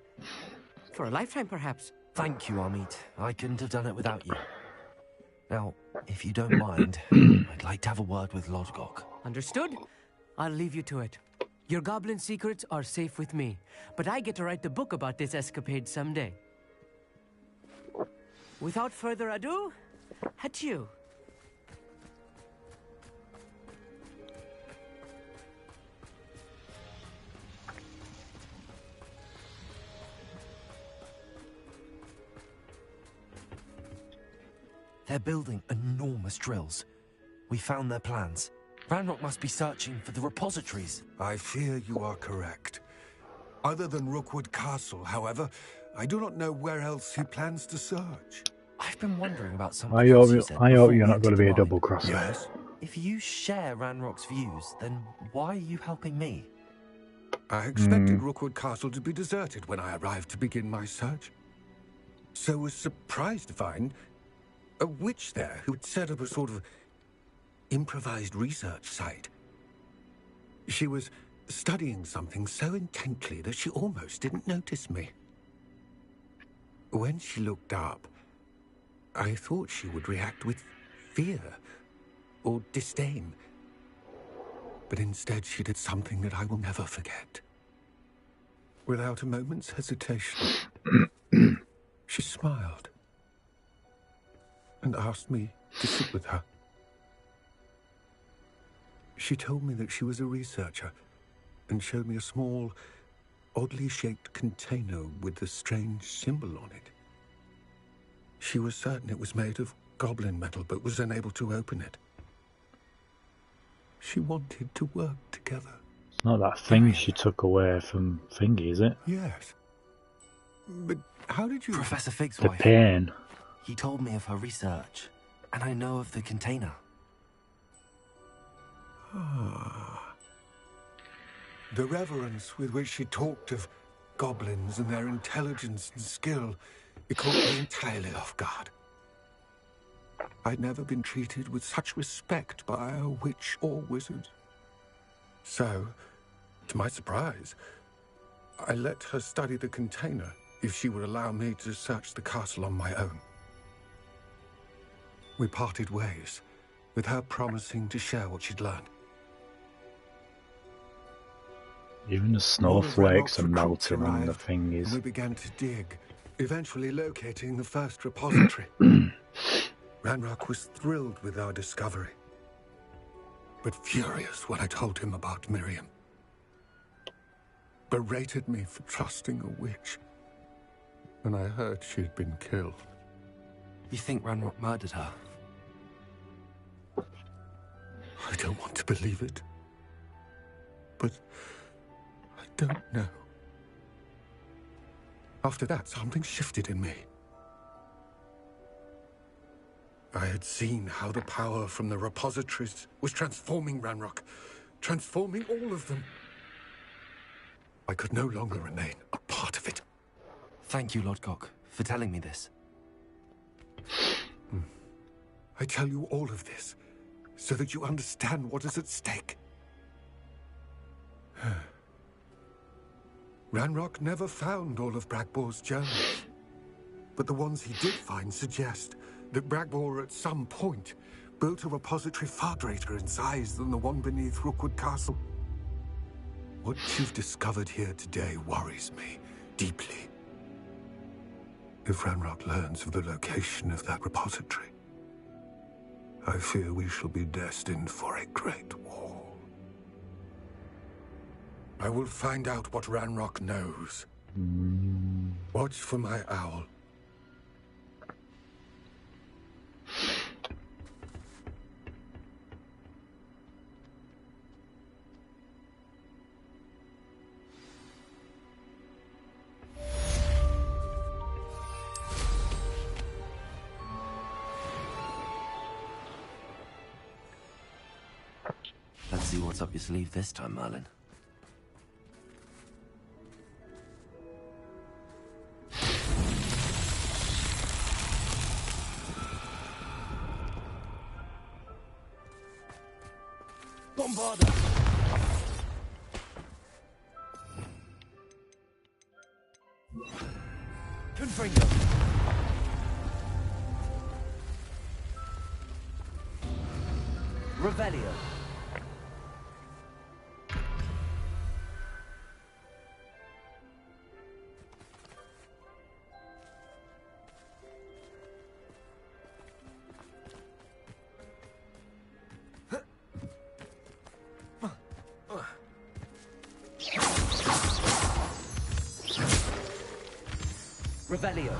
S: For a lifetime, perhaps.
B: Thank you, Amit. I couldn't have done it without you. Now, if you don't mind, I'd like to have a word with Lodgok.
S: Understood? I'll leave you to it. Your goblin secrets are safe with me, but I get to write the book about this escapade someday. Without further ado, HatCHeTHaZ.
B: They're building enormous drills. We found their plans. Ranrock must be searching for the repositories.
I: I fear you are correct. Other than Rookwood Castle, however, I do not know where else he plans to search.
B: I've been wondering about something
A: I
B: else
A: hope,
B: you said
A: I hope
B: before
A: you're
B: we
A: not going to
B: entered
A: be a
B: the mine.
A: double crosser.
I: Yes?
B: If you share Ranrock's views, then why are you helping me?
I: I expected Rookwood Castle to be deserted when I arrived to begin my search. So was surprised to find a witch there who had set up a sort of improvised research site. She was studying something so intently that she almost didn't notice me. When she looked up, I thought she would react with fear or disdain. But instead she did something that I will never forget. Without a moment's hesitation, she smiled and asked me to sit with her. She told me that she was a researcher and showed me a small, oddly shaped container with a strange symbol on it. She was certain it was made of goblin metal, but was unable to open it. She wanted to work together.
A: It's not that thing she took away from Thingy, is it?
I: Yes. But how did you...
B: Professor Fig's
A: The
B: wife.
A: pain.
B: He told me of her research, and I know of the container.
I: Ah. The reverence with which she talked of goblins and their intelligence and skill, it caught me entirely off guard. I'd never been treated with such respect by a witch or wizard. So, to my surprise, I let her study the container if she would allow me to search the castle on my own. We parted ways, with her promising to share what she'd learned.
A: Even the snowflakes are melting on the thingies.
I: We began to dig, eventually locating the first repository. Ranrock was thrilled with our discovery, but furious when I told him about Miriam. Berated me for trusting a witch, and I heard she'd been killed.
B: You think Ranrock murdered her?
I: I don't want to believe it, but I don't know. After that, something shifted in me. I had seen how the power from the repositories was transforming Ranrock, transforming all of them. I could no longer remain a part of it.
B: Thank you, Lodgok, for telling me this.
I: I tell you all of this so that you understand what is at stake. Ranrock never found all of Bragbor's journals, but the ones he did find suggest that Bragbor at some point built a repository far greater in size than the one beneath Rookwood Castle. What you've discovered here today worries me deeply. If Ranrock learns of the location of that repository, I fear we shall be destined for a great war. I will find out what Ranrock knows. Watch for my owl.
B: Let's see what's up your sleeve this time, Merlin.
S: Bombarda! Confringo! Revelio! Revelio.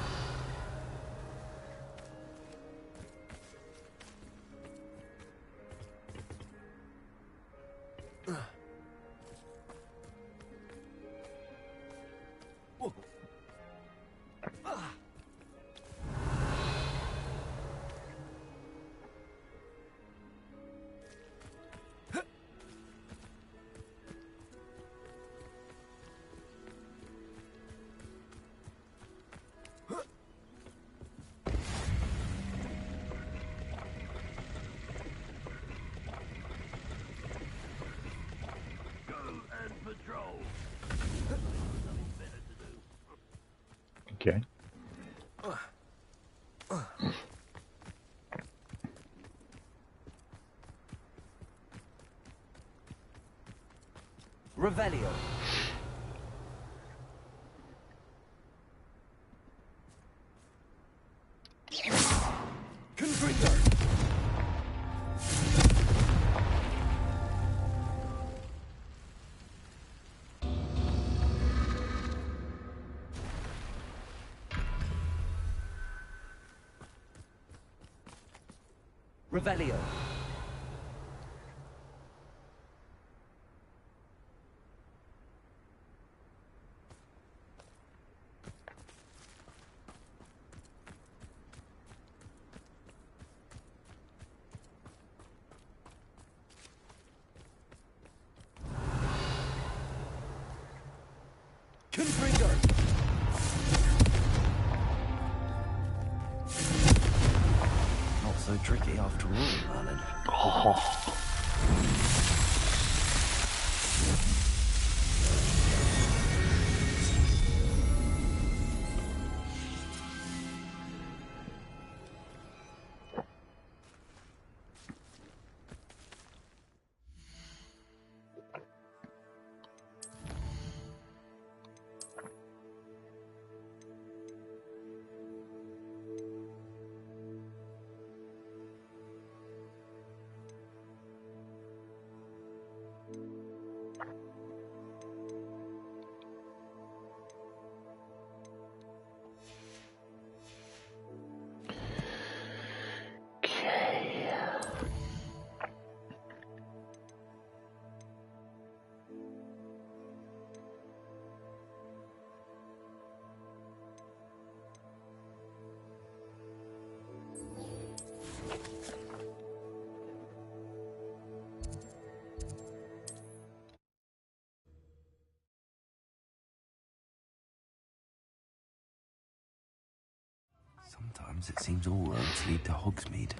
A: Okay.
S: Revelio. Confringo. Revelio. Confringo!
B: Not so tricky after all, Merlin.
A: Oh.
B: Sometimes it seems all roads lead to Hogsmeade.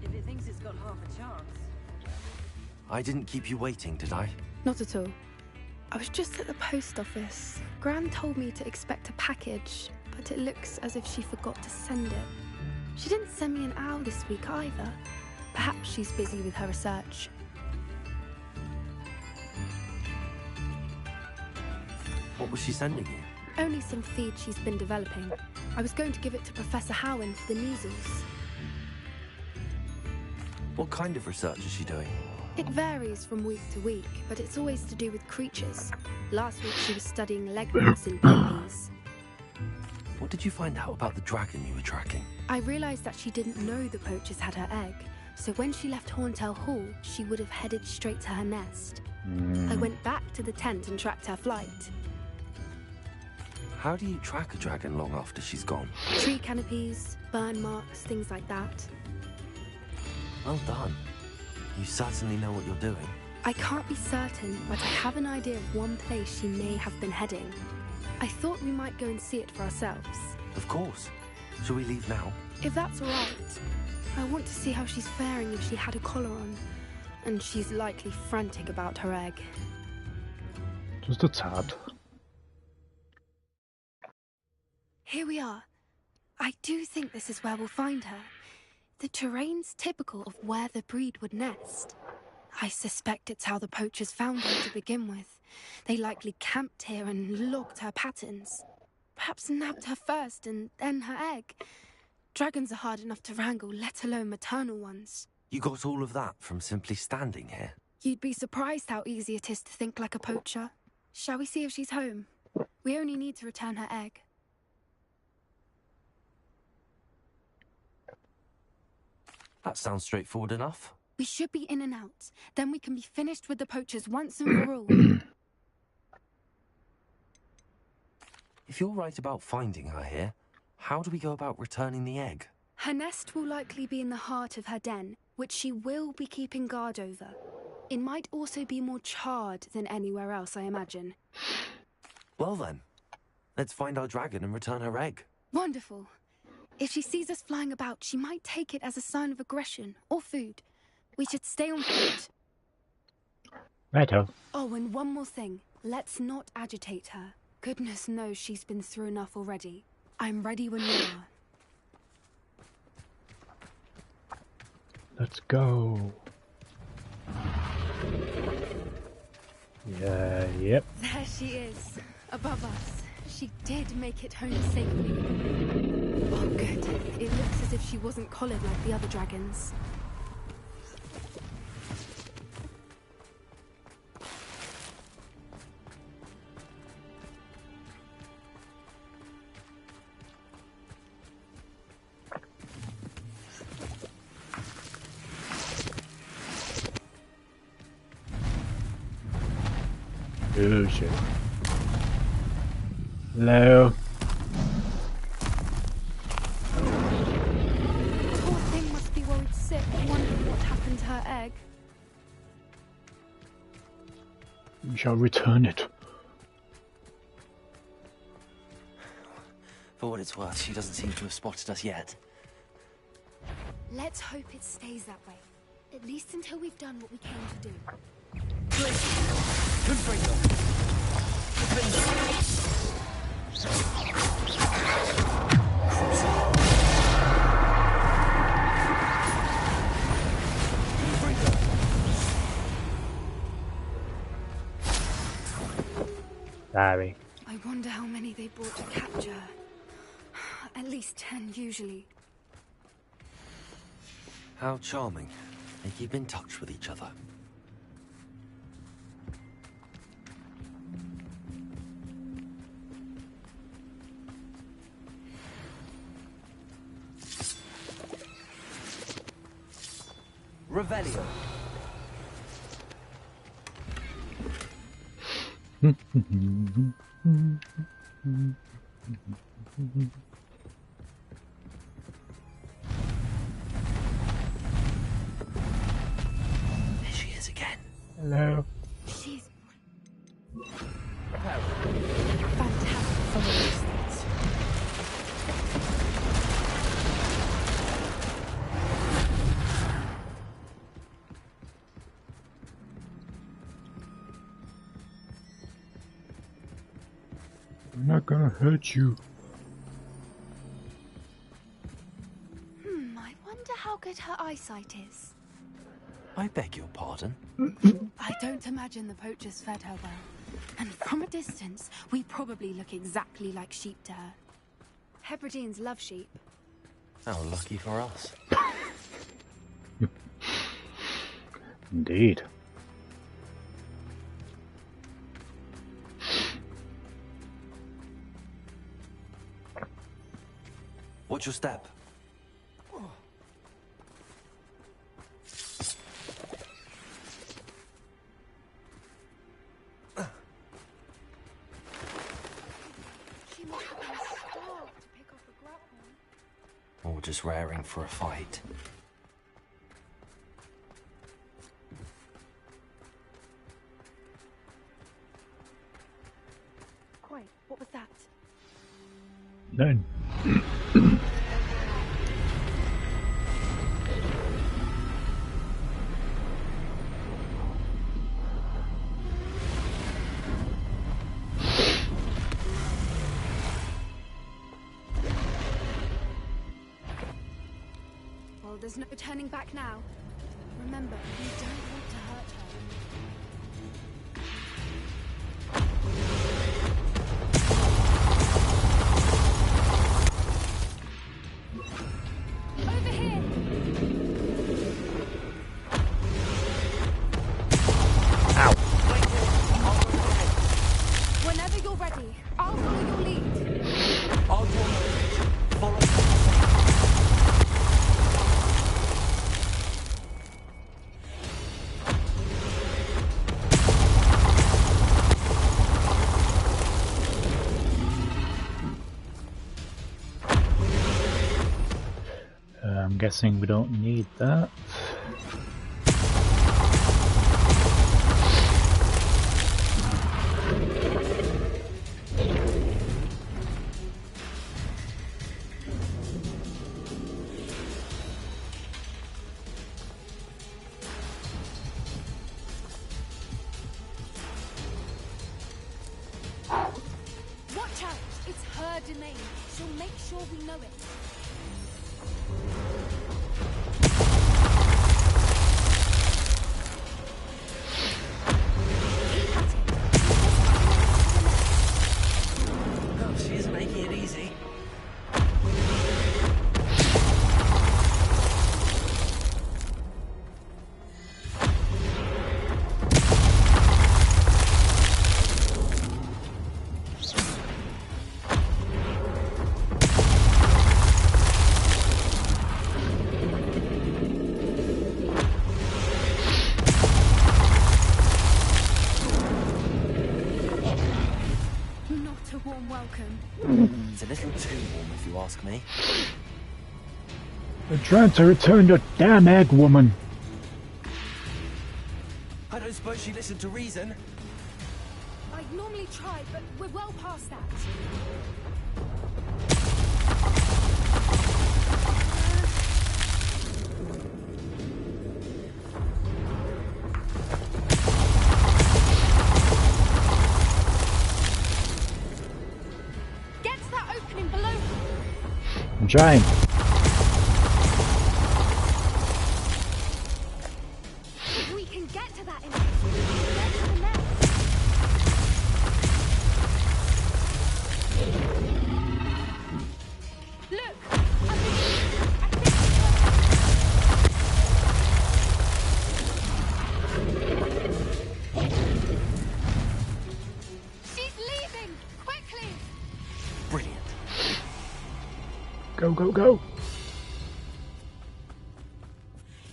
P: If it thinks it's got half a chance.
B: I didn't keep you waiting, did I?
J: Not at all. I was just at the post office. Gran told me to expect a package, but it looks as if she forgot to send it. She didn't send me an owl this week either. Perhaps she's busy with her research.
B: What was she sending you?
J: Only some feed she's been developing. I was going to give it to Professor Howen for the measles.
B: What kind of research is she doing?
J: It varies from week to week, but it's always to do with creatures. Last week she was studying legnoids in puppies.
B: What did you find out about the dragon you were tracking?
J: I realized that she didn't know the poachers had her egg, so when she left Horntail Hall, she would have headed straight to her nest. I went back to the tent and tracked her flight.
B: How do you track a dragon long after she's gone?
J: Tree canopies, burn marks, things like that.
B: Well done. You certainly know what you're doing.
J: I can't be certain, but I have an idea of one place she may have been heading. I thought we might go and see it for ourselves.
B: Of course. Shall we leave now?
J: If that's all right. I want to see how she's faring if she had a collar on. And she's likely frantic about her egg.
A: Just a tad.
J: Here we are. I do think this is where we'll find her. The terrain's typical of where the breed would nest. I suspect it's how the poachers found her to begin with. They likely camped here and logged her patterns. Perhaps nabbed her first and then her egg. Dragons are hard enough to wrangle, let alone maternal ones.
B: You got all of that from simply standing here?
J: You'd be surprised how easy it is to think like a poacher. Shall we see if she's home? We only need to return her egg.
B: That sounds straightforward enough.
J: We should be in and out. Then we can be finished with the poachers once and for all.
B: If you're right about finding her here, how do we go about returning the egg?
J: Her nest will likely be in the heart of her den, which she will be keeping guard over. It might also be more charred than anywhere else, I imagine.
B: Well then, let's find our dragon and return her egg.
J: Wonderful. If she sees us flying about, she might take it as a sign of aggression or food. We should stay on foot.
A: Righto.
J: Oh, and one more thing. Let's not agitate her. Goodness knows she's been through enough already. I'm ready when you are.
A: Let's go. Yeah, yep.
J: There she is, above us. She did make it home safely. Oh, good. It looks as if she wasn't collared like the other dragons.
A: Oh shit. Hello.
J: Poor thing must be worried sick, wondering what happened to her egg.
A: We shall return it.
B: For what it's worth, she doesn't seem to have spotted us yet.
J: Let's hope it stays that way. At least until we've done what we came to do.
A: Sorry.
J: I wonder how many they brought to capture. At least 10 usually.
B: How charming. They keep in touch with each other. Revelio. There she is again.
A: Hello.
J: She's fantastic from a distance.
A: I'm not gonna hurt you.
J: I wonder how good her eyesight is.
B: I beg your pardon?
J: I don't imagine the poachers fed her well. And from a distance, we probably look exactly like sheep to her. Hebrideans love sheep.
B: How lucky for us.
A: Indeed.
B: What's your step?
J: She must have been starved to pick up a grapple.
B: Or just raring for a fight.
J: Quiet, what was that?
A: None.
J: Well, there's no turning back now. Remember, we don't want to hurt her. Over here! Whenever you're ready, I'll follow your lead.
B: I'll draw motivation. Follow.
A: I'm guessing we don't need that.
J: Watch out! It's her domain. She'll make sure we know it.
B: Oh, she is making it easy.
J: Not a warm welcome.
B: It's a little too warm, if you ask me.
A: They're trying to return the damn egg woman.
B: I don't suppose she listened to reason.
J: I'd normally try, but we're well past that. Get to that opening below.
A: I'm trying.
J: If we can get to that get to the nest. Look, she's leaving! Quickly!
B: Brilliant.
A: Go, go, go.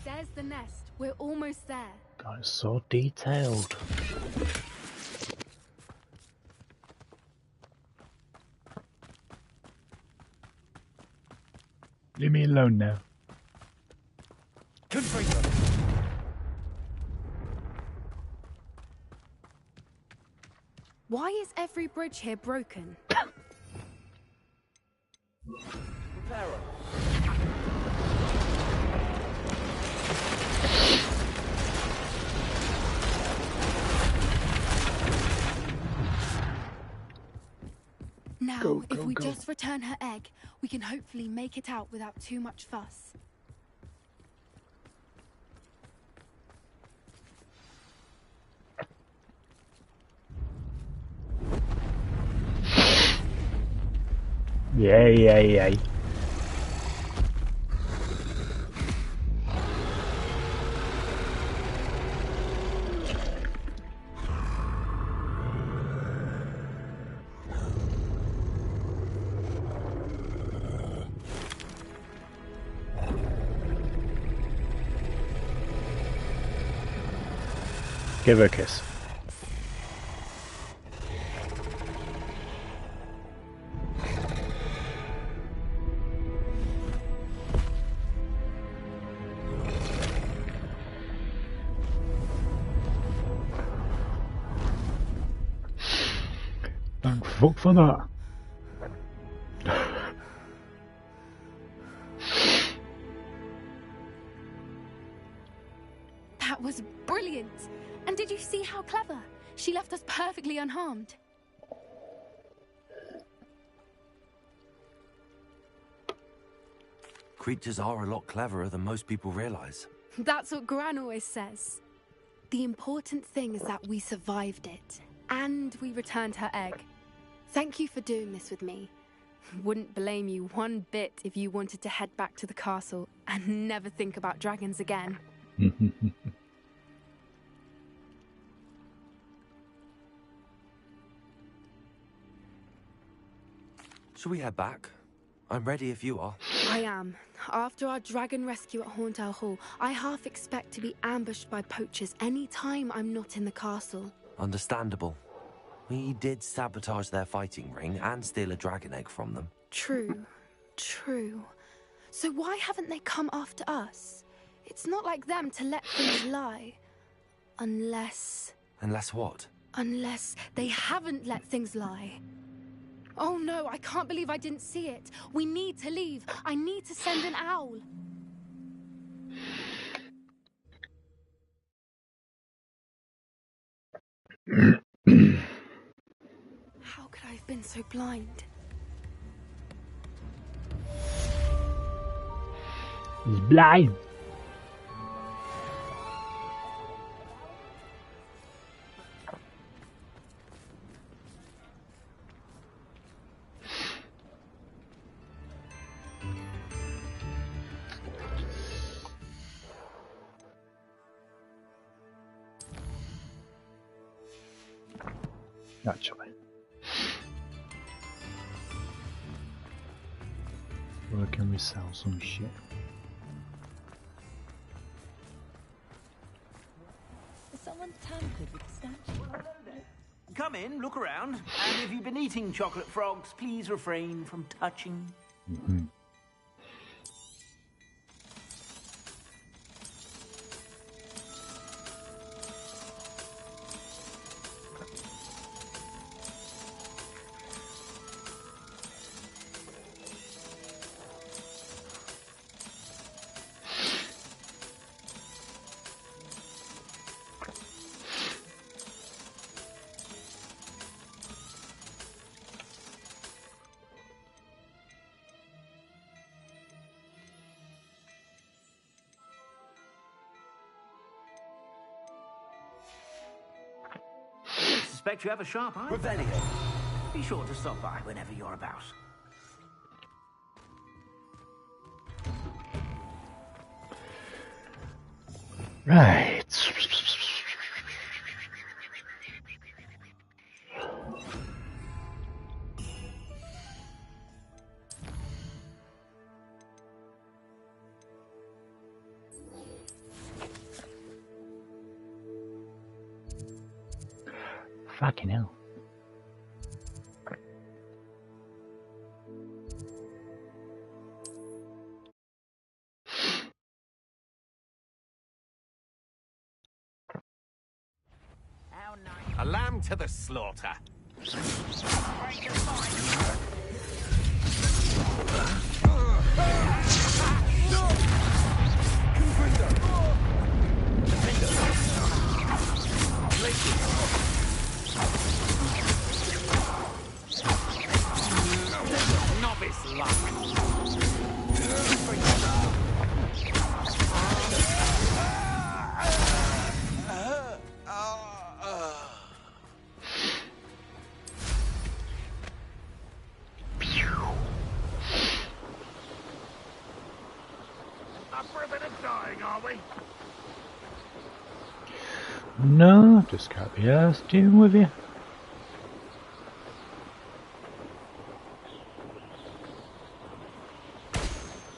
J: There's the nest. We're almost there.
A: God, it's so detailed. Leave me alone now.
J: Why is every bridge here broken? Now,
A: Go,
J: if
A: go,
J: we
A: go.
J: just return her egg, we can hopefully make it out without too much fuss.
A: Yay, yay, yay. Give her a kiss. Thank fuck for that.
J: That was brilliant! And did you see how clever? She left us perfectly unharmed.
B: Creatures are a lot cleverer than most people realize.
J: That's what Gran always says. The important thing is that we survived it, and we returned her egg. Thank you for doing this with me. Wouldn't blame you one bit if you wanted to head back to the castle and never think about dragons again.
B: Shall we head back? I'm ready if you are.
J: I am. After our dragon rescue at Hauntow Hall, I half expect to be ambushed by poachers any time I'm not in the castle.
B: Understandable. We did sabotage their fighting ring and steal a dragon egg from them.
J: True. True. So why haven't they come after us? It's not like them to let things lie. Unless...
B: Unless what?
J: Unless they haven't let things lie. Oh no, I can't believe I didn't see it. We need to leave. I need to send an owl. How could I have been so blind?
A: He's blind. Actually, where can we sell some shit?
K: Someone tampered with the statue.
S: Come in, look around, and if you've been eating chocolate frogs, please refrain from touching.
K: suspect you have a sharp eye.
F: Revelio.
K: Be sure to stop by whenever you're about.
A: Right. Fucking hell.
T: A lamb to the slaughter. Novice luck.
A: No, just can't be arsed dealing with you.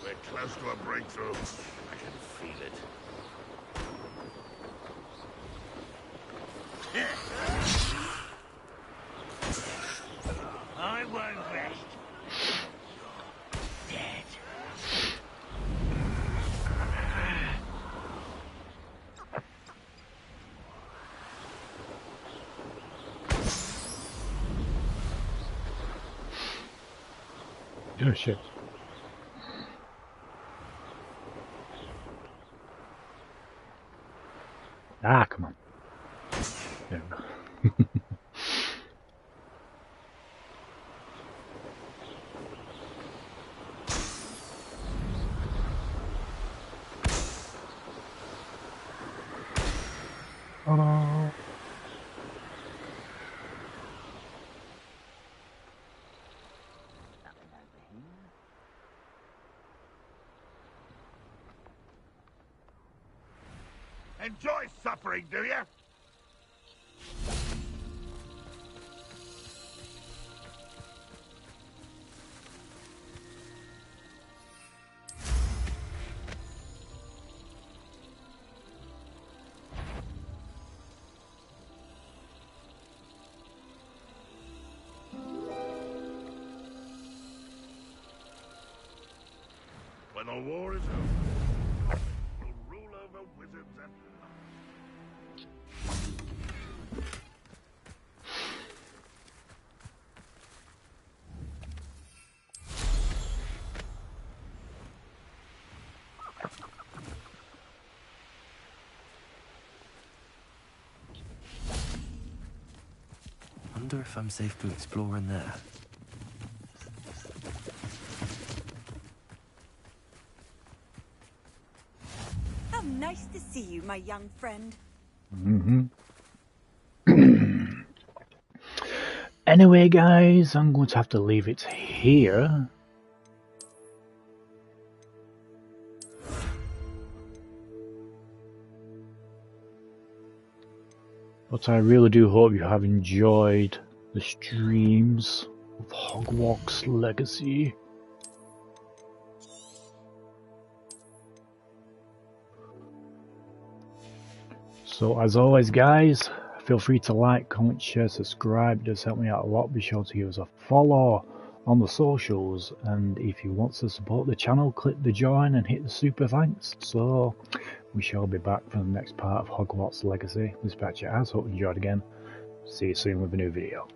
E: We're close to a breakthrough. I can feel it.
K: I won't rest. Dead.
A: Oh shit. Ah, come on. There we go. Oh no.
E: Enjoy suffering, do you? When the war is over, we'll rule over wizards and...
B: Wonder if I'm safe to explore in there.
P: How nice to see you, my young friend.
A: Anyway, guys, I'm going to have to leave it here. But I really do hope you have enjoyed the streams of Hogwarts Legacy. So as always, guys, feel free to like, comment, share, subscribe. It does help me out a lot. Be sure to give us a follow on the socials, and if you want to support the channel, click the join and hit the super thanks. So we shall be back for the next part of Hogwarts Legacy. This is HatCHeTHaZ. Hope you enjoyed again. See you soon with a new video.